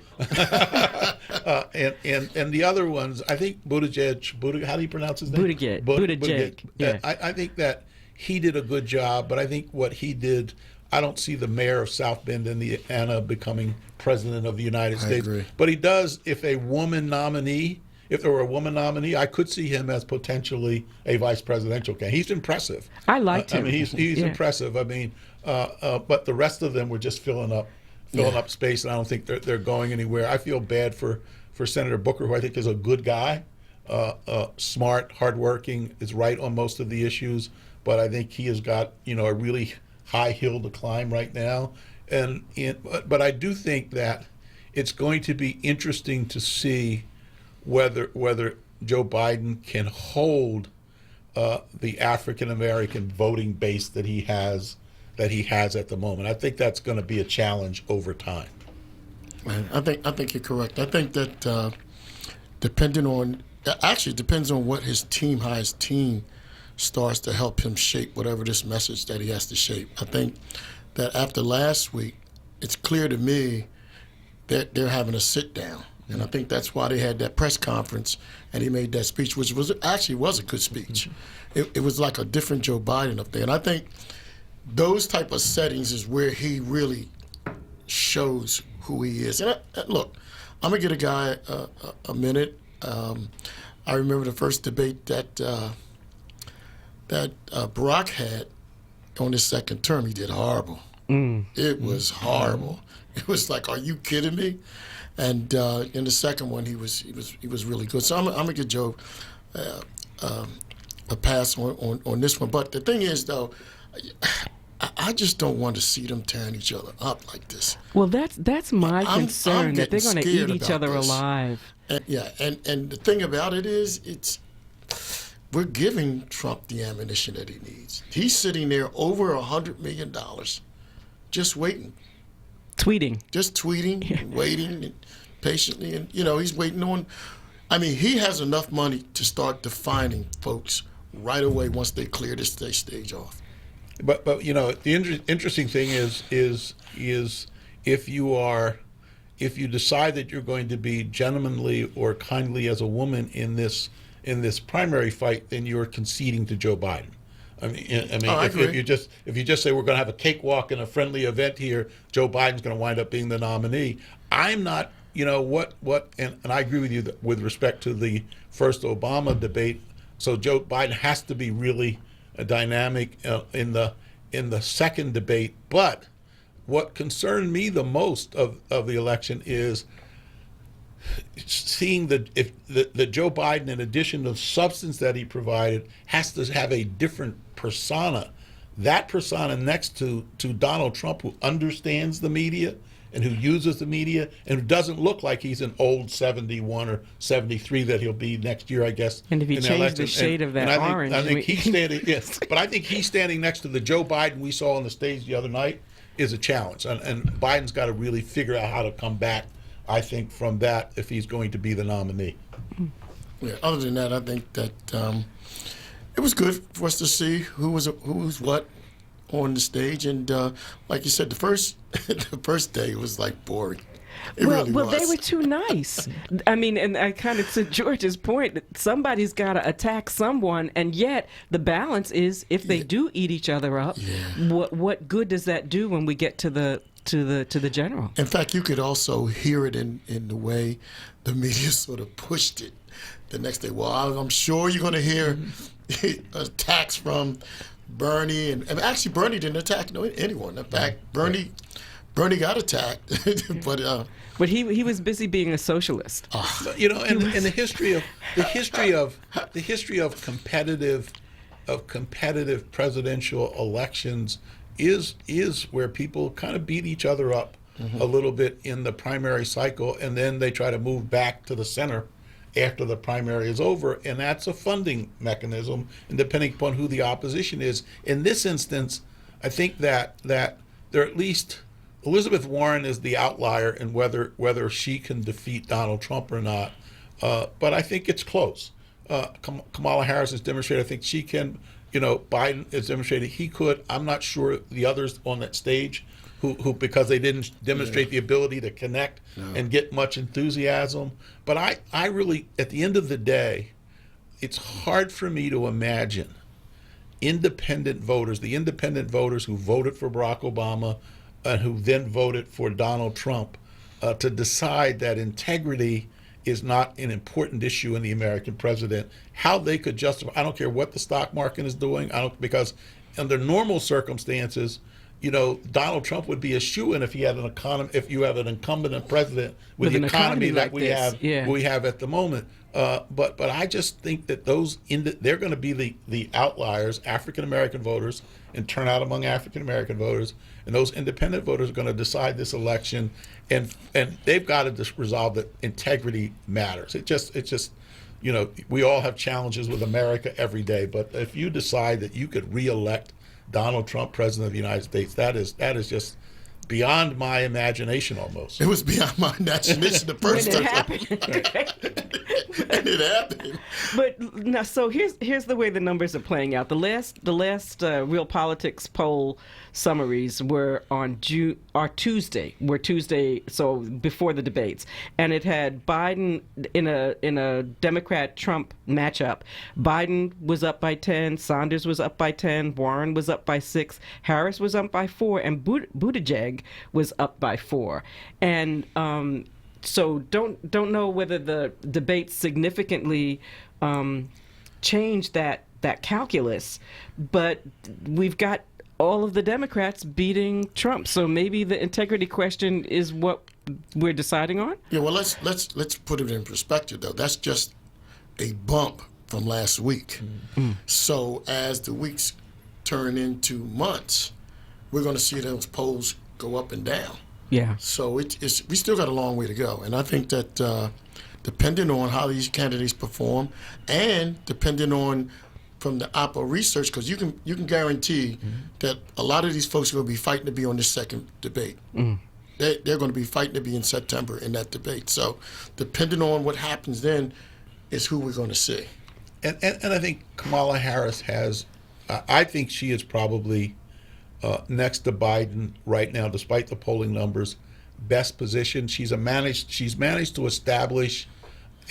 And the other ones, I think Buttigieg, how do you pronounce his name? Buttigieg. Yeah. I think that he did a good job, but I think what he did, I don't see the mayor of South Bend, Indiana, becoming president of the United States. Agree. But he does, if there were a woman nominee, I could see him as potentially a vice presidential candidate. He's impressive. I liked him. I mean, he's impressive. I mean, but the rest of them were just filling up space, and I don't think they're going anywhere. I feel bad for Senator Booker, who I think is a good guy, smart, hardworking, is right on most of the issues, but I think he has got a really high hill to climb right now. But I do think that it's going to be interesting to see whether Joe Biden can hold the African American voting base that he has at the moment. I think that's going to be a challenge over time. I think you're correct. I think that depends on what his team, how his team starts to help him shape whatever this message that he has to shape. I think that after last week, it's clear to me that they're having a sit down. And I think that's why they had that press conference and he made that speech, which was a good speech. It was like a different Joe Biden up there. And I think those type of settings is where he really shows who he is. And look, I'm going to get a guy a minute. I remember the first debate that Barack had on his second term. He did horrible. It was horrible. It was like, are you kidding me? And in the second one, he was really good. So I'm gonna give Joe a pass on this one. But the thing is, though, I just don't want to see them tearing each other up like this. Well, that's my concern, that they're going to eat each other alive. And the thing about it is, we're giving Trump the ammunition that he needs. He's sitting there over $100 million, just waiting. Just tweeting, and waiting, and patiently, and he's waiting on. I mean, he has enough money to start defining folks right away once they clear this stage off. But the interesting thing is if you decide that you're going to be gentlemanly or kindly as a woman in this primary fight, then you're conceding to Joe Biden. I mean, if you just say we're going to have a cakewalk and a friendly event here, Joe Biden's going to wind up being the nominee. I'm not, and I agree with you that with respect to the first Obama debate. So Joe Biden has to be really dynamic in the second debate. But what concerned me the most of the election is seeing that Joe Biden, in addition to the substance that he provided, has to have a different persona. That persona next to Donald Trump, who understands the media and who uses the media and who doesn't look like he's an old 71 or 73 that he'll be next year, I guess. And if he changed the shade of that orange. I think he's standing, yes, but I think he's standing next to the Joe Biden we saw on the stage the other night is a challenge. And Biden's got to really figure out how to come back, I think, from that if he's going to be the nominee. Yeah, other than that, I think that it was good for us to see who was what on the stage, and like you said, the first day was like boring. It really was. They were too nice. I mean, and I kind of, to George's point, somebody's got to attack someone, and yet the balance is if they do eat each other up, what good does that do when we get to the general? In fact, you could also hear it in the way the media sort of pushed it the next day. Well, I'm sure you're going to hear attacks from Bernie, and actually Bernie didn't attack anyone. In fact, Bernie got attacked, but But he was busy being a socialist. You know, and the history of competitive presidential elections is where people kind of beat each other up a little bit in the primary cycle, and then they try to move back to the center after the primary is over, and that's a funding mechanism, and depending upon who the opposition is. In this instance, I think that they're at least Elizabeth Warren is the outlier in whether she can defeat Donald Trump or not, but I think it's close. Kamala Harris has demonstrated I think she can. You know, Biden has demonstrated he could. I'm not sure the others on that stage who because they didn't demonstrate the ability to connect and get much enthusiasm. But I really, at the end of the day, it's hard for me to imagine independent voters, the independent voters who voted for Barack Obama and who then voted for Donald Trump, to decide that integrity is not an important issue in the American president. How they could justify, I don't care what the stock market is doing, because under normal circumstances, you know, Donald Trump would be a shoo-in if he had an economy, if you have an incumbent president with the economy that we have at the moment. But I just think that they're going to be the outliers, African American voters, and turnout among African American voters, and those independent voters are going to decide this election, and they've got to resolve that integrity matters. It just, you know, we all have challenges with America every day, but if you decide that you could reelect Donald Trump president of the United States, that is just beyond my imagination almost. It was beyond my imagination the first time. And it happened. But now, so here's the way the numbers are playing out. The last Real Politics poll summaries were on Tuesday. So before the debates, and it had Biden in a Democrat-Trump matchup. Biden was up by 10, Sanders was up by 10, Warren was up by 6, Harris was up by 4, and Buttigieg was up by 4. And so don't know whether the debate significantly changed that calculus, but we've got all of the Democrats beating Trump. So maybe the integrity question is what we're deciding on. Yeah, well, let's put it in perspective though. That's just a bump from last week. Mm-hmm. So as the weeks turn into months, we're going to see those polls go up and down. Yeah. So we still got a long way to go, and I think that depending on how these candidates perform, and depending on from the Oppo research, because you can guarantee that a lot of these folks are going to be fighting to be on this second debate. They're going to be fighting to be in September in that debate. So depending on what happens then is who we're going to see. And I think Kamala Harris has, I think she is probably next to Biden right now, despite the polling numbers, best position. She's managed to establish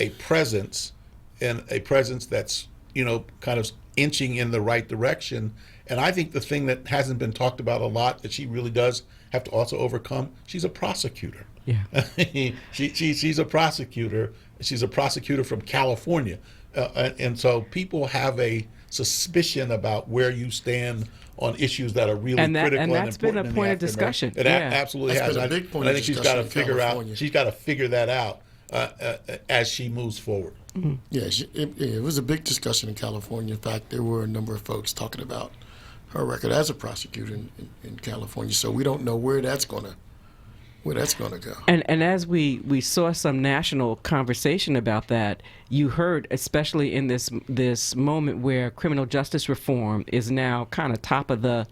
a presence, and a presence that's, you know, kind of inching in the right direction. And I think the thing that hasn't been talked about a lot that she really does have to also overcome, she's a prosecutor. Yeah. She's a prosecutor. She's a prosecutor from California. And so people have a suspicion about where you stand on issues that are really critical and that's been a point of discussion. It absolutely has. Been a big point I think she's got to figure California. She's got to figure that out as she moves forward. Mm-hmm. Yeah, it was a big discussion in California. In fact, there were a number of folks talking about her record as a prosecutor in California. So we don't know where that's going to go. And as we saw some national conversation about that, you heard, especially in this moment where criminal justice reform is now kind of top of the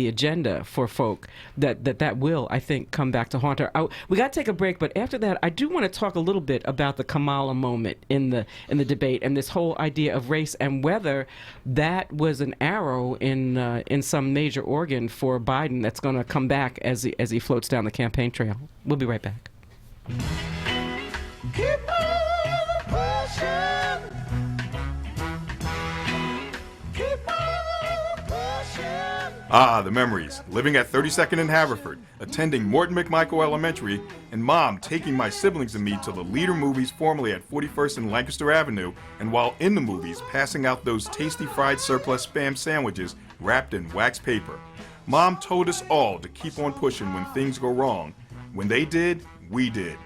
agenda for folk, that will, I think, come back to haunt her. We got to take a break, but after that, I do want to talk a little bit about the Kamala moment in the debate and this whole idea of race and whether that was an arrow in some major organ for Biden that's going to come back as he floats down the campaign trail. We'll be right back. Keep on pushing. Keep on pushing. Ah, the memories. Living at 32nd and Haverford, attending Morton McMichael Elementary, and Mom taking my siblings and me to the Leader Movies formerly at 41st and Lancaster Avenue, and while in the movies, passing out those tasty fried surplus Spam sandwiches wrapped in wax paper. Mom told us all to keep on pushing when things go wrong. When they did, we did.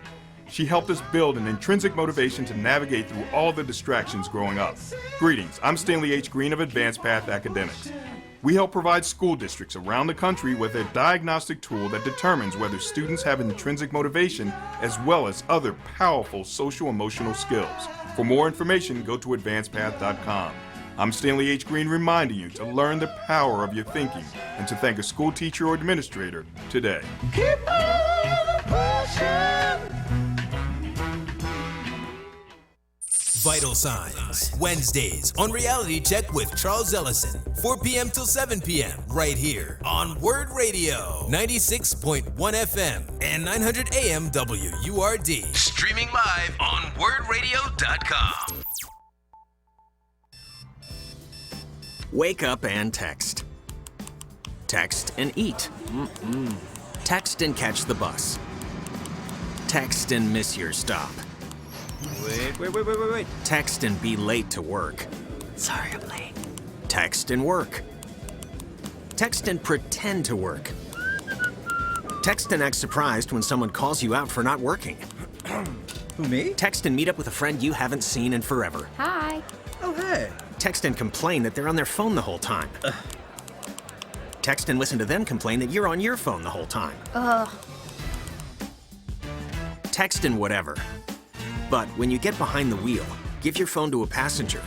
She helped us build an intrinsic motivation to navigate through all the distractions growing up. Greetings, I'm Stanley H. Green of Advanced Path Academics. We help provide school districts around the country with a diagnostic tool that determines whether students have intrinsic motivation as well as other powerful social-emotional skills. For more information, go to advancedpath.com. I'm Stanley H. Green reminding you to learn the power of your thinking and to thank a school teacher or administrator today. Keep on pushing. Vital Signs, Wednesdays on Reality Check with Charles Ellison, 4 p.m. till 7 p.m. right here on Word Radio, 96.1 FM and 900 AM WURD. Streaming live on WordRadio.com. Wake up and text. Text and eat. Text and catch the bus. Text and miss your stop. Wait. Text and be late to work. Sorry, I'm late. Text and work. Text and pretend to work. Text and act surprised when someone calls you out for not working. Who, me? Text and meet up with a friend you haven't seen in forever. Hi. Oh, hey. Text and complain that they're on their phone the whole time. Text and listen to them complain that you're on your phone the whole time. Text and whatever. But when you get behind the wheel, give your phone to a passenger.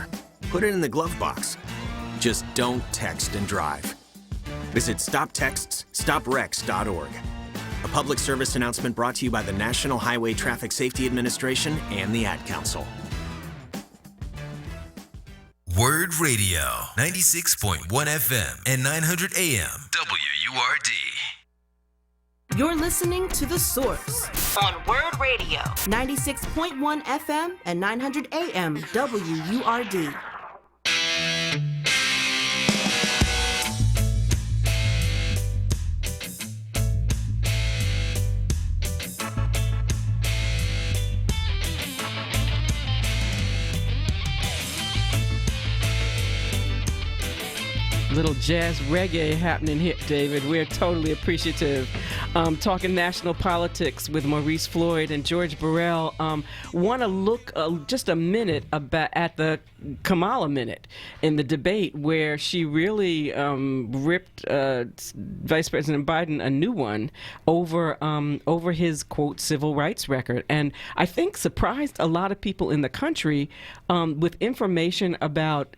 Put it in the glove box. Just don't text and drive. Visit StopTextsStopWrecks.org. A public service announcement brought to you by the National Highway Traffic Safety Administration and the Ad Council. Word Radio, 96.1 FM and 900 AM WURD. You're listening to The Source On Word Radio. 96.1 FM and 900 AM WURD. Little jazz reggae happening here, David. We're totally appreciative. Talking national politics with Maurice Floyd and George Burrell. Want to look just a minute at the Kamala minute in the debate where she really ripped Vice President Biden a new one over his, quote, civil rights record. And I think surprised a lot of people in the country with information about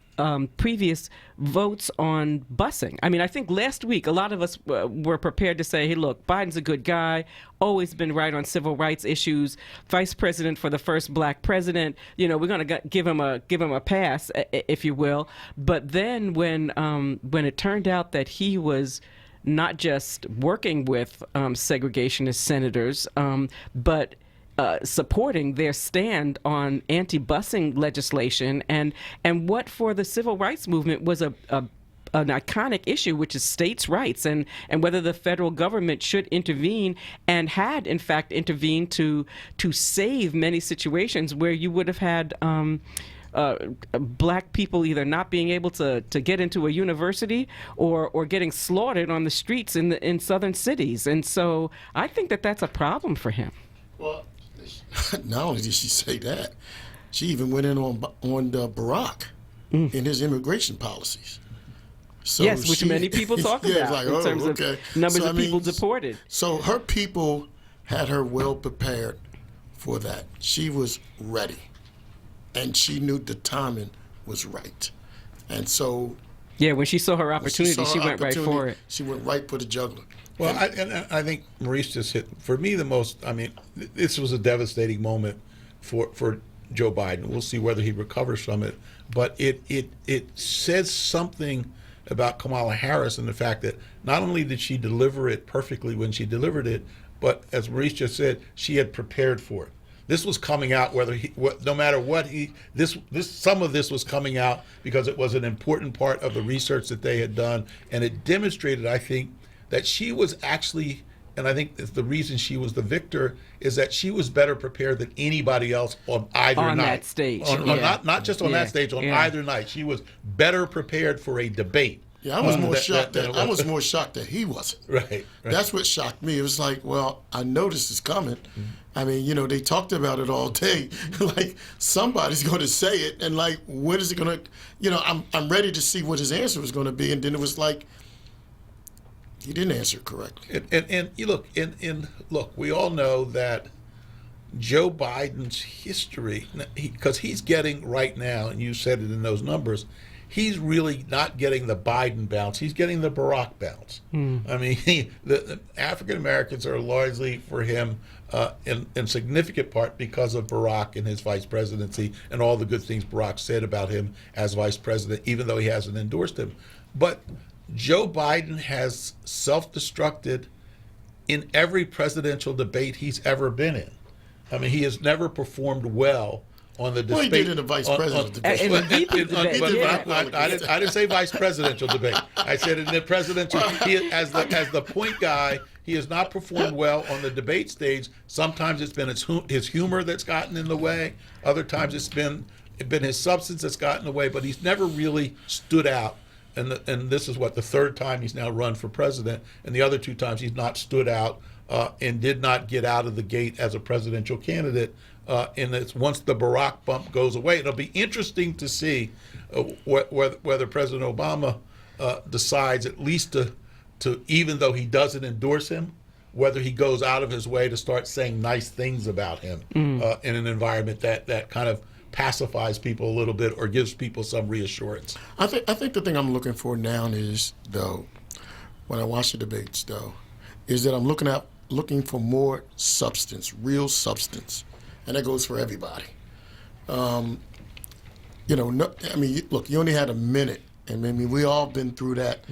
previous votes on busing. I mean, I think last week a lot of us were prepared to say, hey, look, Biden's a good guy, always been right on civil rights issues, vice president for the first black president. You know, we're going to give him a pass, if you will. But then when it turned out that he was not just working with segregationist senators, but supporting their stand on anti-busing legislation and what for the civil rights movement was an iconic issue, which is states' rights and whether the federal government should intervene and had in fact intervened to save many situations where you would have had black people either not being able to get into a university or getting slaughtered on the streets in southern cities. And so I think that that's a problem for him. Well, not only did she say that, she even went in on Barack in his immigration policies. So yes, which many people talk about in terms of numbers of people deported. So her people had her well prepared for that. She was ready, and she knew the timing was right. And so, yeah, when she saw her opportunity, she went right for it. She went right for the juggler. Well, I think Maurice just hit, for me, the most, I mean, this was a devastating moment for Joe Biden. We'll see whether he recovers from it. But it says something about Kamala Harris and the fact that not only did she deliver it perfectly when she delivered it, but as Maurice just said, she had prepared for it. This was coming out no matter what some of this was coming out because it was an important part of the research that they had done, and it demonstrated, I think, that she was actually, and I think the reason she was the victor is that she was better prepared than anybody else on either night. On that stage. Not just on that stage, on either night. She was better prepared for a debate. Yeah, I was more shocked I was more shocked that he wasn't. Right. That's what shocked me. It was like, well, I know this is coming, I mean, you know, they talked about it all day. Like, somebody's going to say it, and like, when is it going to? You know, I'm ready to see what his answer was going to be, and then it was like, he didn't answer correctly. And you look, look, we all know that Joe Biden's history, because he's getting right now, and you said it in those numbers, he's really not getting the Biden bounce. He's getting the Barack bounce. I mean, the African Americans are largely for him in significant part because of Barack and his vice presidency and all the good things Barack said about him as vice president, even though he hasn't endorsed him. But Joe Biden has self-destructed in every presidential debate he's ever been in. I mean, he has never performed well on the debate. Well, he did in the vice presidential debate. I didn't say vice presidential debate. I said in the presidential. As the point guy, he has not performed well on the debate stage. Sometimes it's been his humor that's gotten in the way. Other times it's been his substance that's gotten in the way. But he's never really stood out. And this is the third time he's now run for president. And the other two times he's not stood out and did not get out of the gate as a presidential candidate. And it's once the Barack bump goes away, it'll be interesting to see whether President Obama decides at least to, even though he doesn't endorse him, whether he goes out of his way to start saying nice things about him in an environment that kind of pacifies people a little bit or gives people some reassurance. I think the thing I'm looking for now is, though, when I watch the debates, though, is that I'm looking for more substance, real substance. And that goes for everybody. You know, look, you only had a minute. And I mean, we all been through that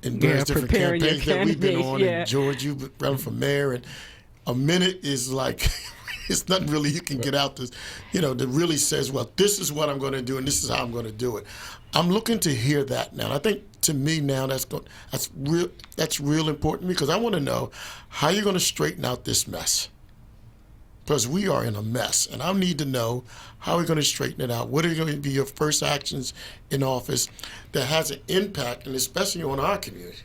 in various different campaigns that we've been on. And George, you've run for mayor. And a minute is like, it's nothing really you can get out that really says, well, this is what I'm going to do and this is how I'm going to do it. I'm looking to hear that now. And I think to me now that's real important because I want to know how you're going to straighten out this mess. Because we are in a mess, and I need to know how we're going to straighten it out. What are going to be your first actions in office that has an impact, and especially on our community?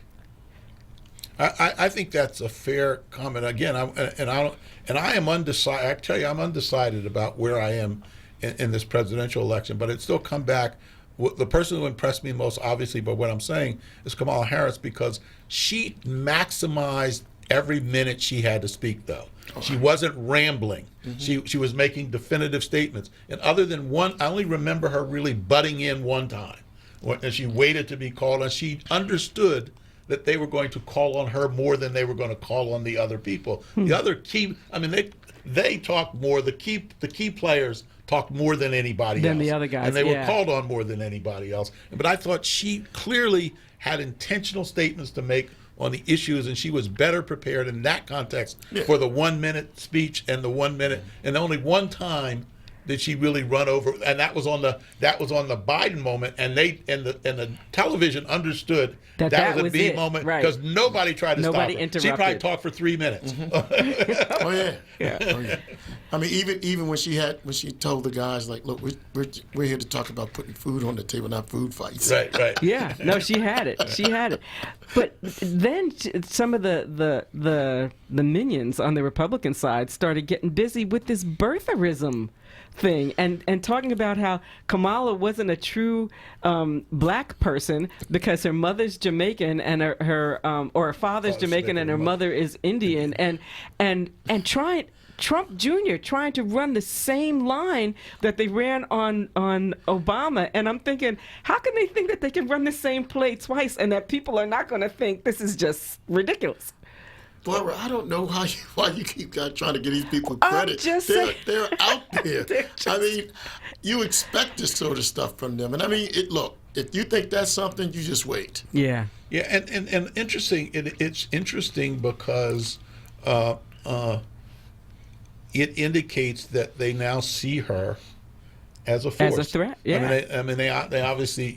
I think that's a fair comment. Again, I am undecided. I tell you, I'm undecided about where I am in this presidential election. But it still come back. The person who impressed me most, obviously, by what I'm saying, is Kamala Harris because she maximized every minute she had to speak, though. She wasn't rambling. She was making definitive statements. And other than one, I only remember her really butting in one time. And she waited to be called on. She understood that they were going to call on her more than they were going to call on the other people. The other key, I mean, they talked more. The key players talked more than anybody else. The other guys, and they were called on more than anybody else. But I thought she clearly had intentional statements to make on the issues, and she was better prepared in that context for the 1 minute speech and the 1 minute, and only one time did she really run over, and that was on the Biden moment, and the television understood that was a B moment because nobody tried to stop her. Interrupted. She probably talked for 3 minutes. Oh yeah. Oh yeah. I mean, even when she told the guys like, look, we're here to talk about putting food on the table, not food fights. Right. Yeah. No, she had it. But then some of the minions on the Republican side started getting busy with this birtherism thing and talking about how Kamala wasn't a true black person because her mother's Jamaican and her father's Jamaican and her mother is Indian and Trump Jr. trying to run the same line that they ran on Obama. And I'm thinking, how can they think that they can run the same play twice and that people are not going to think this is just ridiculous? Barbara, I don't know why you keep trying to give these people credit. They're out there. I mean, you expect this sort of stuff from them. And I mean, look, if you think that's something, you just wait. Yeah. Yeah, and interesting. It's interesting because it indicates that they now see her as a force, as a threat. Yeah. I mean, they obviously,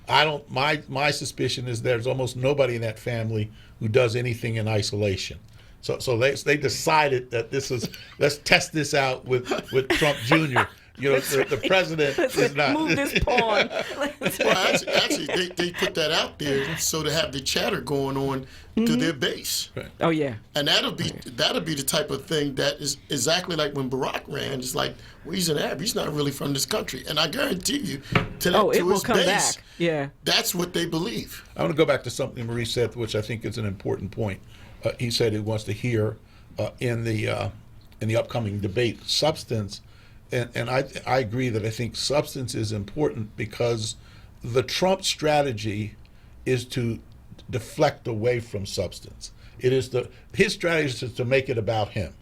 my suspicion is there's almost nobody in that family who does anything in isolation. So they decided that let's test this out with Trump Jr. the president is not. Move this pawn. Well, actually they put that out there so to have the chatter going on to their base. Right. Oh yeah. And that'll be the type of thing that is exactly like when Barack ran. It's like, well, he's an Arab. He's not really from this country. And I guarantee you, to it will his come base, back. Yeah. that's what they believe. I want to go back to something Marie said, which I think is an important point. He said he wants to hear in the upcoming debate substance, and I agree that I think substance is important because the Trump strategy is to deflect away from substance. His strategy is to make it about him.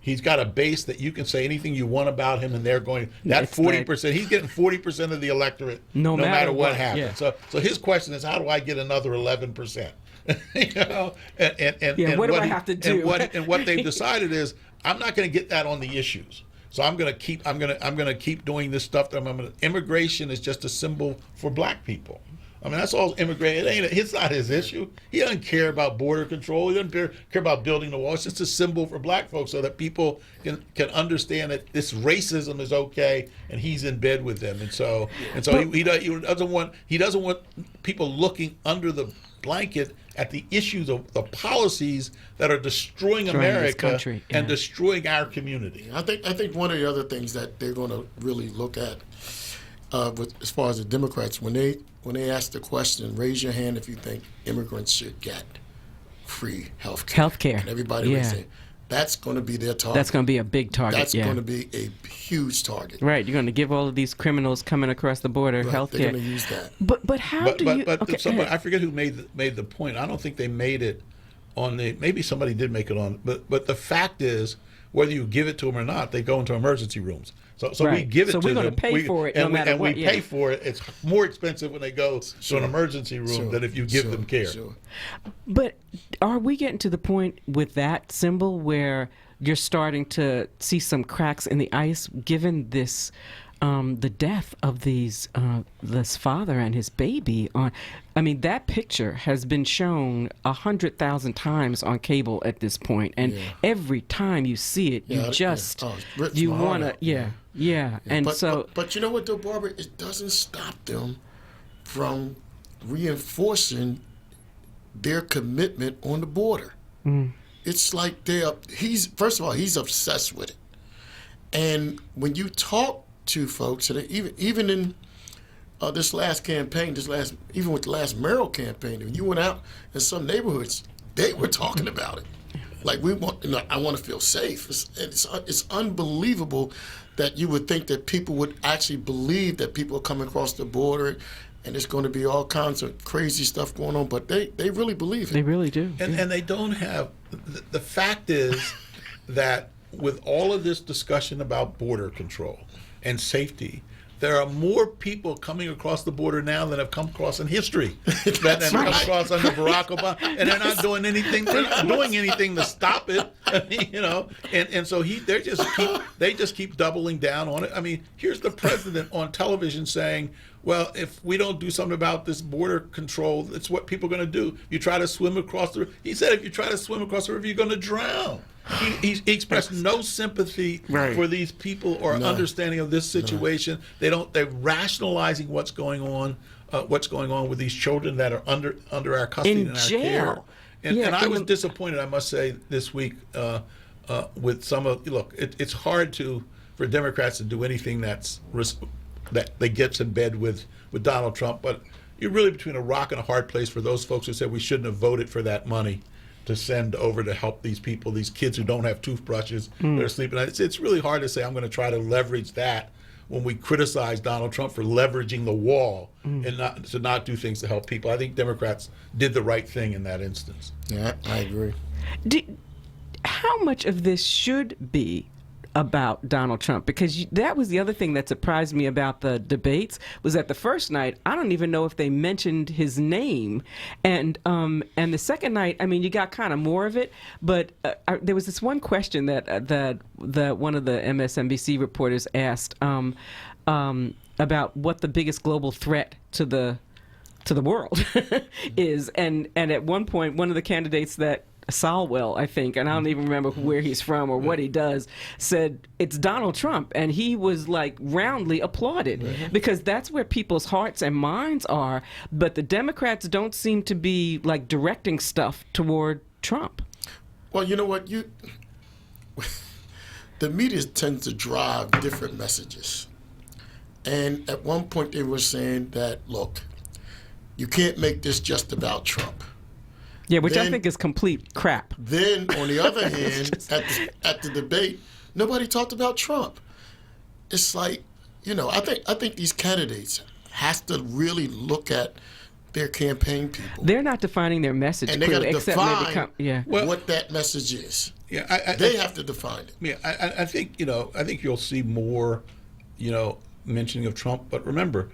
He's got a base that you can say anything you want about him, and they're going that 40%. He's getting 40% of the electorate, no matter what happens. Yeah. So his question is, how do I get another 11%? And what do I have to do? And what they've decided is, I'm not going to get that on the issues. So I'm going to keep doing this stuff. Immigration is just a symbol for black people. I mean, that's all immigration. It's not his issue. He doesn't care about border control. He doesn't care about building the wall. It's just a symbol for black folks so that people can understand that this racism is okay, and he's in bed with them. And so he doesn't want people looking under the blanket at the issues of the policies that are destroying America and destroying our community. I think one of the other things that they're going to really look at, as far as the Democrats, when they ask the question, raise your hand if you think immigrants should get free health care. And everybody raise their hand. That's going to be their target. That's going to be a big target. That's going to be a huge target. Right. You're going to give all of these criminals coming across the border health care. They're going to use that. But how do you? Somebody, I forget who made the point. I don't think they made it on the. Maybe somebody did make it on. But the fact is, whether you give it to them or not, they go into emergency rooms. So we give it to them. So we're going to pay for it no matter what. And we pay for it. It's more expensive when they go to an emergency room than if you give them care. Sure. But are we getting to the point with that symbol where you're starting to see some cracks in the ice, given this, the death of this father and his baby? That picture has been shown 100,000 times on cable at this point, and every time you see it, you want to, and but you know what though, Barbara, it doesn't stop them from reinforcing their commitment on the border. It's like he's obsessed with it. And when you talk to folks, and even in this last campaign, even with the last mayoral campaign, when you went out in some neighborhoods, they were talking about it. Like, I want to feel safe. It's unbelievable that you would think that people would actually believe that people are coming across the border and there's going to be all kinds of crazy stuff going on, but they really believe it. They really do. And they don't have, the fact is that with all of this discussion about border control and safety, there are more people coming across the border now than have come across in history than have come across under Barack Obama, and they're not doing anything. They're not doing anything to stop it, And so they just keep doubling down on it. I mean, here's the president on television saying, well, if we don't do something about this border control, it's what people are going to do. You try to swim across the river. He said, if you try to swim across the river, you're going to drown. He expressed no sympathy for these people or understanding of this situation. They're rationalizing what's going on with these children that are under our custody and our care. And I was disappointed, I must say, this week with some of. Look, it's hard for Democrats to do anything that they gets in bed with Donald Trump, but you're really between a rock and a hard place for those folks who said we shouldn't have voted for that money to send over to help these people, these kids who don't have toothbrushes, that are sleeping. It's really hard to say I'm going to try to leverage that when we criticize Donald Trump for leveraging the wall and not do things to help people. I think Democrats did the right thing in that instance. Yeah, I agree. How much of this should be about Donald Trump? Because that was the other thing that surprised me about the debates, was that the first night, I don't even know if they mentioned his name, and the second night, I mean, you got kind of more of it, but there was this one question that one of the MSNBC reporters asked about what the biggest global threat to the world is, and at one point, one of the candidates that Salwell, I think, and I don't even remember where he's from or what he does, said it's Donald Trump, and he was like roundly applauded because that's where people's hearts and minds are. But the Democrats don't seem to be like directing stuff toward Trump. Well, you know what? The media tends to drive different messages. And at one point they were saying that, look, you can't make this just about Trump. Yeah, which I think is complete crap. Then, on the other hand, at the debate, nobody talked about Trump. It's like, I think these candidates have to really look at their campaign people. They're not defining their message And they clearly, got to except define maybe what that message is. Yeah, they have to define it. Yeah, I think you'll see more, mentioning of Trump. But remember,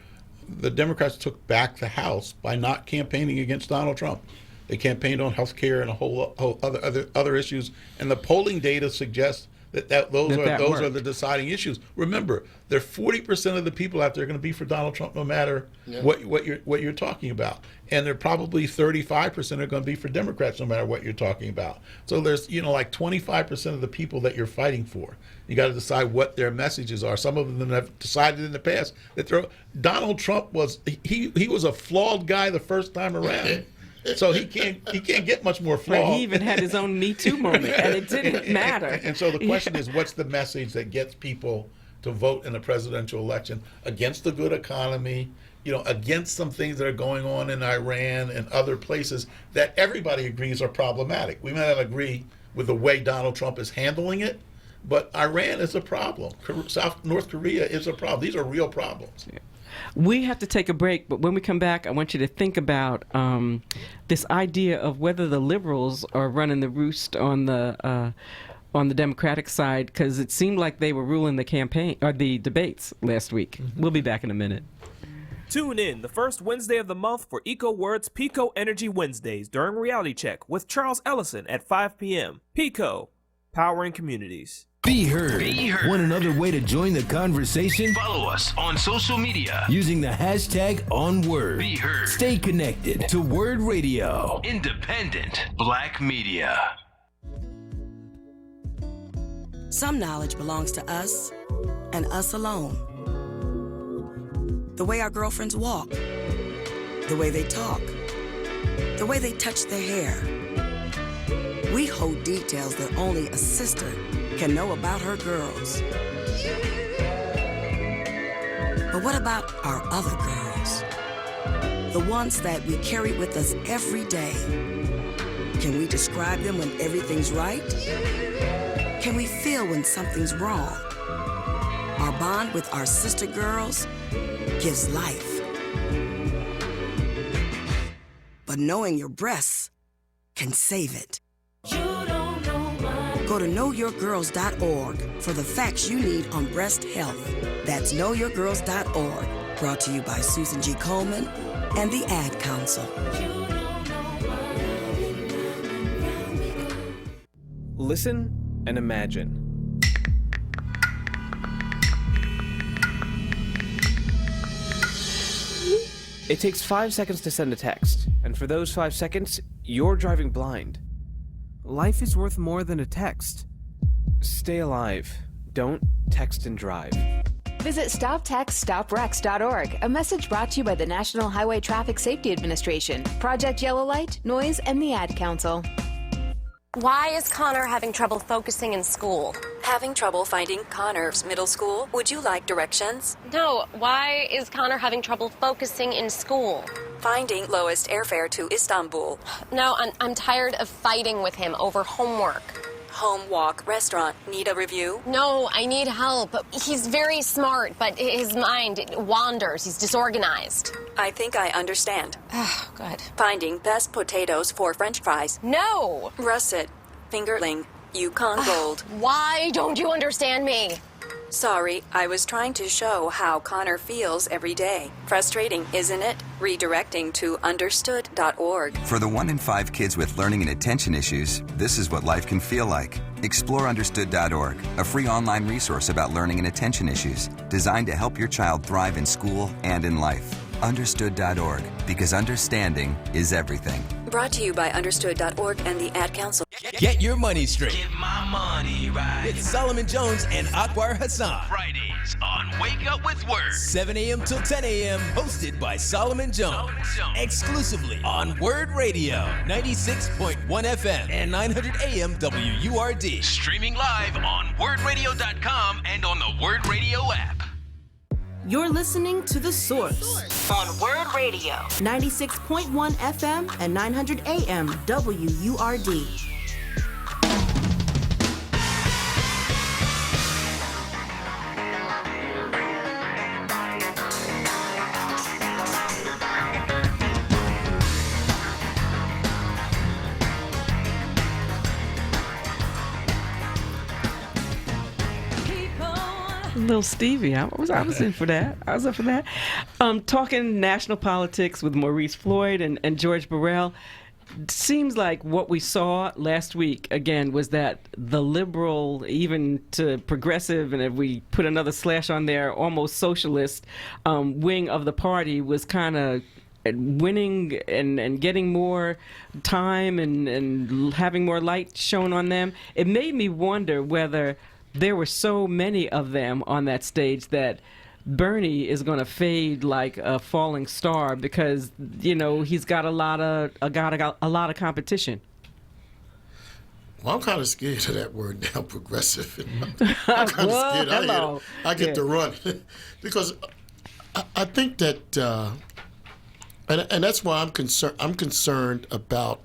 the Democrats took back the House by not campaigning against Donald Trump. They campaigned on health care and a whole other issues, and the polling data suggests that those are the deciding issues. Remember, there are 40% of the people out there are going to be for Donald Trump, no matter what you're talking about, and there are probably 35% are going to be for Democrats, no matter what you're talking about. So there's like 25% of the people that you're fighting for. You got to decide what their messages are. Some of them have decided in the past that Donald Trump was he was a flawed guy the first time around. So he can't get much more flawed. Right, he even had his own Me Too moment, and it didn't matter. And so the question is, what's the message that gets people to vote in a presidential election against the good economy, against some things that are going on in Iran and other places that everybody agrees are problematic? We may not agree with the way Donald Trump is handling it, but Iran is a problem. North Korea is a problem. These are real problems. Yeah. We have to take a break, but when we come back, I want you to think about this idea of whether the liberals are running the roost on the Democratic side, because it seemed like they were ruling the campaign or the debates last week. We'll be back in a minute. Tune in the first Wednesday of the month for EcoWord's Pico Energy Wednesdays during Reality Check with Charles Ellison at 5 p.m. Pico, powering communities. Be heard. Want another way to join the conversation? Follow us on social media using the hashtag onWURD. Be heard. Stay connected to Word Radio. Independent Black Media. Some knowledge belongs to us and us alone. The way our girlfriends walk, the way they talk, the way they touch their hair. We hold details that only a sister can know about her girls. But what about our other girls? The ones that we carry with us every day. Can we describe them when everything's right? Can we feel when something's wrong? Our bond with our sister girls gives life. But knowing your breasts can save it. Go to knowyourgirls.org for the facts you need on breast health. That's knowyourgirls.org. Brought to you by Susan G. Coleman and the Ad Council. Listen and imagine. It takes 5 seconds to send a text, and for those 5 seconds, you're driving blind. Life is worth more than a text. Stay alive. Don't text and drive. Visit StopTextStopWrecks.org, a message brought to you by the National Highway Traffic Safety Administration, Project Yellow Light, Noise, and the Ad Council. Why is Connor having trouble focusing in school? Having trouble finding Connor's middle school? Would you like directions? No, why is Connor having trouble focusing in school? Finding lowest airfare to Istanbul. No, I'm tired of fighting with him over homework. Home walk restaurant. Need a review? No, I need help. He's very smart, but his mind wanders. He's disorganized. I think I understand. Oh, good. Finding best potatoes for French fries. No! Russet. Fingerling. Yukon Gold. Why don't you understand me? Sorry, I was trying to show how Connor feels every day. Frustrating, isn't it? Redirecting to understood.org. For the 1 in 5 kids with learning and attention issues, this is what life can feel like. Explore understood.org, a free online resource about learning and attention issues, designed to help your child thrive in school and in life. Understood.org, because understanding is everything. Brought to you by understood.org and the Ad Council. Get your money straight. Get my money right. With Solomon Jones and Akbar Hassan. Fridays on Wake Up with Word. 7 a.m. till 10 a.m. Hosted by Solomon Jones. Exclusively on Word Radio. 96.1 FM and 900 AM WURD. Streaming live on WordRadio.com and on the Word Radio app. You're listening to The Source On Word Radio. 96.1 FM and 900 AM WURD. Little Stevie, I was in for that. I was up for that. Talking national politics with Maurice Floyd and George Burrell. Seems like what we saw last week, again, was that the liberal, even to progressive, and if we put another slash on there, almost socialist wing of the party was kind of winning and getting more time and having more light shown on them. It made me wonder whether there were so many of them on that stage that Bernie is going to fade like a falling star because, you know, he's got a lot of competition. Well, I'm kind of scared of that word now, progressive. I'm kind of scared. I get to run because I think that, and that's why I'm concerned. I'm concerned about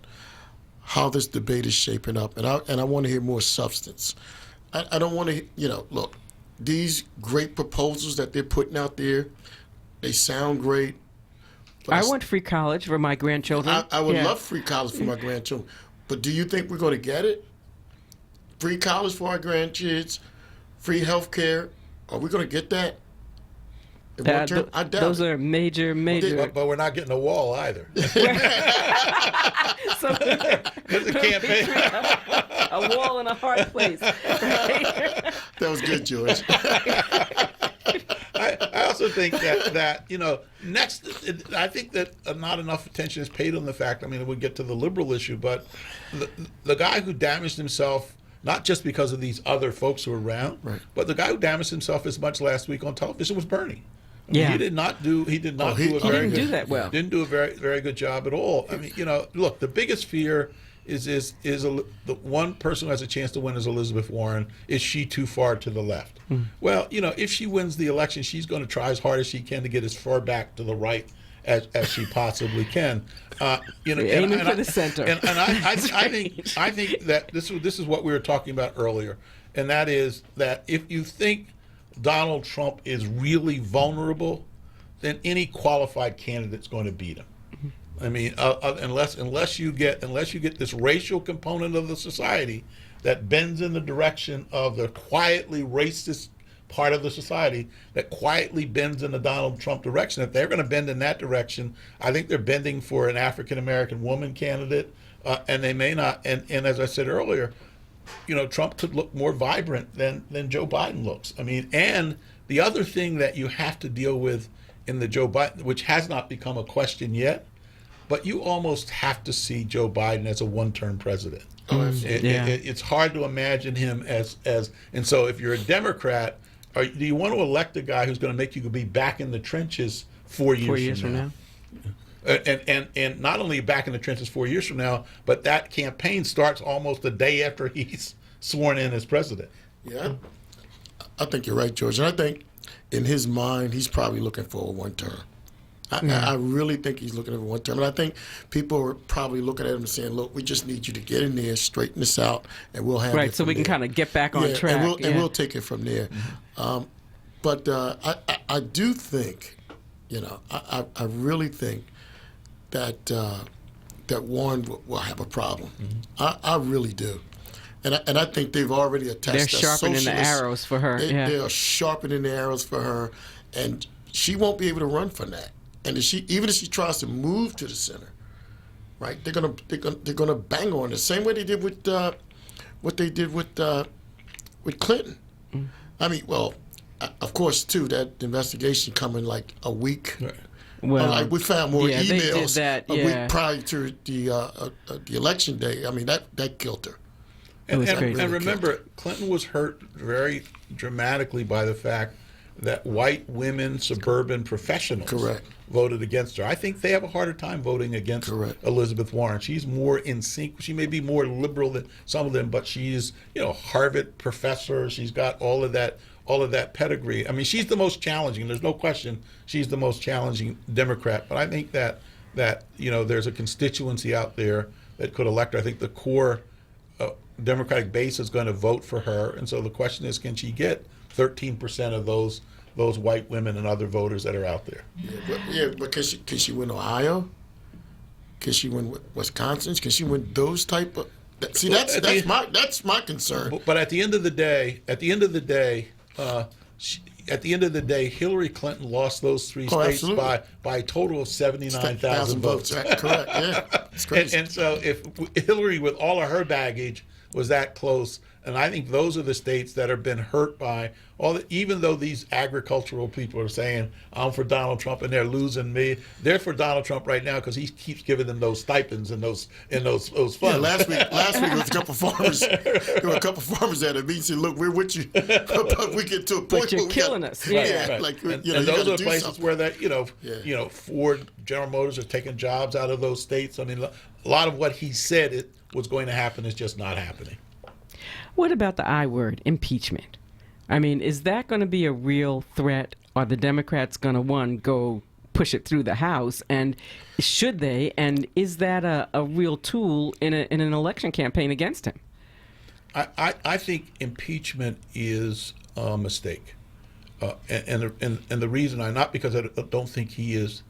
how this debate is shaping up, and I want to hear more substance. I don't want to, look, these great proposals that they're putting out there, they sound great. I want free college for my grandchildren. I would love free college for my grandchildren. But do you think we're going to get it? Free college for our grandkids, free health care. Are we going to get that? I doubt those it. are major. But we're not getting a wall either. So There's a campaign. A wall in a hard place. That was good, George. I also think that next, I think that not enough attention is paid on the fact. I mean, we'll get to the liberal issue, but the guy who damaged himself, not just because of these other folks who were around, right, but the guy who damaged himself as much last week on television was Bernie. I mean, he did not do that well. Didn't do a very, very good job at all. I mean, look, the biggest fear is the one person who has a chance to win is Elizabeth Warren. Is she too far to the left? Well, if she wins the election, she's going to try as hard as she can to get as far back to the right as she possibly can. Aiming for the center. And I think that this is what we were talking about earlier, and that is that if you think Donald Trump is really vulnerable, then any qualified candidate's going to beat him. I mean, unless you get this racial component of the society that bends in the direction of the quietly racist part of the society that quietly bends in the Donald Trump direction. If they're going to bend in that direction, I think they're bending for an African American woman candidate, and they may not. And as I said earlier, Trump could look more vibrant than Joe Biden looks. I mean, and the other thing that you have to deal with in the Joe Biden, which has not become a question yet, but you almost have to see Joe Biden as a one-term president. It's hard to imagine him as and so if you're a Democrat, do you want to elect a guy who's going to make you be back in the trenches 4 years from now? And not only back in the trenches 4 years from now, but that campaign starts almost a day after he's sworn in as president. Yeah, I think you're right, George. And I think in his mind, he's probably looking for a one-term. I really think he's looking at one term. And I think people are probably looking at him and saying, look, we just need you to get in there, straighten this out, and we'll have it. Right, so we can kind of get back on track. And we'll take it from there. Mm-hmm. But I do think, I really think that that Warren will have a problem. Mm-hmm. I really do. And I think they've already attached. They're sharpening the arrows for her. They are sharpening the arrows for her, and she won't be able to run from that. And even if she tries to move to the center, right? They're gonna bang on the same way they did with what they did with Clinton. I mean, well, of course, too, that investigation coming like a week Well, like we found more yeah, they did emails that, a yeah. week prior to the election day. I mean, that killed her. And remember, Clinton was hurt very dramatically by the fact that white women, suburban professionals, voted against her. I think they have a harder time voting against Elizabeth Warren. She's more in sync. She may be more liberal than some of them, but she's, Harvard professor. She's got all of that pedigree. I mean, she's the most challenging. There's no question she's the most challenging Democrat. But I think that there's a constituency out there that could elect her. I think the core Democratic base is going to vote for her, and so the question is, can she get 13% of those white women and other voters that are out there? But can she win Ohio? Can she win Wisconsin? Can she win those type of? See, that's my concern. But at the end of the day, Hillary Clinton lost those three states by a total of 79,000 votes. Correct. Yeah, it's crazy. And so if Hillary, with all of her baggage, was that close, and I think those are the states that have been hurt by even though these agricultural people are saying, I'm for Donald Trump and they're losing me, they're for Donald Trump right now because he keeps giving them those stipends and those funds. Yeah, last week there was a couple farmers. There were a couple farmers at a meeting said, "Look, we're with you, but we get to a point but you're where killing us." Yeah, right. Like and you those are places something. where that Ford, General Motors are taking jobs out of those states. I mean, a lot of what he said was going to happen is just not happening. What about the I word, impeachment? I mean, is that going to be a real threat? Are the Democrats going to, go push it through the House? And should they? And is that a real tool in an election campaign against him? I think impeachment is a mistake. And the reason not because I don't think he is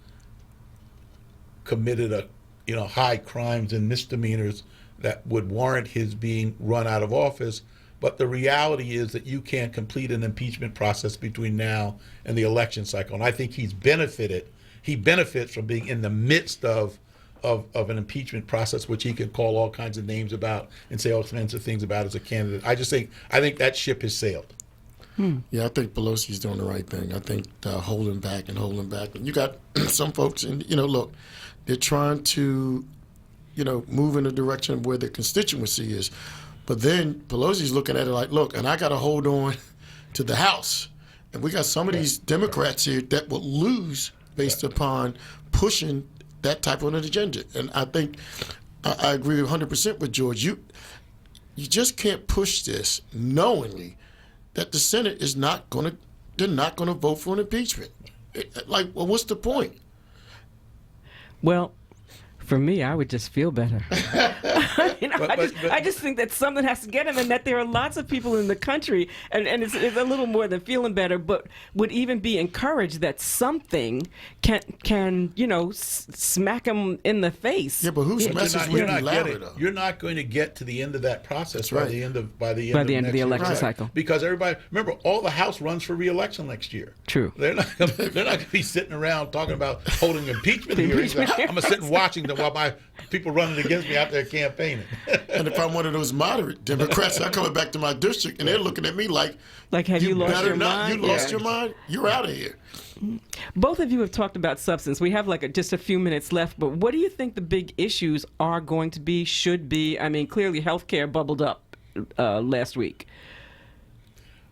committed high crimes and misdemeanors that would warrant his being run out of office. But the reality is that you can't complete an impeachment process between now and the election cycle. And I think he benefits from being in the midst of an impeachment process, which he can call all kinds of names about and say all kinds of things about as a candidate. I think that ship has sailed. Yeah, I think Pelosi's doing the right thing. I think holding back. And you got some folks, and look, they're trying to move in the direction of where their constituency is. But then Pelosi's looking at it like, look, and I got to hold on to the House. And we got some of these Democrats here that will lose based upon pushing that type of an agenda. And I think I agree 100% with George. You just can't push this knowingly that the Senate is they're not going to vote for an impeachment. Well, what's the point? Well, for me, I would just feel better. I just think that something has to get him, and that there are lots of people in the country, and it's a little more than feeling better, but would even be encouraged that something can smack him in the face. Yeah, but whose message would be louder, though? You're not going to get to the end of that process by the end of the election cycle. Because everybody, remember, all the House runs for re-election next year. True. They're not going to be sitting around talking about holding impeachment hearings. I'm going to sit and watching them while my people running against me out there campaigning. And if I'm one of those moderate Democrats, I'm coming back to my district, and they're looking at me like have you lost your mind? You lost your mind? You're out of here. Both of you have talked about substance. We have just a few minutes left, but what do you think the big issues are going to be, should be? I mean, clearly healthcare bubbled up last week.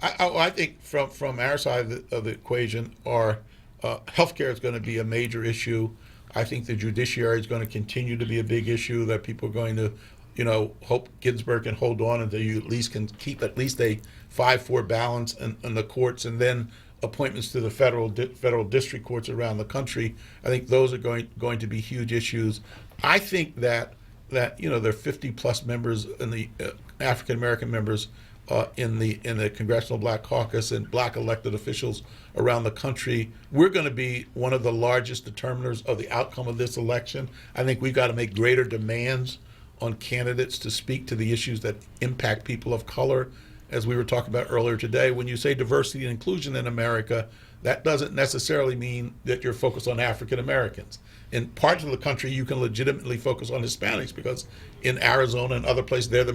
I think from our side of the equation, healthcare is going to be a major issue. I think the judiciary is going to continue to be a big issue that people are going to, hope Ginsburg can hold on until you at least can keep at least a 5-4 balance in the courts, and then appointments to the federal district courts around the country. I think those are going to be huge issues. I think that there are 50 plus members in the African American members in the Congressional Black Caucus and black elected officials around the country. We're going to be one of the largest determiners of the outcome of this election. I think we've got to make greater demands on candidates to speak to the issues that impact people of color. As we were talking about earlier today, when you say diversity and inclusion in America, that doesn't necessarily mean that you're focused on African Americans. In parts of the country, you can legitimately focus on Hispanics because in Arizona and other places, they're the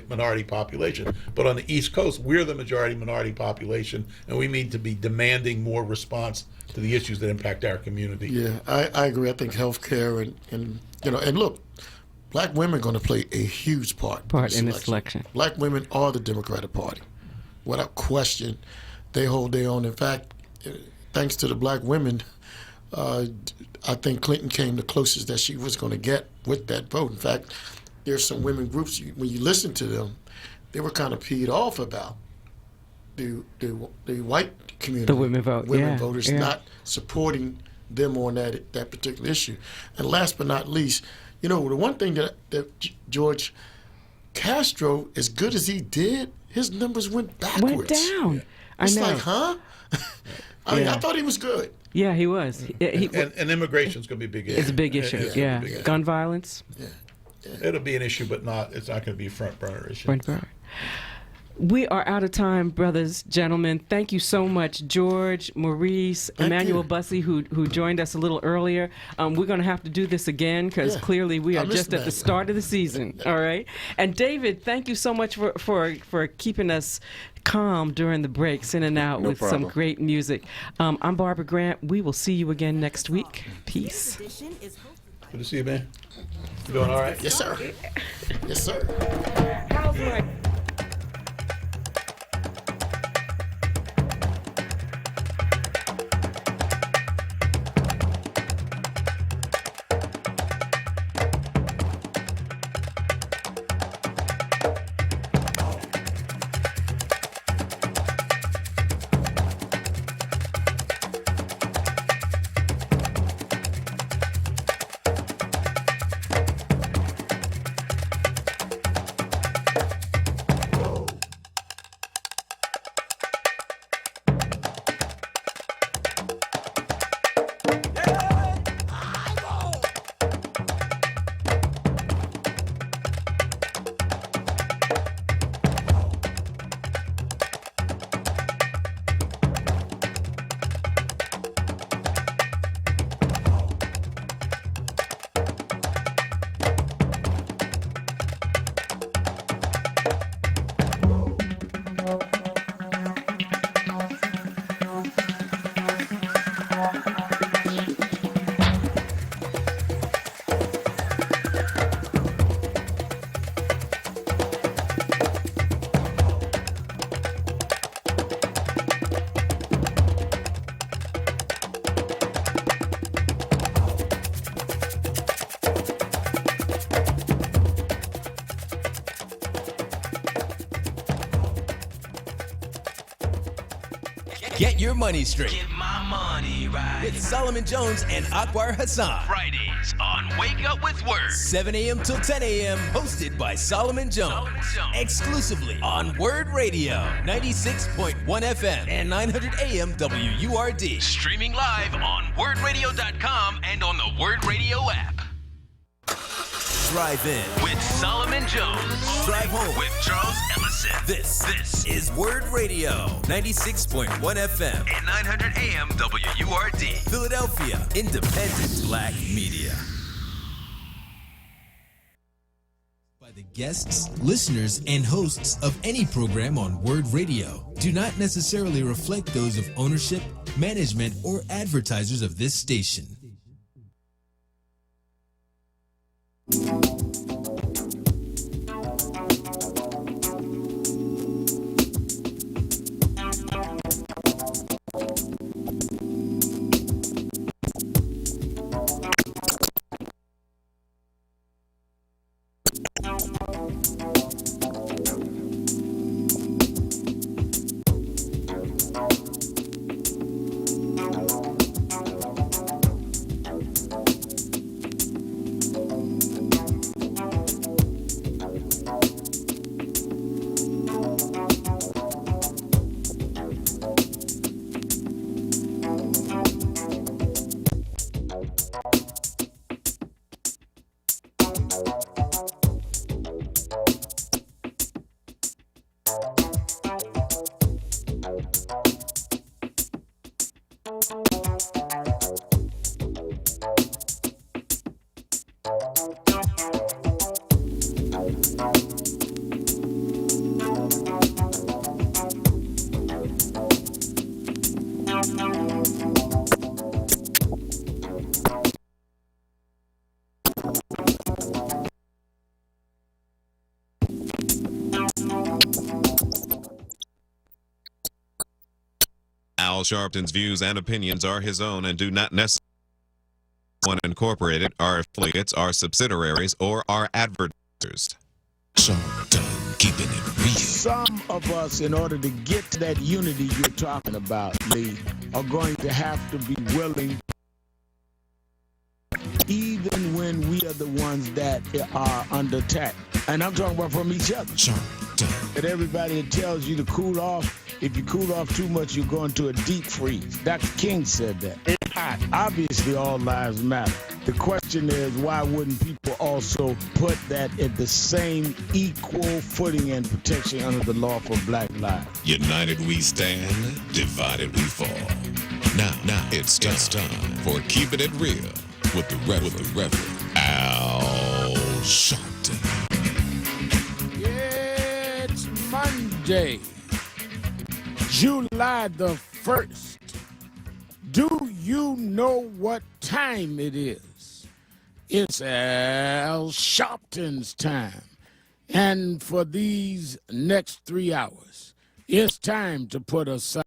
minority population. But on the East Coast, we're the majority minority population, and we need to be demanding more response to the issues that impact our community. Yeah, I agree. I think healthcare and look, black women are going to play a huge part in this election. Black women are the Democratic Party, without question. They hold their own. In fact, thanks to the black women, I think Clinton came the closest that she was going to get with that vote. In fact, there's some women groups, when you listen to them, they were kind of peed off about the white community. The women vote, voters not supporting them on that particular issue. And last but not least, the one thing that George Castro, as good as he did, his numbers went backwards. Went down. It's I know. like, huh? I mean, I thought he was good. Yeah, he was. And immigration's going to be a big issue. It's a big issue. Yeah. Gun violence. Yeah. It'll be an issue, but it's not going to be a front burner issue. Front burner. We are out of time, brothers, gentlemen. Thank you so much, George, Maurice, Emmanuel Bussey, who joined us a little earlier. We're going to have to do this again because clearly we are just at the start of the season. All right. And David, thank you so much for keeping us calm during the breaks, in and out with some great music. I'm Barbara Grant. We will see you again next week. Peace. Good to see you, man. You doing all right? Yes, sir. Yes, sir. How's my... Get your money straight. Get my money right. With Solomon Jones and Akbar Hassan. Fridays on Wake Up with Word. 7 a.m. till 10 a.m. Hosted by Solomon Jones. Exclusively on Word Radio. 96.1 FM and 900 AM WURD. Streaming live on WordRadio.com and on the Word Radio app. Drive in with Solomon Jones. Drive home with Charles Ellison. This is Word Radio, 96.1 FM and 900 AM WURD. Philadelphia, independent black media. By the guests, listeners, and hosts of any program on Word Radio do not necessarily reflect those of ownership, management, or advertisers of this station. Al Sharpton's views and opinions are his own and do not necessarily incorporated, our affiliates, our subsidiaries, or our advertisers. Sharpton, keeping it real. Some of us, in order to get to that unity you're talking about, Lee, are going to have to be willing, even when we are the ones that are under attack. And I'm talking about from each other. That everybody tells you to cool off. If you cool off too much, you're going to a deep freeze. Dr. King said that. It's hot. Obviously, all lives matter. The question is, why wouldn't people also put that at the same equal footing and protection under the law for black lives? United we stand, divided we fall. Now it's time for Keeping It Real with the Reverend Al Sharpton. It's Monday, July the 1st. Do you know what time it is? It's Al Sharpton's time. And for these next 3 hours, it's time to put aside